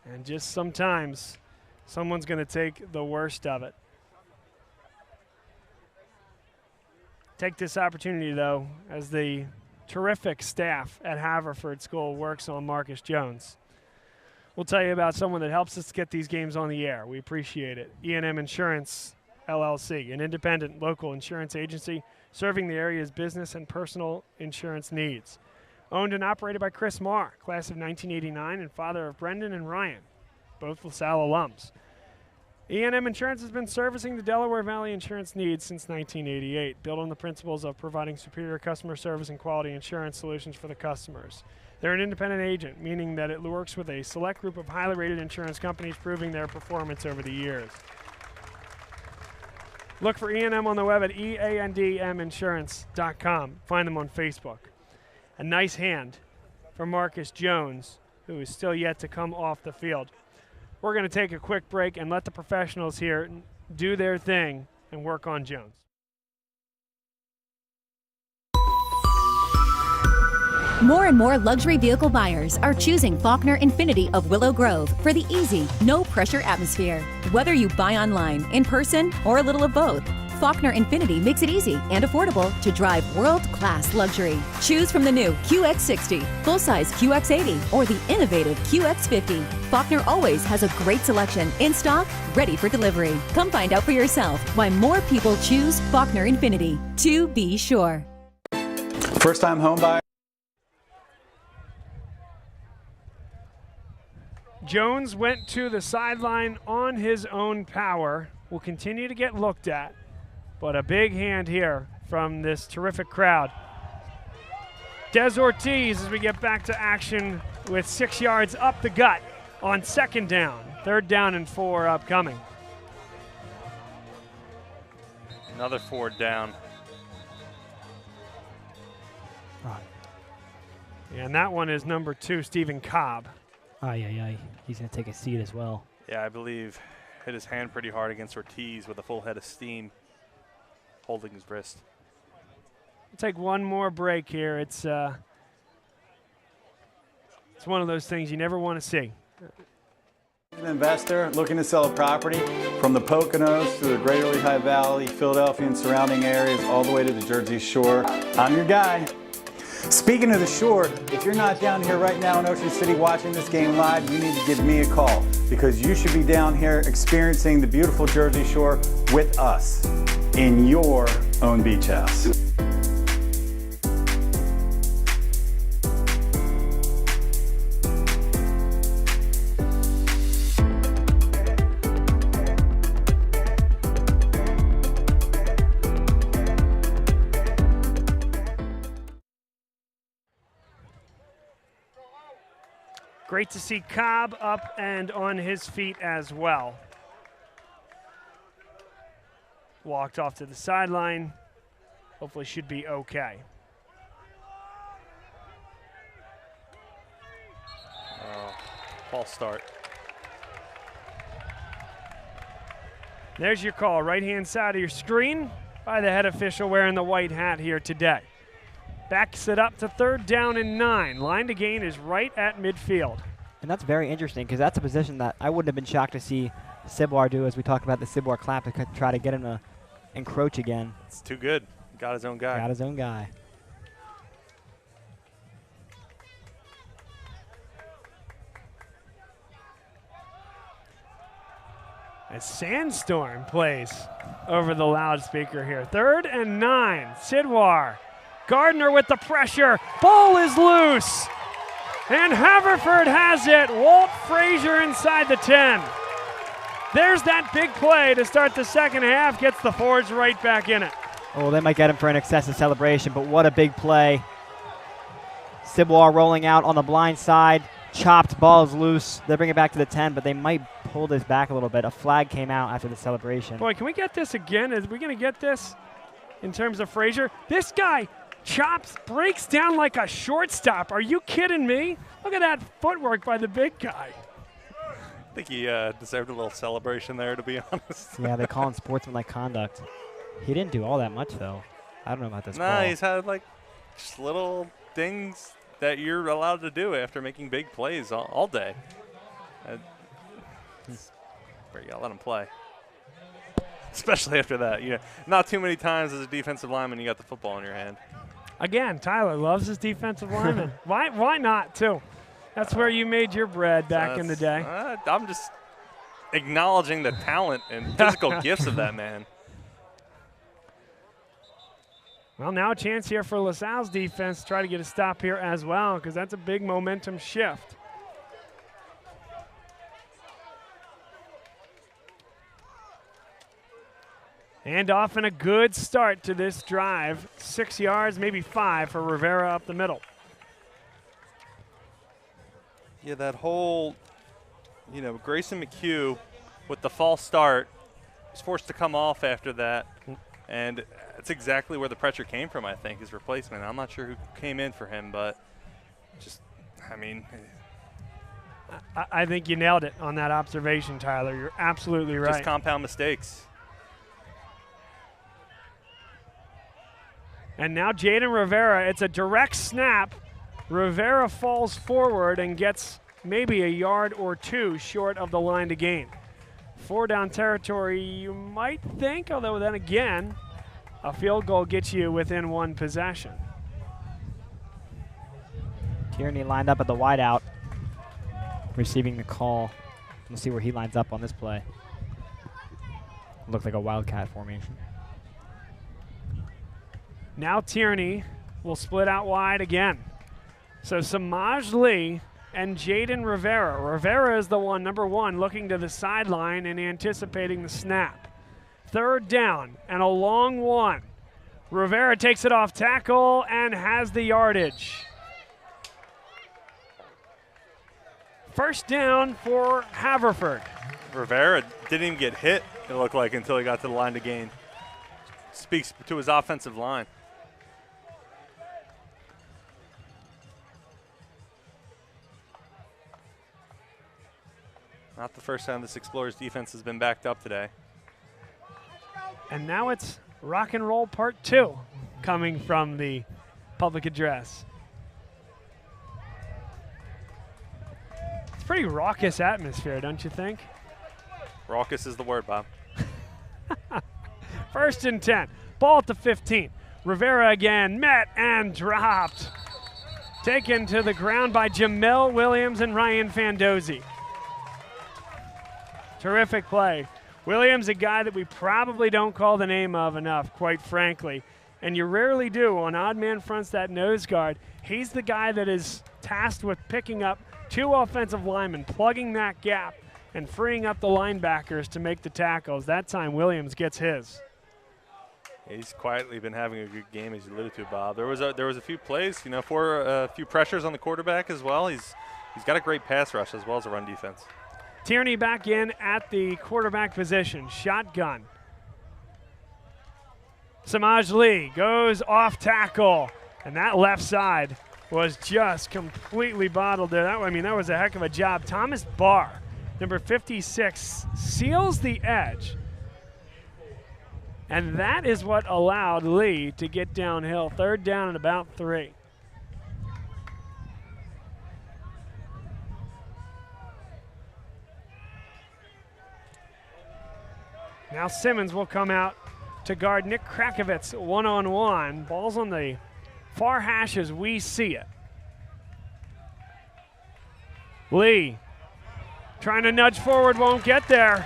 And just sometimes someone's going to take the worst of it. Take this opportunity, though, as the terrific staff at Haverford School works on Marcus Jones. We'll tell you about someone that helps us get these games on the air. We appreciate it. E&M Insurance, LLC, an independent local insurance agency serving the area's business and personal insurance needs. Owned and operated by Chris Marr, class of 1989, and father of Brendan and Ryan, both LaSalle alums. E&M Insurance has been servicing the Delaware Valley insurance needs since 1988, built on the principles of providing superior customer service and quality insurance solutions for the customers. They're an independent agent, meaning that it works with a select group of highly rated insurance companies, proving their performance over the years. Look for E&M on the web at eandminsurance.com. Find them on Facebook. A nice hand from Marcus Jones, who is still yet to come off the field. We're going to take a quick break and let the professionals here do their thing and work on Jones. More and more luxury vehicle buyers are choosing Faulkner Infiniti of Willow Grove for the easy, no-pressure atmosphere. Whether you buy online, in person, or a little of both, Faulkner Infiniti makes it easy and affordable to drive world-class luxury. Choose from the new QX60, full-size QX80, or the innovative QX50. Faulkner always has a great selection in stock, ready for delivery. Come find out for yourself why more people choose Faulkner Infiniti. To be sure. First-time home buyer. Jones went to the sideline on his own power. Will continue to get looked at, but a big hand here from this terrific crowd. Des Ortiz, as we get back to action, with 6 yards up the gut on second down. 3rd down and 4 upcoming. Another 4th down. And that one is number 2, Stephen Cobb. He's going to take a seat as well. Yeah, I believe hit his hand pretty hard against Ortiz with a full head of steam, holding his wrist. We'll take one more break here. It's one of those things you never want to see. An investor looking to sell a property from the Poconos to the Greater Lehigh Valley, Philadelphia and surrounding areas, all the way to the Jersey Shore. I'm your guy. Speaking of the shore, if you're not down here right now in Ocean City watching this game live, you need to give me a call, because you should be down here experiencing the beautiful Jersey Shore with us in your own beach house. Great to see Cobb up and on his feet as well. Walked off to the sideline. Hopefully should be okay. False start. There's your call, right-hand side of your screen by the head official wearing the white hat here today. Backs it up to 3rd down and 9. Line to gain is right at midfield. And that's very interesting because that's a position that I wouldn't have been shocked to see Ciboire do, as we talked about the Ciboire clap, to try to get him to encroach again. It's too good. Got his own guy. Got his own guy. A sandstorm plays over the loudspeaker here. 3rd and 9. Ciboire. Gardner with the pressure. Ball is loose. And Haverford has it. Walt Frazier inside the 10. There's that big play to start the second half. Gets the Fords right back in it. Oh, they might get him for an excessive celebration, but what a big play. Ciboire rolling out on the blind side. Chopped, ball is loose. They bring it back to the 10, but they might pull this back a little bit. A flag came out after the celebration. Boy, can we get this again? Are we going to get this in terms of Frazier? This guy chops, breaks down like a shortstop. Are you kidding me? Look at that footwork by the big guy. I think he deserved a little celebration there, to be honest. Yeah, they call him sportsmanlike conduct. He didn't do all that much, though. I don't know about this call. He's had, like, just little things that you're allowed to do after making big plays all day. You gotta let him play. Especially after that. Not too many times as a defensive lineman you got the football in your hand. Again, Tyler loves his defensive lineman. Why not, too? That's where you made your bread back in the day. I'm just acknowledging the talent and physical gifts of that man. Well, now a chance here for LaSalle's defense to try to get a stop here as well, because that's a big momentum shift. And off and a good start to this drive. 6 yards, maybe 5 for Rivera up the middle. Yeah, that whole, Grayson McHugh with the false start was forced to come off after that. And that's exactly where the pressure came from, I think, his replacement. I'm not sure who came in for him, but I think you nailed it on that observation, Tyler. You're absolutely right. Just compound mistakes. And now Jaden Rivera, it's a direct snap. Rivera falls forward and gets maybe a yard or 2 short of the line to gain. 4 down territory, you might think, although then again, a field goal gets you within 1 possession. Tierney lined up at the wideout, receiving the call. We'll see where he lines up on this play. Looks like a wildcat formation. Now Tierney will split out wide again. So Samaj Lee and Jaden Rivera. Rivera is the one, number 1, looking to the sideline and anticipating the snap. 3rd down and a long one. Rivera takes it off tackle and has the yardage. 1st down for Haverford. Rivera didn't even get hit, it looked like, until he got to the line to gain. Speaks to his offensive line. Not the first time this Explorers defense has been backed up today. And now it's rock and roll part 2 coming from the public address. It's a pretty raucous atmosphere, don't you think? Raucous is the word, Bob. 1st and 10. Ball at the 15. Rivera again, met and dropped. Taken to the ground by Jamel Williams and Ryan Fandozzi. Terrific play. Williams, a guy that we probably don't call the name of enough, quite frankly. And you rarely do on odd man fronts, that nose guard. He's the guy that is tasked with picking up 2 offensive linemen, plugging that gap, and freeing up the linebackers to make the tackles. That time, Williams gets his. He's quietly been having a good game, as you alluded to, Bob. There was a few plays, for a few pressures on the quarterback as well. He's he's got a great pass rush as well as a run defense. Tierney back in at the quarterback position. Shotgun. Samaj Lee goes off tackle, and that left side was just completely bottled there. That was a heck of a job. Thomas Barr, number 56, seals the edge. And that is what allowed Lee to get downhill. 3rd down and about 3. Now Simmons will come out to guard Nick Krakovitz one-on-one. Ball's on the far hash as we see it. Lee trying to nudge forward, won't get there.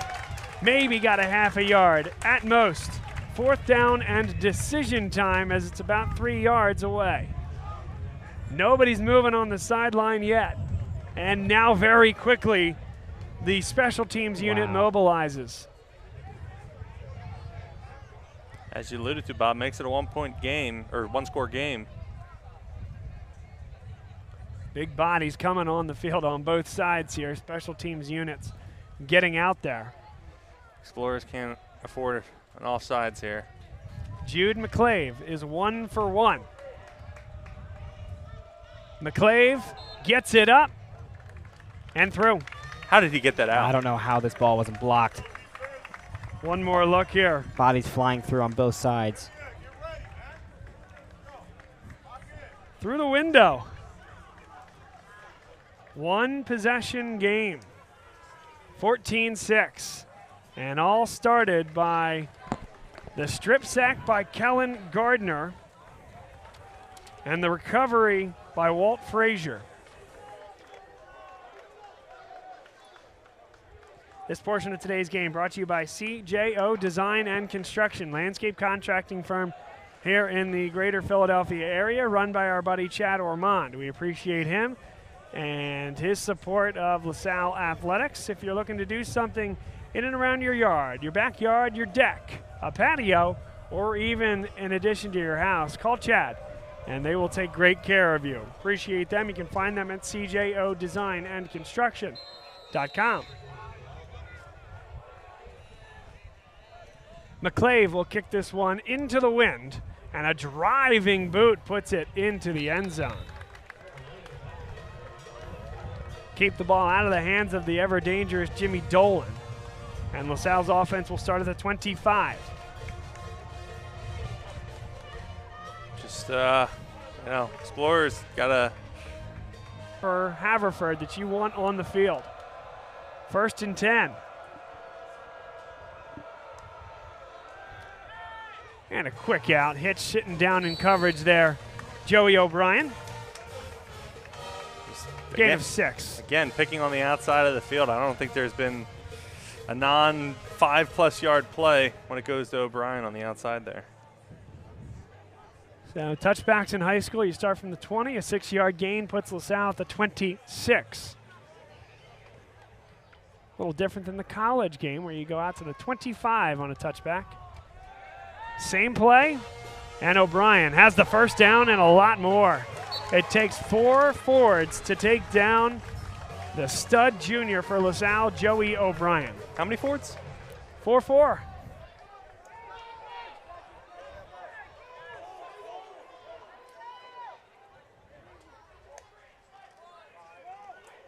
Maybe got a half a yard at most. 4th down and decision time as it's about 3 yards away. Nobody's moving on the sideline yet. And now very quickly, the special teams unit mobilizes. As you alluded to, Bob, makes it a 1-point game, or 1-score game. Big bodies coming on the field on both sides here. Special teams units getting out there. Explorers can't afford an offsides here. Jude McClave is 1 for 1. McClave gets it up and through. How did he get that out? I don't know how this ball wasn't blocked. One more look here. Bodies flying through on both sides. Through the window. 1 possession game. 14-6. And all started by the strip sack by Kellen Gardner and the recovery by Walt Frazier. This portion of today's game brought to you by CJO Design and Construction, landscape contracting firm here in the greater Philadelphia area, run by our buddy Chad Ormond. We appreciate him and his support of LaSalle Athletics. If you're looking to do something in and around your yard, your backyard, your deck, a patio, or even in addition to your house, call Chad and they will take great care of you. Appreciate them. You can find them at cjodesignandconstruction.com. McClave will kick this one into the wind, and a driving boot puts it into the end zone. Keep the ball out of the hands of the ever-dangerous Jimmy Dolan, and LaSalle's offense will start at the 25. Just, Explorers got a... For Haverford that you want on the field. 1st and 10. And a quick out. Hitch sitting down in coverage there. Joey O'Brien. Gain of 6. Again, picking on the outside of the field. I don't think there's been a non-5+ yard play when it goes to O'Brien on the outside there. So touchbacks in high school, you start from the 20. A 6-yard gain puts LaSalle at the 26. A little different than the college game where you go out to the 25 on a touchback. Same play, and O'Brien has the first down and a lot more. It takes 4 forwards to take down the stud junior for LaSalle, Joey O'Brien. How many forwards? 4-4.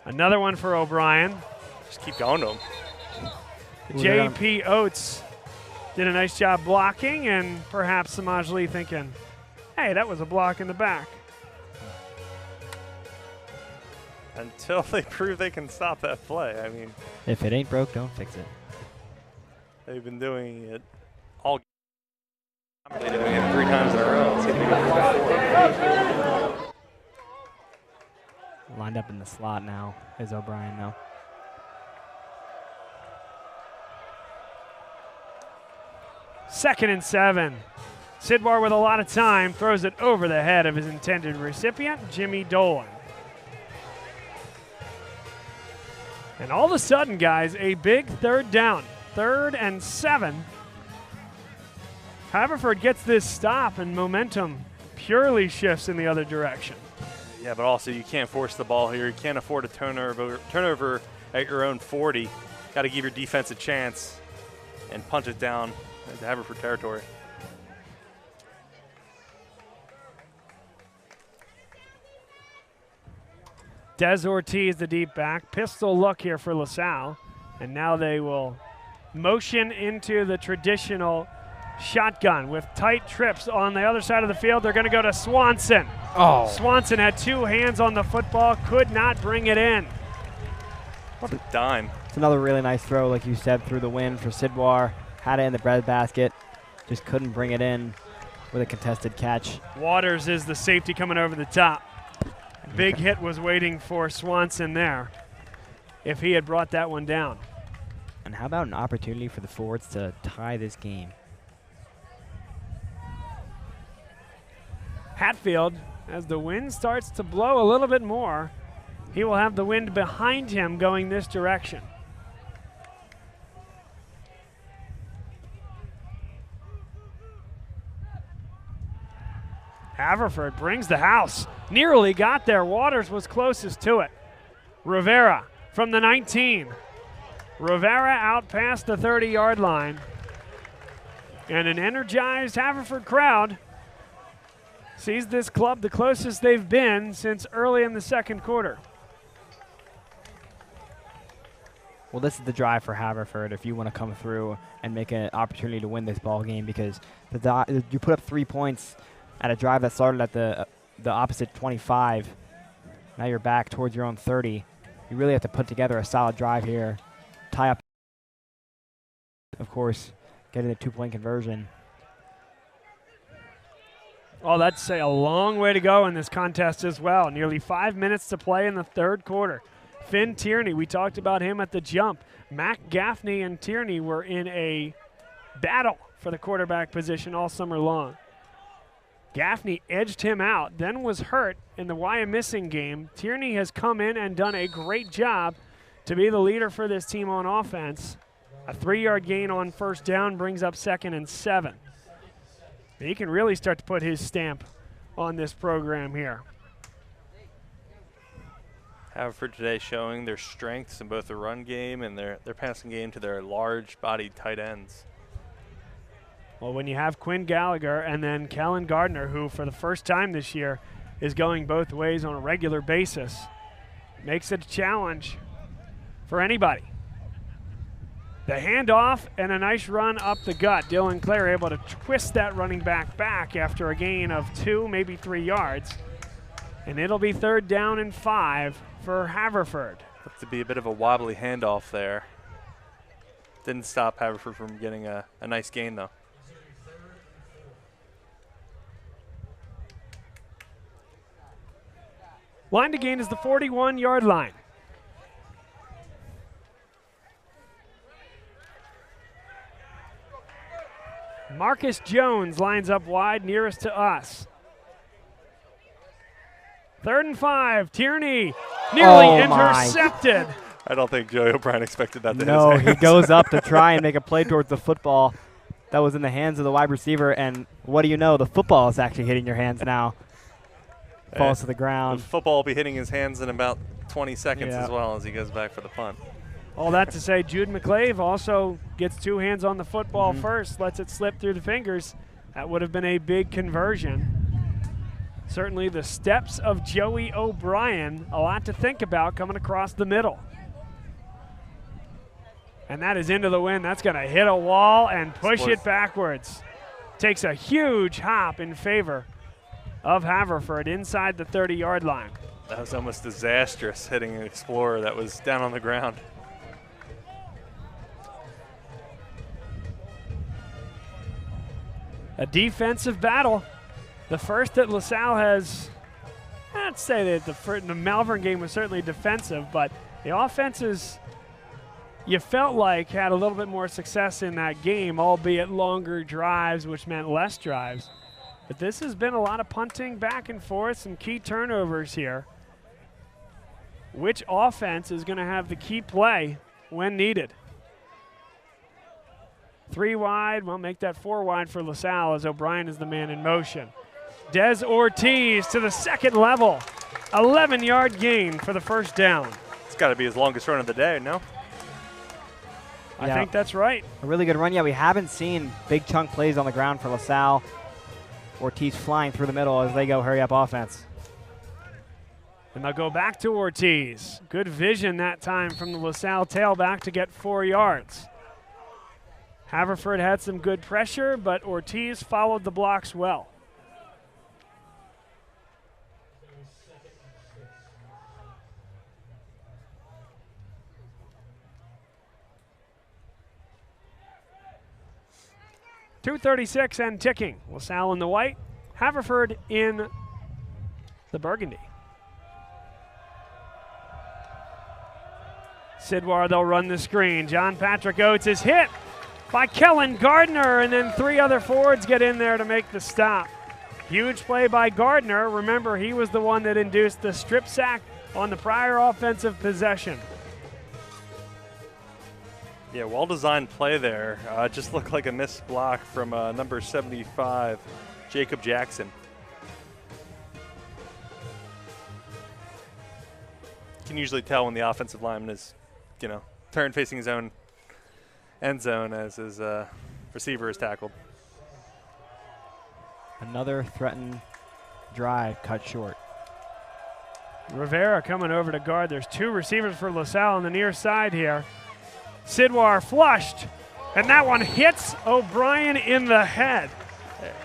Another one for O'Brien. Just keep going to him. J.P. Oates did a nice job blocking, and perhaps Samaj Lee thinking, hey, that was a block in the back. Until they prove they can stop that play. I mean, if it ain't broke, don't fix it. They've been doing it all. I'm doing it 3 times in a row. Let's see if they can do Lined up in the slot now is O'Brien, though. Second and 7. Sidwar with a lot of time throws it over the head of his intended recipient, Jimmy Dolan. And all of a sudden, guys, a big 3rd down. 3rd and 7. Haverford gets this stop, and momentum purely shifts in the other direction. Yeah, but also you can't force the ball here. You can't afford a turnover at your own 40. Got to give your defense a chance and punch it down into Haverford territory. Des Ortiz, the deep back. Pistol look here for LaSalle. And now they will motion into the traditional shotgun with tight trips on the other side of the field. They're going to go to Swanson. Oh. Swanson had 2 hands on the football, could not bring it in. What a dime. It's another really nice throw, like you said, through the wind for Sidwar. Had it in the breadbasket, just couldn't bring it in with a contested catch. Waters is the safety coming over the top. Big hit was waiting for Swanson there if he had brought that one down. And how about an opportunity for the Fords to tie this game? Hatfield, as the wind starts to blow a little bit more, he will have the wind behind him going this direction. Haverford brings the house. Nearly got there. Waters was closest to it. Rivera from the 19. Rivera out past the 30-yard line. And an energized Haverford crowd sees this club the closest they've been since early in the second quarter. Well, this is the drive for Haverford if you want to come through and make an opportunity to win this ball game, because you put up 3 points at a drive that started at the opposite 25. Now you're back towards your own 30. You really have to put together a solid drive here. Tie up, of course, getting the 2-point conversion. Oh, that's a long way to go in this contest as well. Nearly 5 minutes to play in the third quarter. Finn Tierney, we talked about him at the jump. Mac Gaffney and Tierney were in a battle for the quarterback position all summer long. Gaffney edged him out, then was hurt in the Wyomissing game. Tierney has come in and done a great job to be the leader for this team on offense. A 3-yard gain on first down brings up 2nd and 7. He can really start to put his stamp on this program here. Haverford today showing their strengths in both the run game and their passing game to their large-bodied tight ends. Well, when you have Quinn Gallagher and then Kellen Gardner, who for the first time this year is going both ways on a regular basis, makes it a challenge for anybody. The handoff and a nice run up the gut. Dylan Clare able to twist that running back back after a gain of 2, maybe 3 yards. And it'll be 3rd down and 5 for Haverford. Looked to be a bit of a wobbly handoff there. Didn't stop Haverford from getting a nice gain, though. Line to gain is the 41-yard line. Marcus Jones lines up wide, nearest to us. 3rd and 5. Tierney nearly intercepted. I don't think Joey O'Brien expected that to No, his hands. he goes up to try and make a play towards the football that was in the hands of the wide receiver, and what do you know? The football is actually hitting your hands now. Falls to the ground. The football will be hitting his hands in about 20 seconds as well as he goes back for the punt. All that to say, Jude McClave also gets 2 hands on the football first, lets it slip through the fingers. That would have been a big conversion. Certainly the steps of Joey O'Brien, a lot to think about coming across the middle. And that is into the wind. That's going to hit a wall and push it backwards. Takes a huge hop in favor of Haverford inside the 30-yard line. That was almost disastrous, hitting an Explorer that was down on the ground. A defensive battle. The first that LaSalle has, I'd say that the Malvern game was certainly defensive, but the offenses, you felt like, had a little bit more success in that game, albeit longer drives, which meant less drives. But this has been a lot of punting back and forth, some key turnovers here. Which offense is going to have the key play when needed? 3 wide, well, make that 4 wide for LaSalle as O'Brien is the man in motion. Des Ortiz to the second level. 11-yard gain for the first down. It's got to be his longest run of the day, no? I think that's right. A really good run. Yeah, we haven't seen big chunk plays on the ground for LaSalle. Ortiz flying through the middle as they go hurry-up offense. And they'll go back to Ortiz. Good vision that time from the LaSalle tailback to get 4 yards. Haverford had some good pressure, but Ortiz followed the blocks well. .236 and ticking. LaSalle in the white, Haverford in the burgundy. Sidwar, they'll run the screen. John Patrick Oates is hit by Kellen Gardner, and then 3 other forwards get in there to make the stop. Huge play by Gardner. Remember, he was the one that induced the strip sack on the prior offensive possession. Yeah, well-designed play there. Just looked like a missed block from number 75, Jacob Jackson. You can usually tell when the offensive lineman is, turned facing his own end zone as his receiver is tackled. Another threatened drive cut short. Rivera coming over to guard. There's 2 receivers for LaSalle on the near side here. Sidwar flushed, and that one hits O'Brien in the head.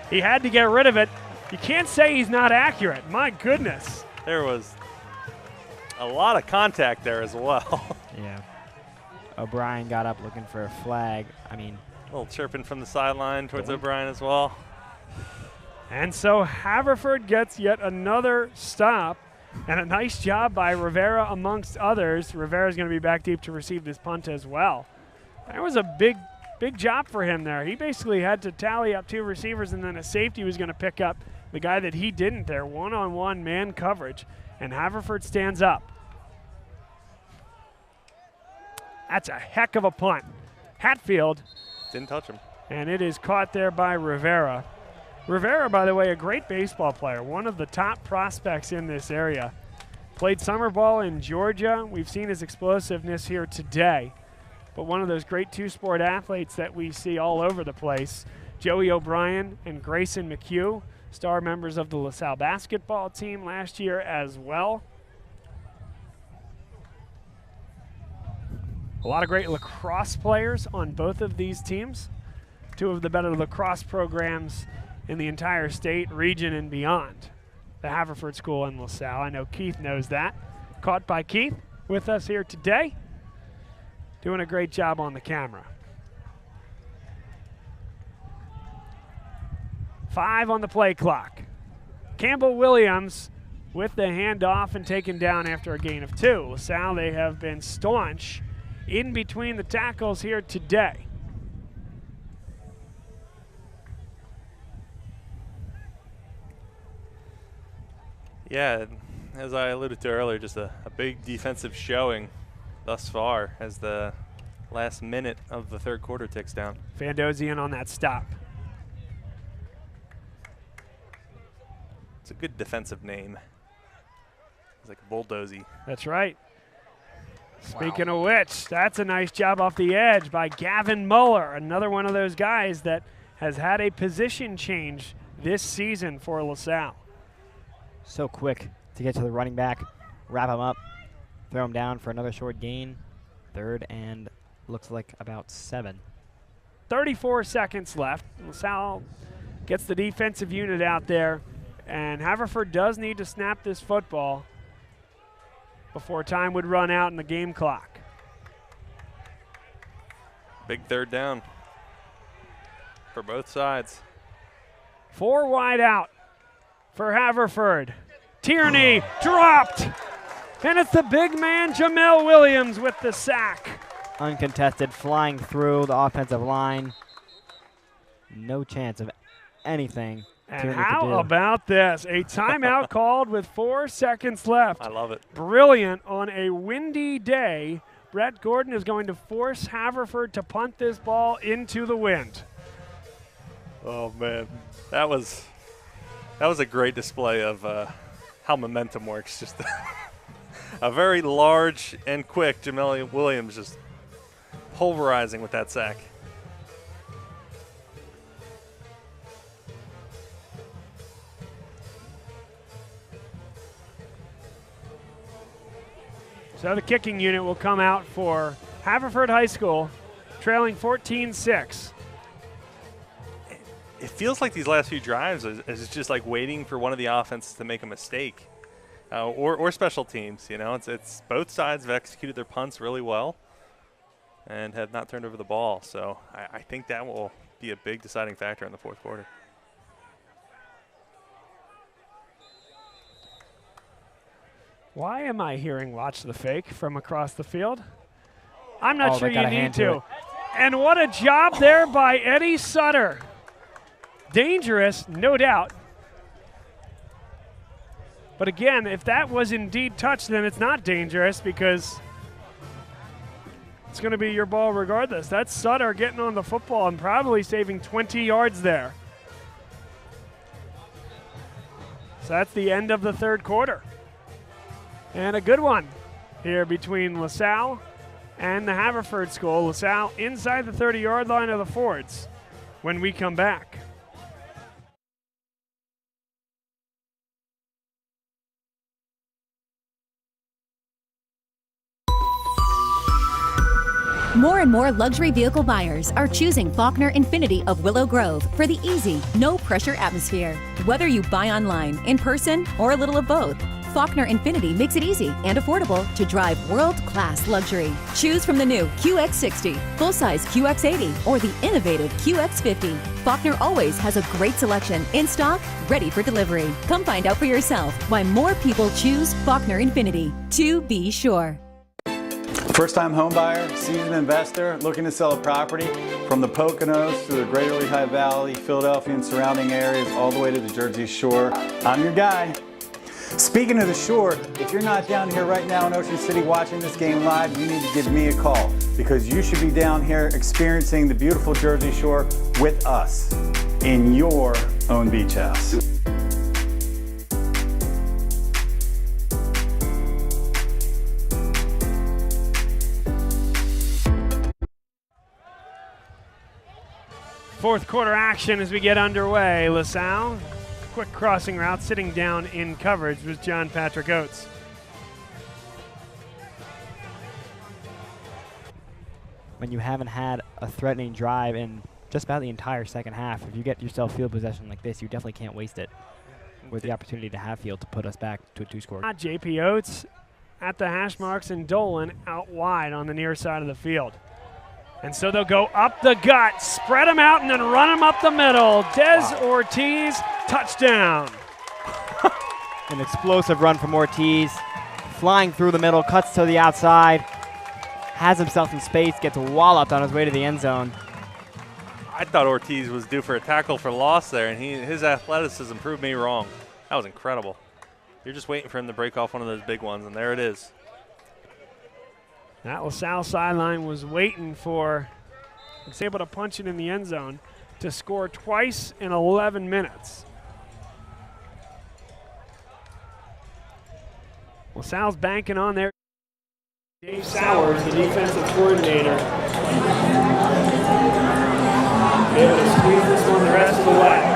He had to get rid of it. You can't say he's not accurate. My goodness. There was a lot of contact there as well. Yeah. O'Brien got up looking for a flag. I mean, a little chirping from the sideline towards O'Brien as well. And so Haverford gets yet another stop, and a nice job by Rivera amongst others. Rivera's going to be back deep to receive this punt as well. That was a big job for him there. He basically had to tally up 2 receivers, and then a safety was going to pick up the guy that he didn't there. One-on-one man coverage, and Haverford stands up. That's a heck of a punt. Hatfield didn't touch him. And it is caught there by Rivera. Rivera, by the way, a great baseball player, one of the top prospects in this area. Played summer ball in Georgia. We've seen his explosiveness here today. But one of those great 2-sport athletes that we see all over the place. Joey O'Brien and Grayson McHugh, star members of the LaSalle basketball team last year as well. A lot of great lacrosse players on both of these teams. 2 of the better lacrosse programs in the entire state, region, and beyond. The Haverford School in LaSalle. I know Keith knows that. Caught by Keith with us here today. Doing a great job on the camera. 5 on the play clock. Campbell Williams with the handoff and taken down after a gain of 2. LaSalle, they have been staunch in between the tackles here today. Yeah, as I alluded to earlier, just a big defensive showing thus far as the last minute of the third quarter ticks down. Fandosian on that stop. It's a good defensive name. It's like bulldozy. That's right. Speaking of which, that's a nice job off the edge by Gavin Muller, another one of those guys that has had a position change this season for LaSalle. So quick to get to the running back, wrap him up, throw him down for another short gain. 3rd and looks like about 7. 34 seconds left. LaSalle gets the defensive unit out there, and Haverford does need to snap this football before time would run out in the game clock. Big 3rd down for both sides. 4 wide out for Haverford. Tierney dropped, and it's the big man Jamel Williams with the sack. Uncontested, flying through the offensive line. No chance of anything. And Tierney how about this? A timeout called with 4 seconds left. I love it. Brilliant on a windy day. Brett Gordon is going to force Haverford to punt this ball into the wind. Oh, man. That was a great display of how momentum works. Just a very large and quick Jamel Williams just pulverizing with that sack. So the kicking unit will come out for Haverford High School, trailing 14-6. It feels like these last few drives is just like waiting for one of the offenses to make a mistake, or special teams. You know, it's both sides have executed their punts really well and have not turned over the ball. So I think that will be a big deciding factor in the fourth quarter. Why am I hearing watch the fake from across the field? I'm not sure you need to. And what a job there by Eddie Sutter. Dangerous, no doubt. But again, if that was indeed touched, then it's not dangerous because it's going to be your ball regardless. That's Sutter getting on the football and probably saving 20 yards there. So that's the end of the third quarter. And a good one here between LaSalle and the Haverford School. LaSalle inside the 30-yard line of the Fords when we come back. More and more luxury vehicle buyers are choosing Faulkner Infiniti of Willow Grove for the easy, no-pressure atmosphere. Whether you buy online, in person, or a little of both, Faulkner Infiniti makes it easy and affordable to drive world-class luxury. Choose from the new QX60, full-size QX80, or the innovative QX50. Faulkner always has a great selection in stock, ready for delivery. Come find out for yourself why more people choose Faulkner Infiniti. To be sure. First-time home buyer, seasoned investor, looking to sell a property from the Poconos to the Greater Lehigh Valley, Philadelphia and surrounding areas, all the way to the Jersey Shore. I'm your guy. Speaking of the shore, if you're not down here right now in Ocean City watching this game live, you need to give me a call because you should be down here experiencing the beautiful Jersey Shore with us in your own beach house. Fourth quarter action as we get underway. LaSalle, quick crossing route, sitting down in coverage was John Patrick Oates. When you haven't had a threatening drive in just about the entire second half, if you get yourself field possession like this, you definitely can't waste it with the opportunity to have field to put us back to a two-score. J.P. Oates at the hash marks and Dolan out wide on the near side of the field. And so they'll go up the gut, spread them out, and then run them up the middle. Ortiz, touchdown. An explosive run from Ortiz. Flying through the middle, cuts to the outside. Has himself in space, gets walloped on his way to the end zone. I thought Ortiz was due for a tackle for loss there, and his athleticism proved me wrong. That was incredible. You're just waiting for him to break off one of those big ones, and there it is. That LaSalle sideline was waiting for, was able to punch it in the end zone to score twice in 11 minutes. LaSalle's banking on there. Dave Sowers, the defensive coordinator, able to squeeze this one the rest of the way.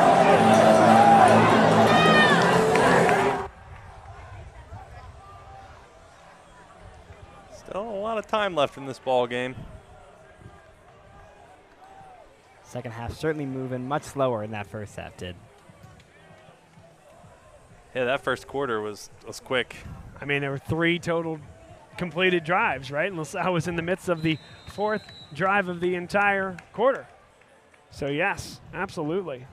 Still a lot of time left in this ball game. Second half certainly moving much slower than that first half did. Yeah, that first quarter was quick. I mean, there were 3 total completed drives, right? And LaSalle was in the midst of the 4th drive of the entire quarter. So yes, absolutely.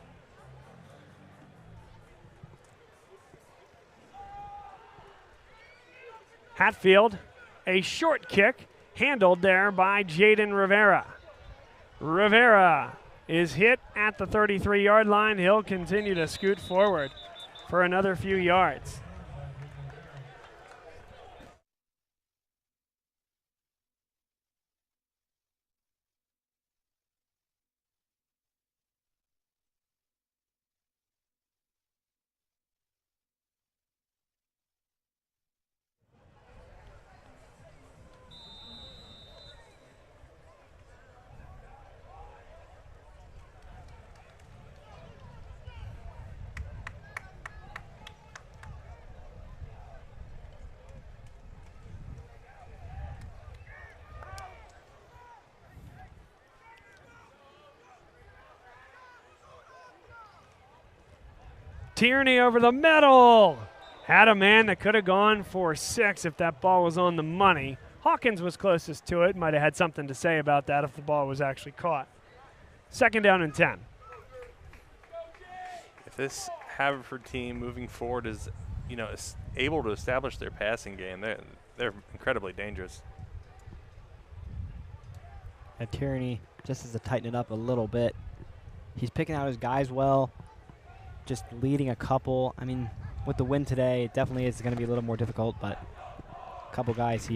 Hatfield, a short kick, handled there by Jaden Rivera. Rivera is hit at the 33-yard line. He'll continue to scoot forward for another few yards. Tierney over the middle. Had a man that could have gone for 6 if that ball was on the money. Hawkins was closest to it. Might have had something to say about that if the ball was actually caught. 2nd down and 10. If this Haverford team moving forward is, is able to establish their passing game, they're incredibly dangerous. And Tierney just has to tighten it up a little bit. He's picking out his guys well, just leading a couple. I mean, with the win today, it definitely is going to be a little more difficult, but a couple guys,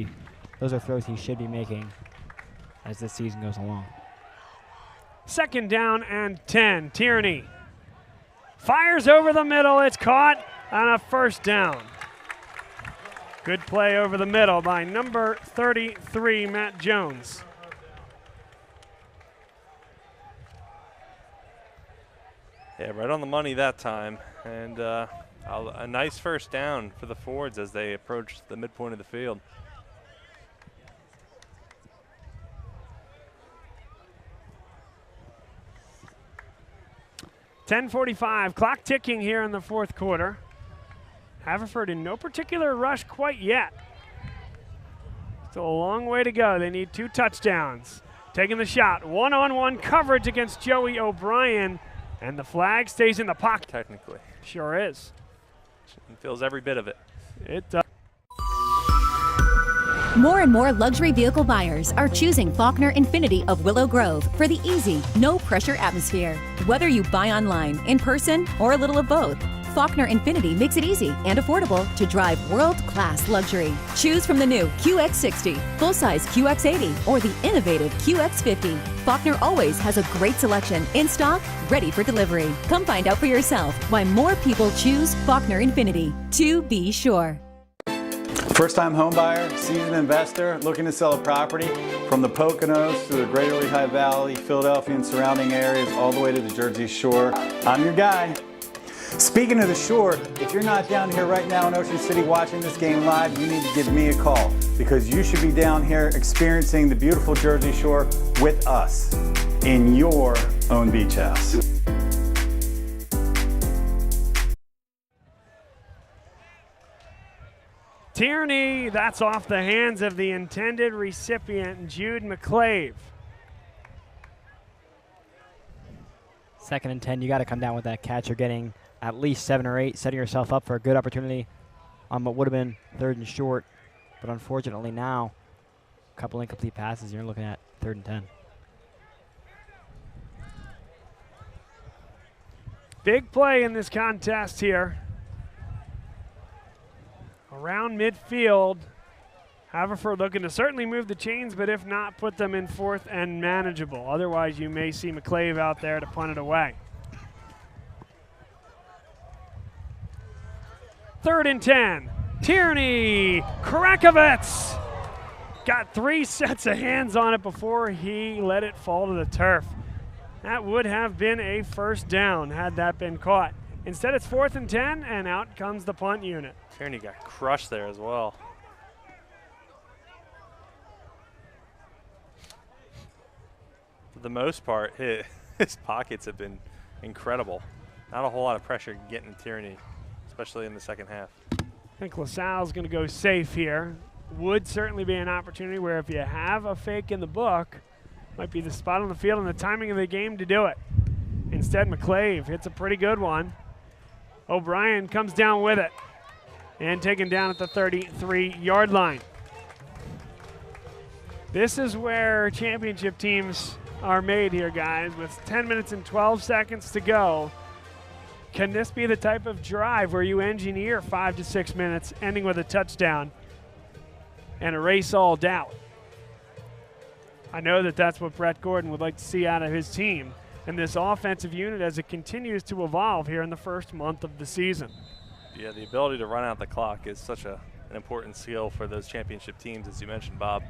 those are throws he should be making as this season goes along. 2nd down and 10. Tierney fires over the middle. It's caught on a 1st down. Good play over the middle by number 33, Matt Jones. Yeah, right on the money that time. And a nice 1st down for the Fords as they approach the midpoint of the field. .45, clock ticking here in the 4th quarter. Haverford in no particular rush quite yet. Still a long way to go. They need 2 touchdowns. Taking the shot, one-on-one coverage against Joey O'Brien, and the flag stays in the pocket. Technically. Sure is. He feels every bit of it. It does. More and more luxury vehicle buyers are choosing Faulkner Infiniti of Willow Grove for the easy, no-pressure atmosphere. Whether you buy online, in person, or a little of both, Faulkner Infiniti makes it easy and affordable to drive world-class luxury. Choose from the new QX60, full-size QX80, or the innovative QX50. Faulkner always has a great selection in stock, ready for delivery. Come find out for yourself why more people choose Faulkner Infiniti. To be sure. First-time home buyer, seasoned investor, looking to sell a property from the Poconos to the Greater Lehigh Valley, Philadelphia and surrounding areas, all the way to the Jersey Shore. I'm your guy. Speaking of the shore, if you're not down here right now in Ocean City watching this game live, you need to give me a call because you should be down here experiencing the beautiful Jersey Shore with us in your own beach house. Tierney, that's off the hands of the intended recipient, Jude McClave. 2nd and 10, you got to come down with that catch. You're getting at least 7 or 8, setting yourself up for a good opportunity on what would have been 3rd and short. But unfortunately now, a couple incomplete passes, you're looking at 3rd and 10. Big play in this contest here. Around midfield, Haverford looking to certainly move the chains, but if not, put them in 4th and manageable. Otherwise, you may see McClave out there to punt it away. 3rd and 10. Tierney, Krakovets got 3 sets of hands on it before he let it fall to the turf. That would have been a 1st down had that been caught. Instead, it's 4th and 10, and out comes the punt unit. Tierney got crushed there as well. For the most part, his pockets have been incredible. Not a whole lot of pressure getting Tierney, especially in the 2nd half. I think LaSalle's going to go safe here. Would certainly be an opportunity where if you have a fake in the book, might be the spot on the field and the timing of the game to do it. Instead, McClave hits a pretty good one. O'Brien comes down with it and taken down at the 33-yard line. This is where championship teams are made here, guys, with 10 minutes and 12 seconds to go. Can this be the type of drive where you engineer 5 to 6 minutes, ending with a touchdown and erase all doubt? I know that that's what Brett Gordon would like to see out of his team and this offensive unit as it continues to evolve here in the 1st month of the season. Yeah, the ability to run out the clock is such an important skill for those championship teams, as you mentioned, Bob.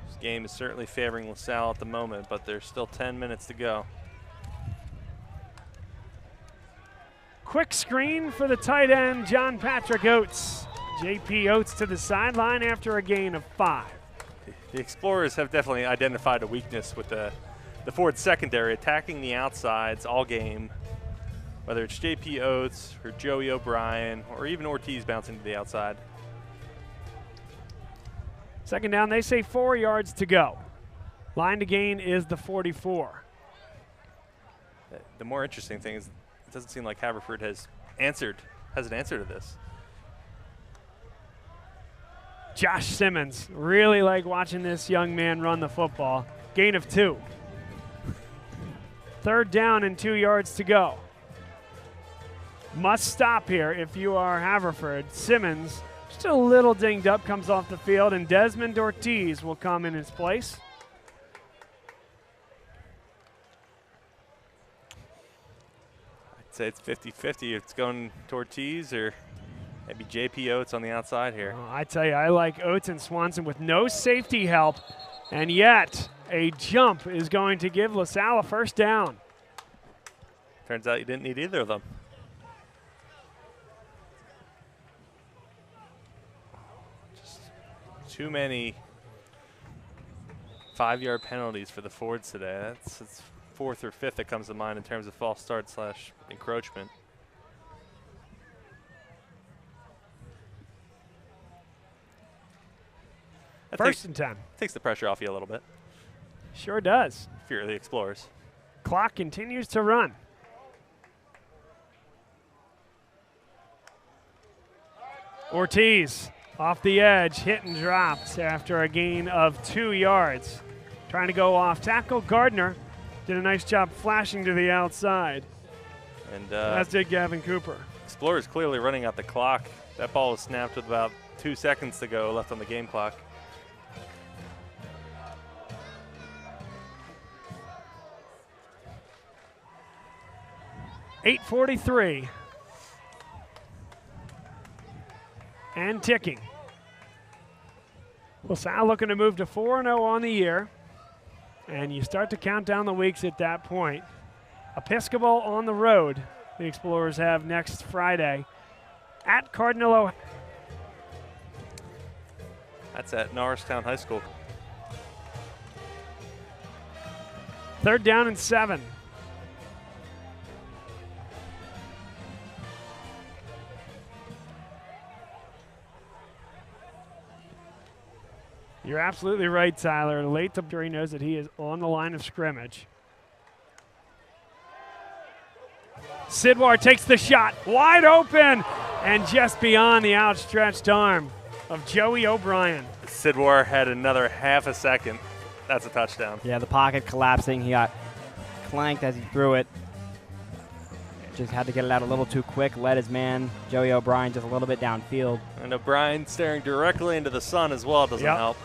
This game is certainly favoring LaSalle at the moment, but there's still 10 minutes to go. Quick screen for the tight end, John Patrick Oates. J.P. Oates to the sideline after a gain of 5. The Explorers have definitely identified a weakness with the the Ford secondary attacking the outsides all game, whether it's J.P. Oates or Joey O'Brien or even Ortiz bouncing to the outside. Second down, they say 4 yards to go. Line to gain is the 44. The more interesting thing is it doesn't seem like Haverford has an answer to this. Josh Simmons, really like watching this young man run the football. Gain of 2. Third down and 2 yards to go. Must stop here if you are Haverford. Simmons, just a little dinged up, comes off the field, and Desmond Ortiz will come in his place. I'd say it's 50-50. It's going to Ortiz or maybe J.P. Oates on the outside here. I tell you, I like Oates and Swanson with no safety help, and yet a jump is going to give LaSalle a first down. Turns out you didn't need either of them. Just too many 5-yard penalties for the Fords today. It's 4th or 5th that comes to mind in terms of false start / encroachment. First and 10. Takes the pressure off you a little bit. Sure does. If you're the Explorers. Clock continues to run. Ortiz off the edge, hit and dropped after a gain of 2 yards. Trying to go off tackle. Gardner did a nice job flashing to the outside. And as did Gavin Cooper. Explorers clearly running out the clock. That ball was snapped with about 2 seconds to go left on the game clock. .843 and ticking. LaSalle looking to move to 4-0 on the year, and you start to count down the weeks at that point. Episcopal on the road, the Explorers have next Friday at Cardinal O'Hara. That's at Norristown High School. Third down and 7. You're absolutely right, Tyler. Late to he knows that he is on the line of scrimmage. Sidwar takes the shot, wide open, and just beyond the outstretched arm of Joey O'Brien. Sidwar had another half a second. That's a touchdown. Yeah, the pocket collapsing. He got clanked as he threw it. Just had to get it out a little too quick. Led his man, Joey O'Brien, just a little bit downfield. And O'Brien staring directly into the sun as well doesn't help.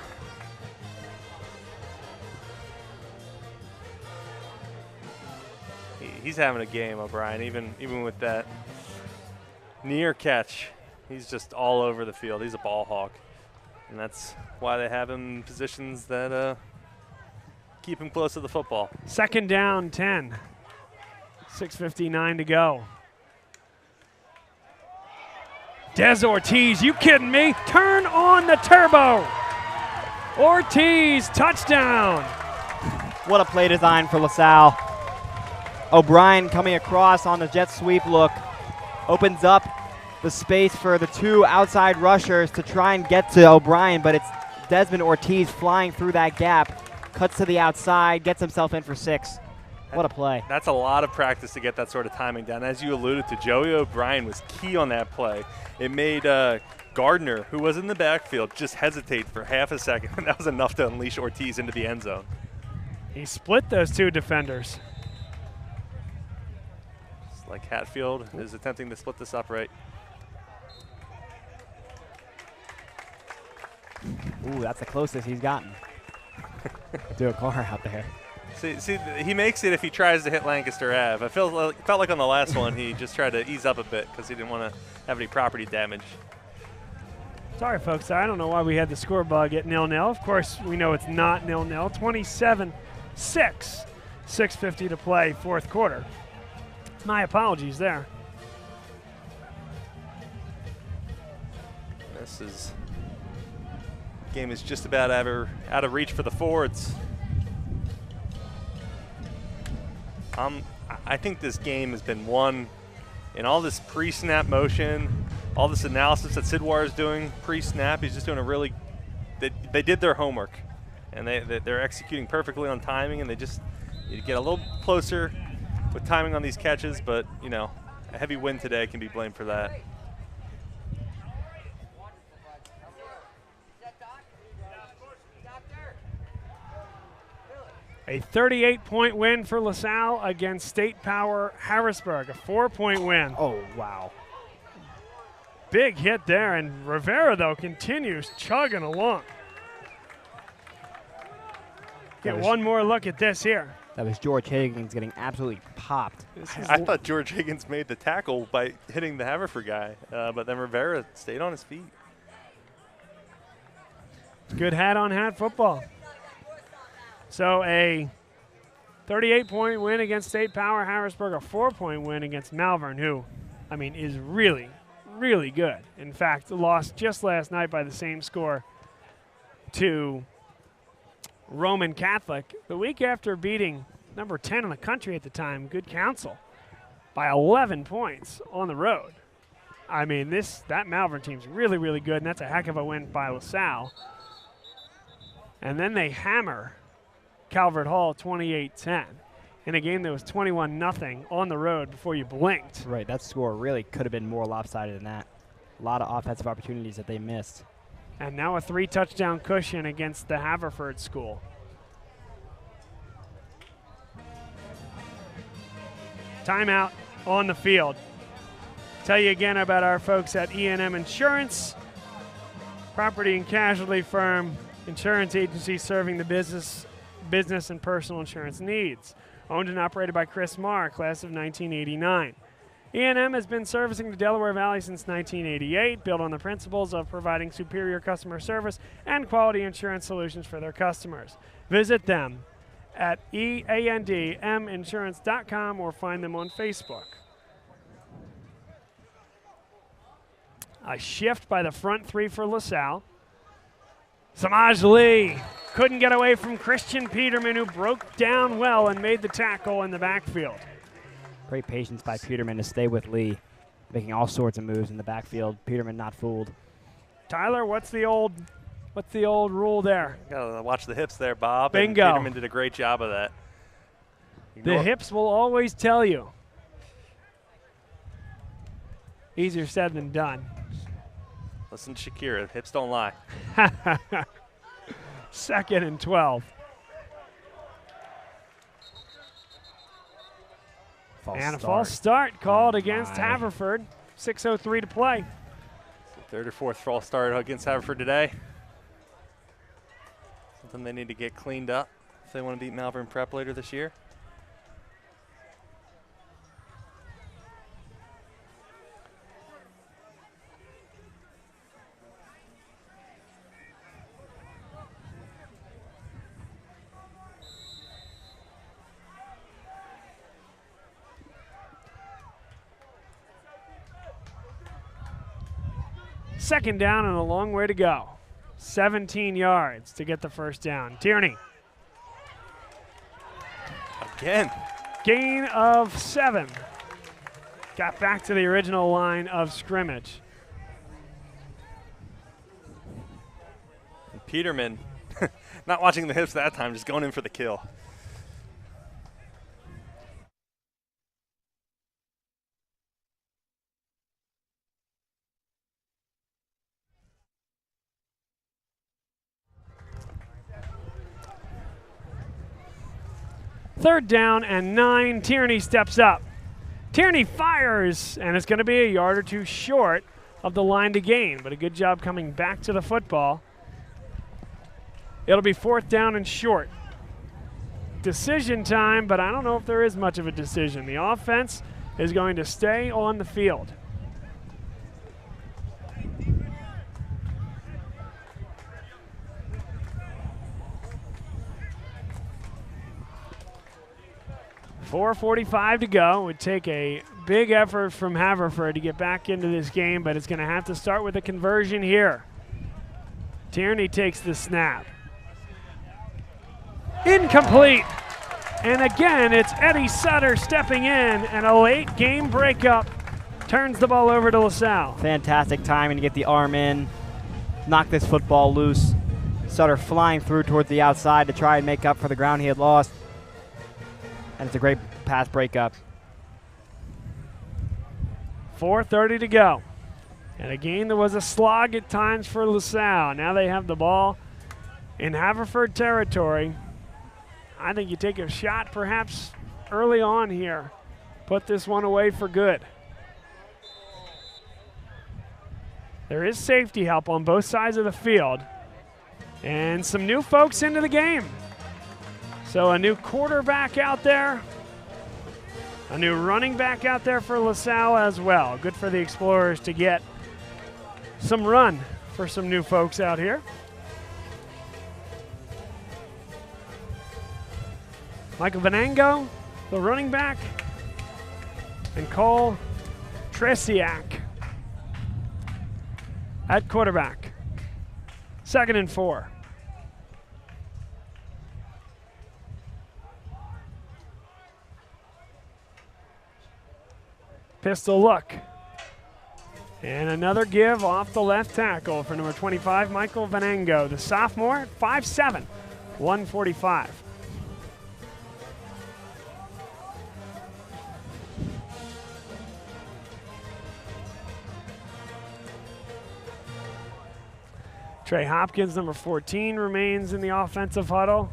He's having a game, O'Brien, even with that near catch. He's just all over the field. He's a ball hawk. And that's why they have him in positions that keep him close to the football. Second down, 10. 6:59 to go. Des Ortiz, you kidding me? Turn on the turbo. Ortiz, touchdown. What a play design for LaSalle. O'Brien coming across on the jet sweep look. Opens up the space for the 2 outside rushers to try and get to O'Brien, but it's Desmond Ortiz flying through that gap. Cuts to the outside, gets himself in for 6. What a play. That's a lot of practice to get that sort of timing down. As you alluded to, Joey O'Brien was key on that play. It made Gardner, who was in the backfield, just hesitate for half a second, and that was enough to unleash Ortiz into the end zone. He split those 2 defenders. Just like Hatfield is attempting to split this up right. Ooh, that's the closest he's gotten to a car out there. See, he makes it if he tries to hit Lancaster Ave. I felt like on the last one he just tried to ease up a bit because he didn't want to have any property damage. Sorry, folks. I don't know why we had the score bug at 0-0. Of course, we know it's not 0-0. 27-6. 6:50 to play, 4th quarter. My apologies there. This game is just about out of reach for the Fords. I think this game has been won in all this pre-snap motion, all this analysis that Sidwar is doing pre-snap. He's just doing a really – they did their homework, and they're executing perfectly on timing, and they just need to get a little closer with timing on these catches. But, you know, a heavy win today can be blamed for that. A 38-point win for LaSalle against State Power Harrisburg, a 4-point win. Oh, wow. Big hit there, and Rivera, though, continues chugging along. Get one more look at this here. That was George Higgins getting absolutely popped. I thought George Higgins made the tackle by hitting the Haverford guy, but then Rivera stayed on his feet. Good hat-on-hat football. So a 38-point win against State Power Harrisburg, a 4-point win against Malvern, who, I mean, is really, really good. In fact, lost just last night by the same score to Roman Catholic the week after beating number 10 in the country at the time, Good Counsel, by 11 points on the road. I mean, that Malvern team's really, really good, and that's a heck of a win by LaSalle. And then they hammer Calvert Hall 28-10 in a game that was 21-0 on the road before you blinked. Right, that score really could have been more lopsided than that. A lot of offensive opportunities that they missed. And now a 3-touchdown cushion against the Haverford school. Timeout on the field. Tell you again about our folks at E&M Insurance, property and casualty firm, insurance agency serving the business and personal insurance needs. Owned and operated by Chris Marr, class of 1989. E&M has been servicing the Delaware Valley since 1988, built on the principles of providing superior customer service and quality insurance solutions for their customers. Visit them at eandminsurance.com or find them on Facebook. A shift by the front three for LaSalle. Samaj Lee couldn't get away from Christian Peterman, who broke down well and made the tackle in the backfield. Great patience by Peterman to stay with Lee, making all sorts of moves in the backfield. Peterman not fooled. Tyler, what's the old rule there? Gotta watch the hips there, Bob. Bingo. And Peterman did a great job of that. The hips will always tell you. Easier said than done. Listen to Shakira, hips don't lie. 2nd and 12. And a false start called against Haverford. 6:03 to play. Third or fourth false start against Haverford today. Something they need to get cleaned up if they want to beat Malvern Prep later this year. Second down and a long way to go. 17 yards to get the first down. Tierney. Again. Gain of 7. Got back to the original line of scrimmage. And Peterman, not watching the hips that time, just going in for the kill. Third down and 9. Tierney steps up. Tierney fires, and it's going to be a yard or two short of the line to gain, but a good job coming back to the football. It'll be 4th down and short. Decision time, but I don't know if there is much of a decision. The offense is going to stay on the field. .4:45 to go. It would take a big effort from Haverford to get back into this game, but it's going to have to start with a conversion here. Tierney takes the snap. Incomplete. And again, it's Eddie Sutter stepping in, and a late game breakup turns the ball over to LaSalle. Fantastic timing to get the arm in, knock this football loose. Sutter flying through towards the outside to try and make up for the ground he had lost. And it's a great pass breakup. 4:30 to go. And again, there was a slog at times for LaSalle. Now they have the ball in Haverford territory. I think you take a shot perhaps early on here. Put this one away for good. There is safety help on both sides of the field. And some new folks into the game. So a new quarterback out there. A new running back out there for LaSalle as well. Good for the Explorers to get some run for some new folks out here. Michael Venango, the running back, and Cole Tresiak at quarterback. 2nd and 4. Pistol look. And another give off the left tackle for number 25, Michael Venango, the sophomore, 5'7", 145. Trey Hopkins, number 14, remains in the offensive huddle.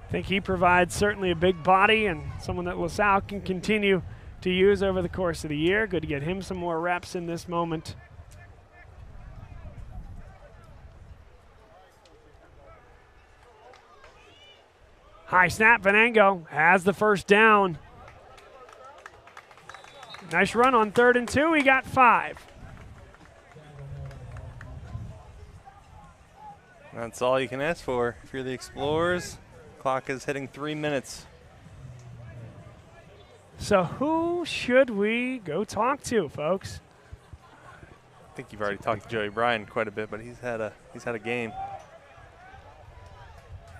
I think he provides certainly a big body and someone that LaSalle can continue to use over the course of the year. Good to get him some more reps in this moment. High snap, Venango has the first down. Nice run on 3rd and 2, he got 5. That's all you can ask for if you're the Explorers. Clock is hitting 3 minutes. So who should we go talk to, folks? I think you've already talked to Joey Bryan quite a bit, but he's had a game.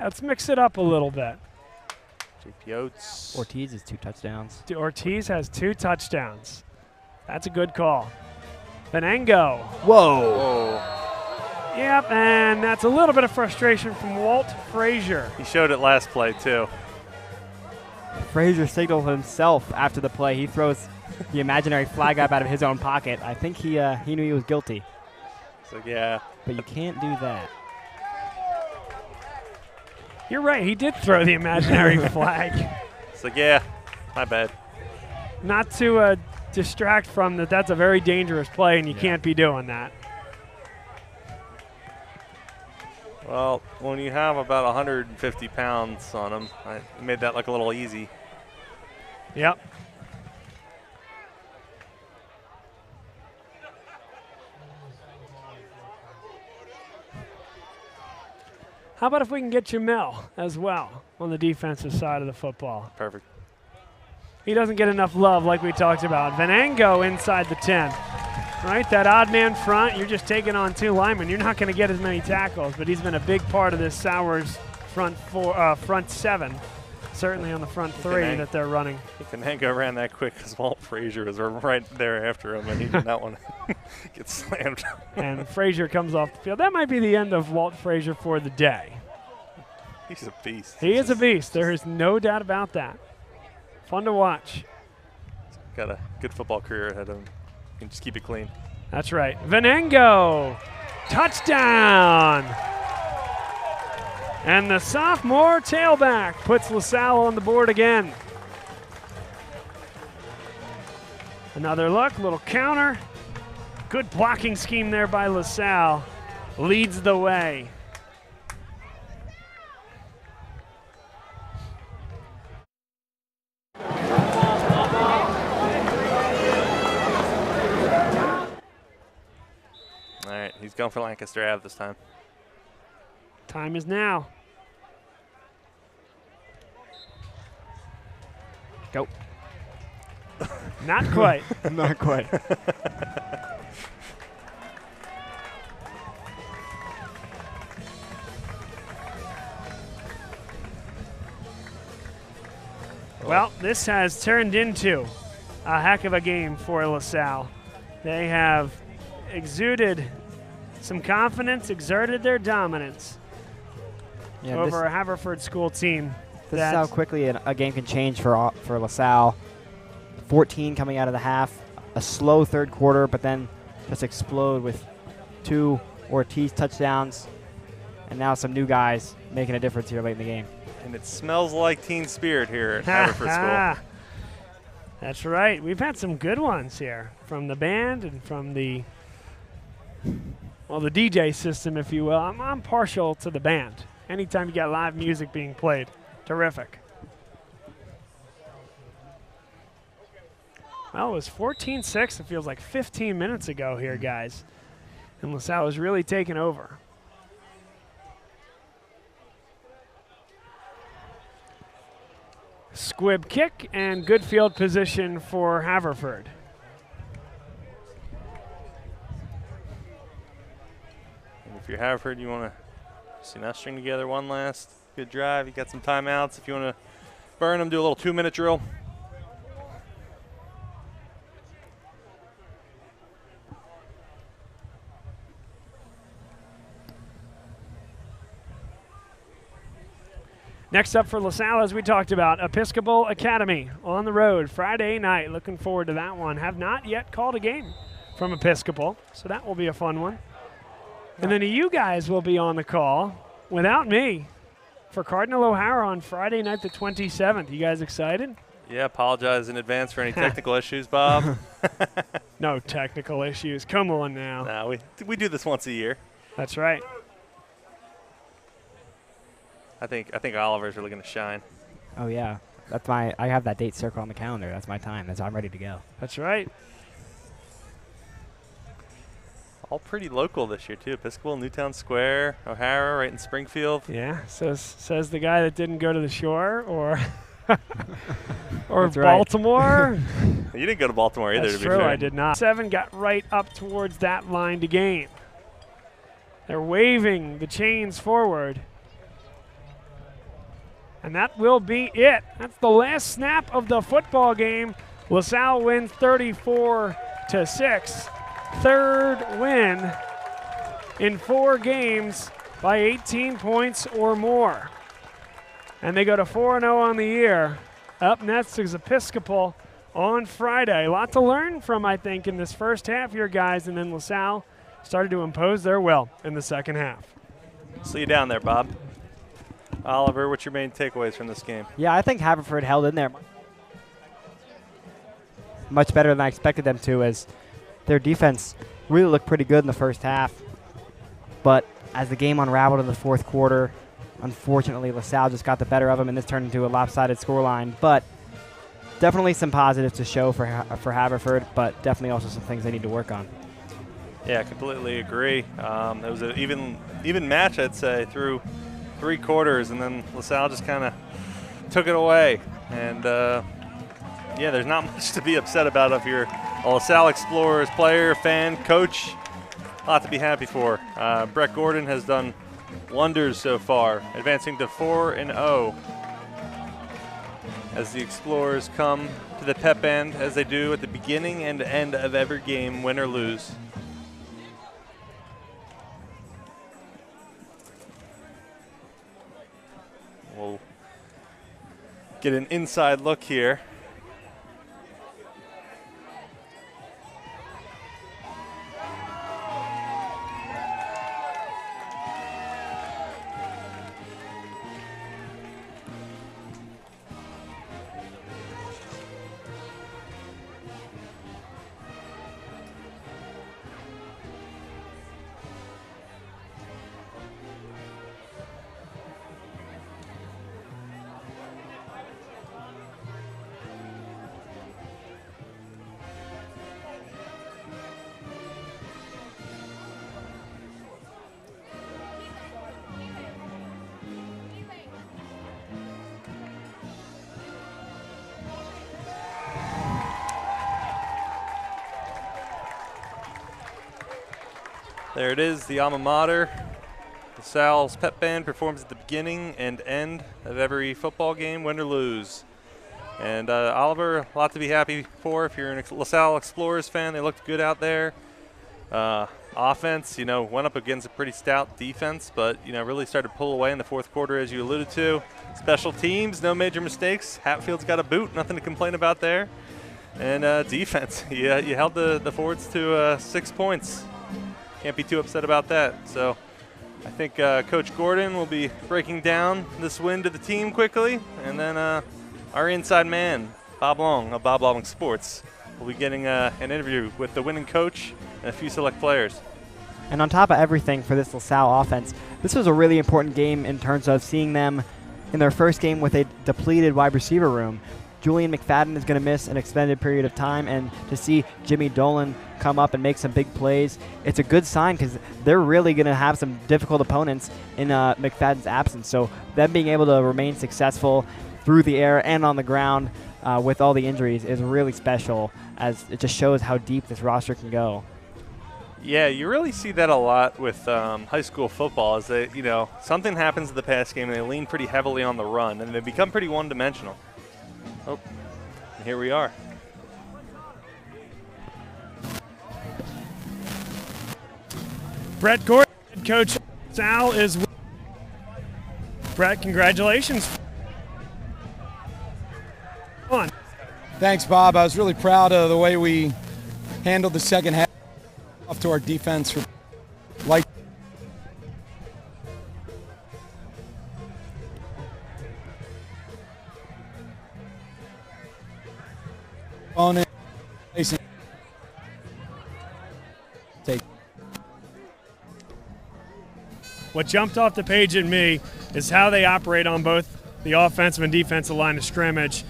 Let's mix it up a little bit. JP Oates. Ortiz has 2 touchdowns. Ortiz has 2 touchdowns. That's a good call. Venango. Whoa. Yep, and that's a little bit of frustration from Walt Frazier. He showed it last play, too. Frazier signaled himself after the play. He throws the imaginary flag up out of his own pocket. I think he knew he was guilty. So, yeah. But you can't do that. You're right, he did throw the imaginary flag. So, yeah, my bad. Not to distract from that, that's a very dangerous play, and you can't be doing that. Well, when you have about 150 pounds on him, I made that look a little easy. Yep. How about if we can get Jamel as well on the defensive side of the football? Perfect. He doesn't get enough love like we talked about. Venango inside the 10. Right, that odd man front, you're just taking on 2 linemen. You're not going to get as many tackles, but he's been a big part of this Sowers front 7, certainly on the front 3 that they're running. Venango ran that quick because Walt Frazier was right there after him, and he did not want to get slammed. And Frazier comes off the field. That might be the end of Walt Frazier for the day. He's a beast. He is a beast. There is no doubt about that. Fun to watch. Got a good football career ahead of him. Can just keep it clean. That's right. Venango, touchdown. And the sophomore tailback puts LaSalle on the board again. Another look, little counter. Good blocking scheme there by LaSalle. Leads the way. All right, he's going for Lancaster Ave this time. Time is now. Go. Not quite. Not quite. Well, this has turned into a heck of a game for LaSalle. They have exuded some confidence, exerted their dominance over a Haverford school team. This is how quickly a game can change for LaSalle. 14 coming out of the half, a slow third quarter, but then just explode with 2 Ortiz touchdowns, and now some new guys making a difference here late in the game. And it smells like team spirit here at Haverford School. That's right. We've had some good ones here from the band and from the DJ system, if you will. I'm partial to the band. Anytime you got live music being played, terrific. Well, it was 14-6. It feels like 15 minutes ago here, guys. And LaSalle was really taking over. Squib kick and good field position for Haverford. And if you're Haverford, you want to string together one last good drive. You got some timeouts. If you want to burn them, do a little 2-minute drill. Next up for LaSalle, as we talked about, Episcopal Academy on the road Friday night. Looking forward to that one. Have not yet called a game from Episcopal, so that will be a fun one. And then you guys will be on the call without me for Cardinal O'Hara on Friday night the 27th. You guys excited? Yeah, apologize in advance for any technical issues, Bob. No technical issues. Come on now. No, we do this once a year. That's right. I think Oliver's really going to shine. Oh yeah, I have that date circled on the calendar. That's my time. I'm ready to go. That's right. All pretty local this year too. Episcopal, Newtown Square, O'Hara, right in Springfield. Yeah, says the guy that didn't go to the Shore or or That's right. Baltimore. You didn't go to Baltimore either. That's to be true. fair. I did not. 7 got right up towards that line to gain. They're waving the chains forward. And that will be it. That's the last snap of the football game. LaSalle wins 34-6. Third win in 4 games by 18 points or more. And they go to 4-0 on the year. Up next is Episcopal on Friday. A lot to learn from, I think, in this first half here, guys. And then LaSalle started to impose their will in the second half. See you down there, Bob. Oliver, what's your main takeaways from this game? Yeah, I think Haverford held in there much better than I expected them to, as their defense really looked pretty good in the first half. But as the game unraveled in the fourth quarter, unfortunately, LaSalle just got the better of them, and this turned into a lopsided scoreline. But definitely some positives to show for Haverford, but definitely also some things they need to work on. Yeah, I completely agree. It was an even match, I'd say, through 3 quarters, and then LaSalle just kind of took it away. And, yeah, there's not much to be upset about if you're a LaSalle Explorers player, fan, coach. A lot to be happy for. Brett Gordon has done wonders so far, advancing to 4-0 as the Explorers come to the pep band, as they do at the beginning and end of every game, win or lose. We'll get an inside look here. There it is, the alma mater. LaSalle's pep band performs at the beginning and end of every football game, win or lose. And Oliver, a lot to be happy for. If you're a LaSalle Explorers fan, they looked good out there. Offense, went up against a pretty stout defense, but, really started to pull away in the fourth quarter, as you alluded to. Special teams, no major mistakes. Hatfield's got a boot, nothing to complain about there. And defense, you held the forwards to 6 points. Can't be too upset about that. So I think Coach Gordon will be breaking down this win to the team quickly. And then our inside man, Bob Long of Bob Long Sports, will be getting an interview with the winning coach and a few select players. And on top of everything for this LaSalle offense, this was a really important game in terms of seeing them in their first game with a depleted wide receiver room. Julian McFadden is going to miss an extended period of time, and to see Jimmy Dolan come up and make some big plays, it's a good sign because they're really going to have some difficult opponents in McFadden's absence. So them being able to remain successful through the air and on the ground with all the injuries is really special, as it just shows how deep this roster can go. Yeah, you really see that a lot with high school football is that, something happens in the pass game and they lean pretty heavily on the run and they become pretty one-dimensional. Oh, and here we are. Brett Gordon, head coach Salle, is with. Brett, congratulations. Come on. Thanks, Bob. I was really proud of the way we handled the second half. Off to our defense for light. What jumped off the page at me is how they operate on both the offensive and defensive line of scrimmage.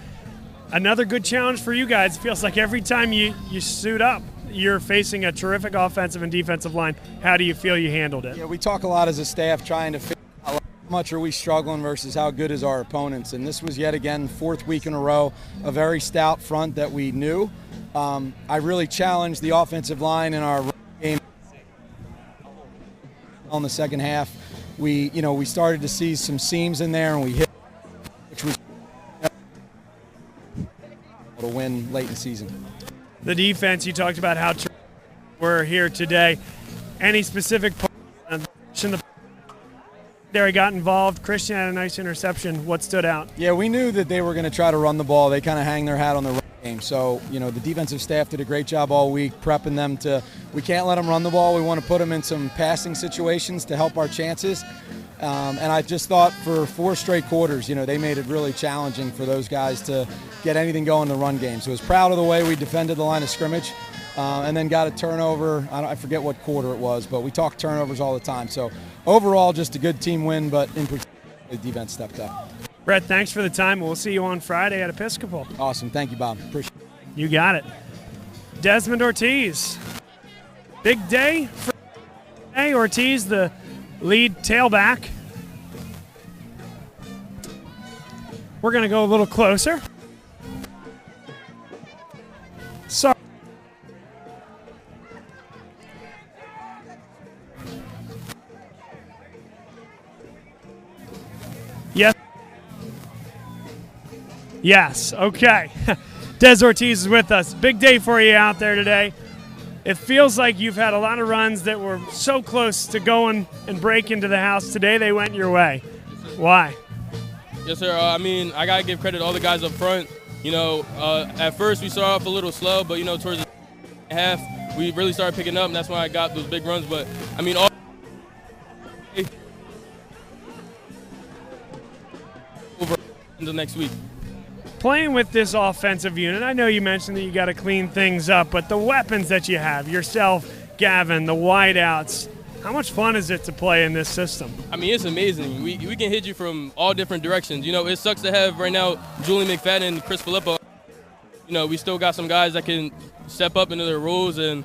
Another good challenge for you guys. It feels like every time you suit up, you're facing a terrific offensive and defensive line. How do you feel you handled it? Yeah, we talk a lot as a staff trying to figure out how much are we struggling versus how good is our opponents. And this was yet again, fourth week in a row, a very stout front that we knew. I really challenged the offensive line in our game on the second half. We started to see some seams in there and we hit, which was to win late in the season. The defense, you talked about how we're here today. Any specific there he got involved? Christian had a nice interception. What stood out? Yeah, we knew that they were going to try to run the ball. They kind of hang their hat on the run game. So, the defensive staff did a great job all week prepping them to – we can't let them run the ball. We want to put them in some passing situations to help our chances. And I just thought for 4 straight quarters, they made it really challenging for those guys to get anything going in the run game. So I was proud of the way we defended the line of scrimmage and then got a turnover. I forget what quarter it was, but we talk turnovers all the time. So overall, just a good team win, but in particular, the defense stepped up. Brett, thanks for the time. We'll see you on Friday at Episcopal. Awesome. Thank you, Bob. Appreciate it. You got it. Desmond Ortiz. Big day for Ortiz, the lead tailback. We're going to go a little closer. Sorry. Yes. Yes, okay. Des Ortiz is with us. Big day for you out there today. It feels like you've had a lot of runs that were so close to going and break into the house. Today they went your way. Why? Yes, sir. I got to give credit to all the guys up front. At first we started off a little slow, but, towards the half we really started picking up, and that's when I got those big runs. But, all over until next week. Playing with this offensive unit, I know you mentioned that you got to clean things up, but the weapons that you have, yourself, Gavin, the wideouts, how much fun is it to play in this system? It's amazing. We can hit you from all different directions. It sucks to have right now Julian McFadden and Chris Filippo. We still got some guys that can step up into their roles, and,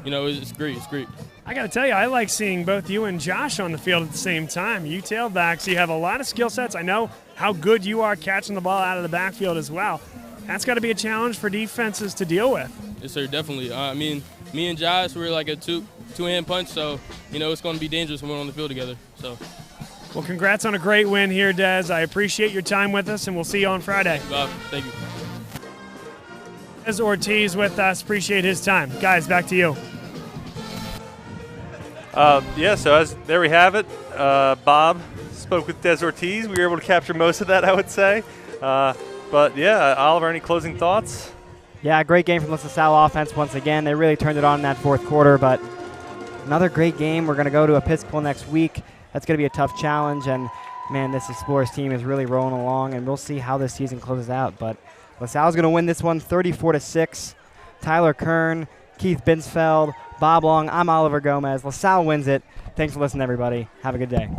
it's great. It's great. I got to tell you, I like seeing both you and Josh on the field at the same time. You tailbacks, you have a lot of skill sets. I know how good you are catching the ball out of the backfield as well. That's got to be a challenge for defenses to deal with. Yes, sir, definitely. Me and Josh, we're like a two-hand punch, so, it's going to be dangerous when we're on the field together. So, well, congrats on a great win here, Des. I appreciate your time with us, and we'll see you on Friday. Bob, thank you. Des Ortiz with us. Appreciate his time. Guys, back to you. So there we have it. Bob spoke with Des Ortiz. We were able to capture most of that, I would say. But yeah, Oliver, any closing thoughts? Yeah, great game from the Salle offense once again. They really turned it on in that fourth quarter, but another great game. We're going to go to Episcopal next week. That's going to be a tough challenge, and man, this Explorers team is really rolling along, and we'll see how this season closes out. But LaSalle's going to win this one 34-6. Tyler Kern, Keith Binsfeld, Bob Long, I'm Oliver Gomez. LaSalle wins it. Thanks for listening, everybody. Have a good day.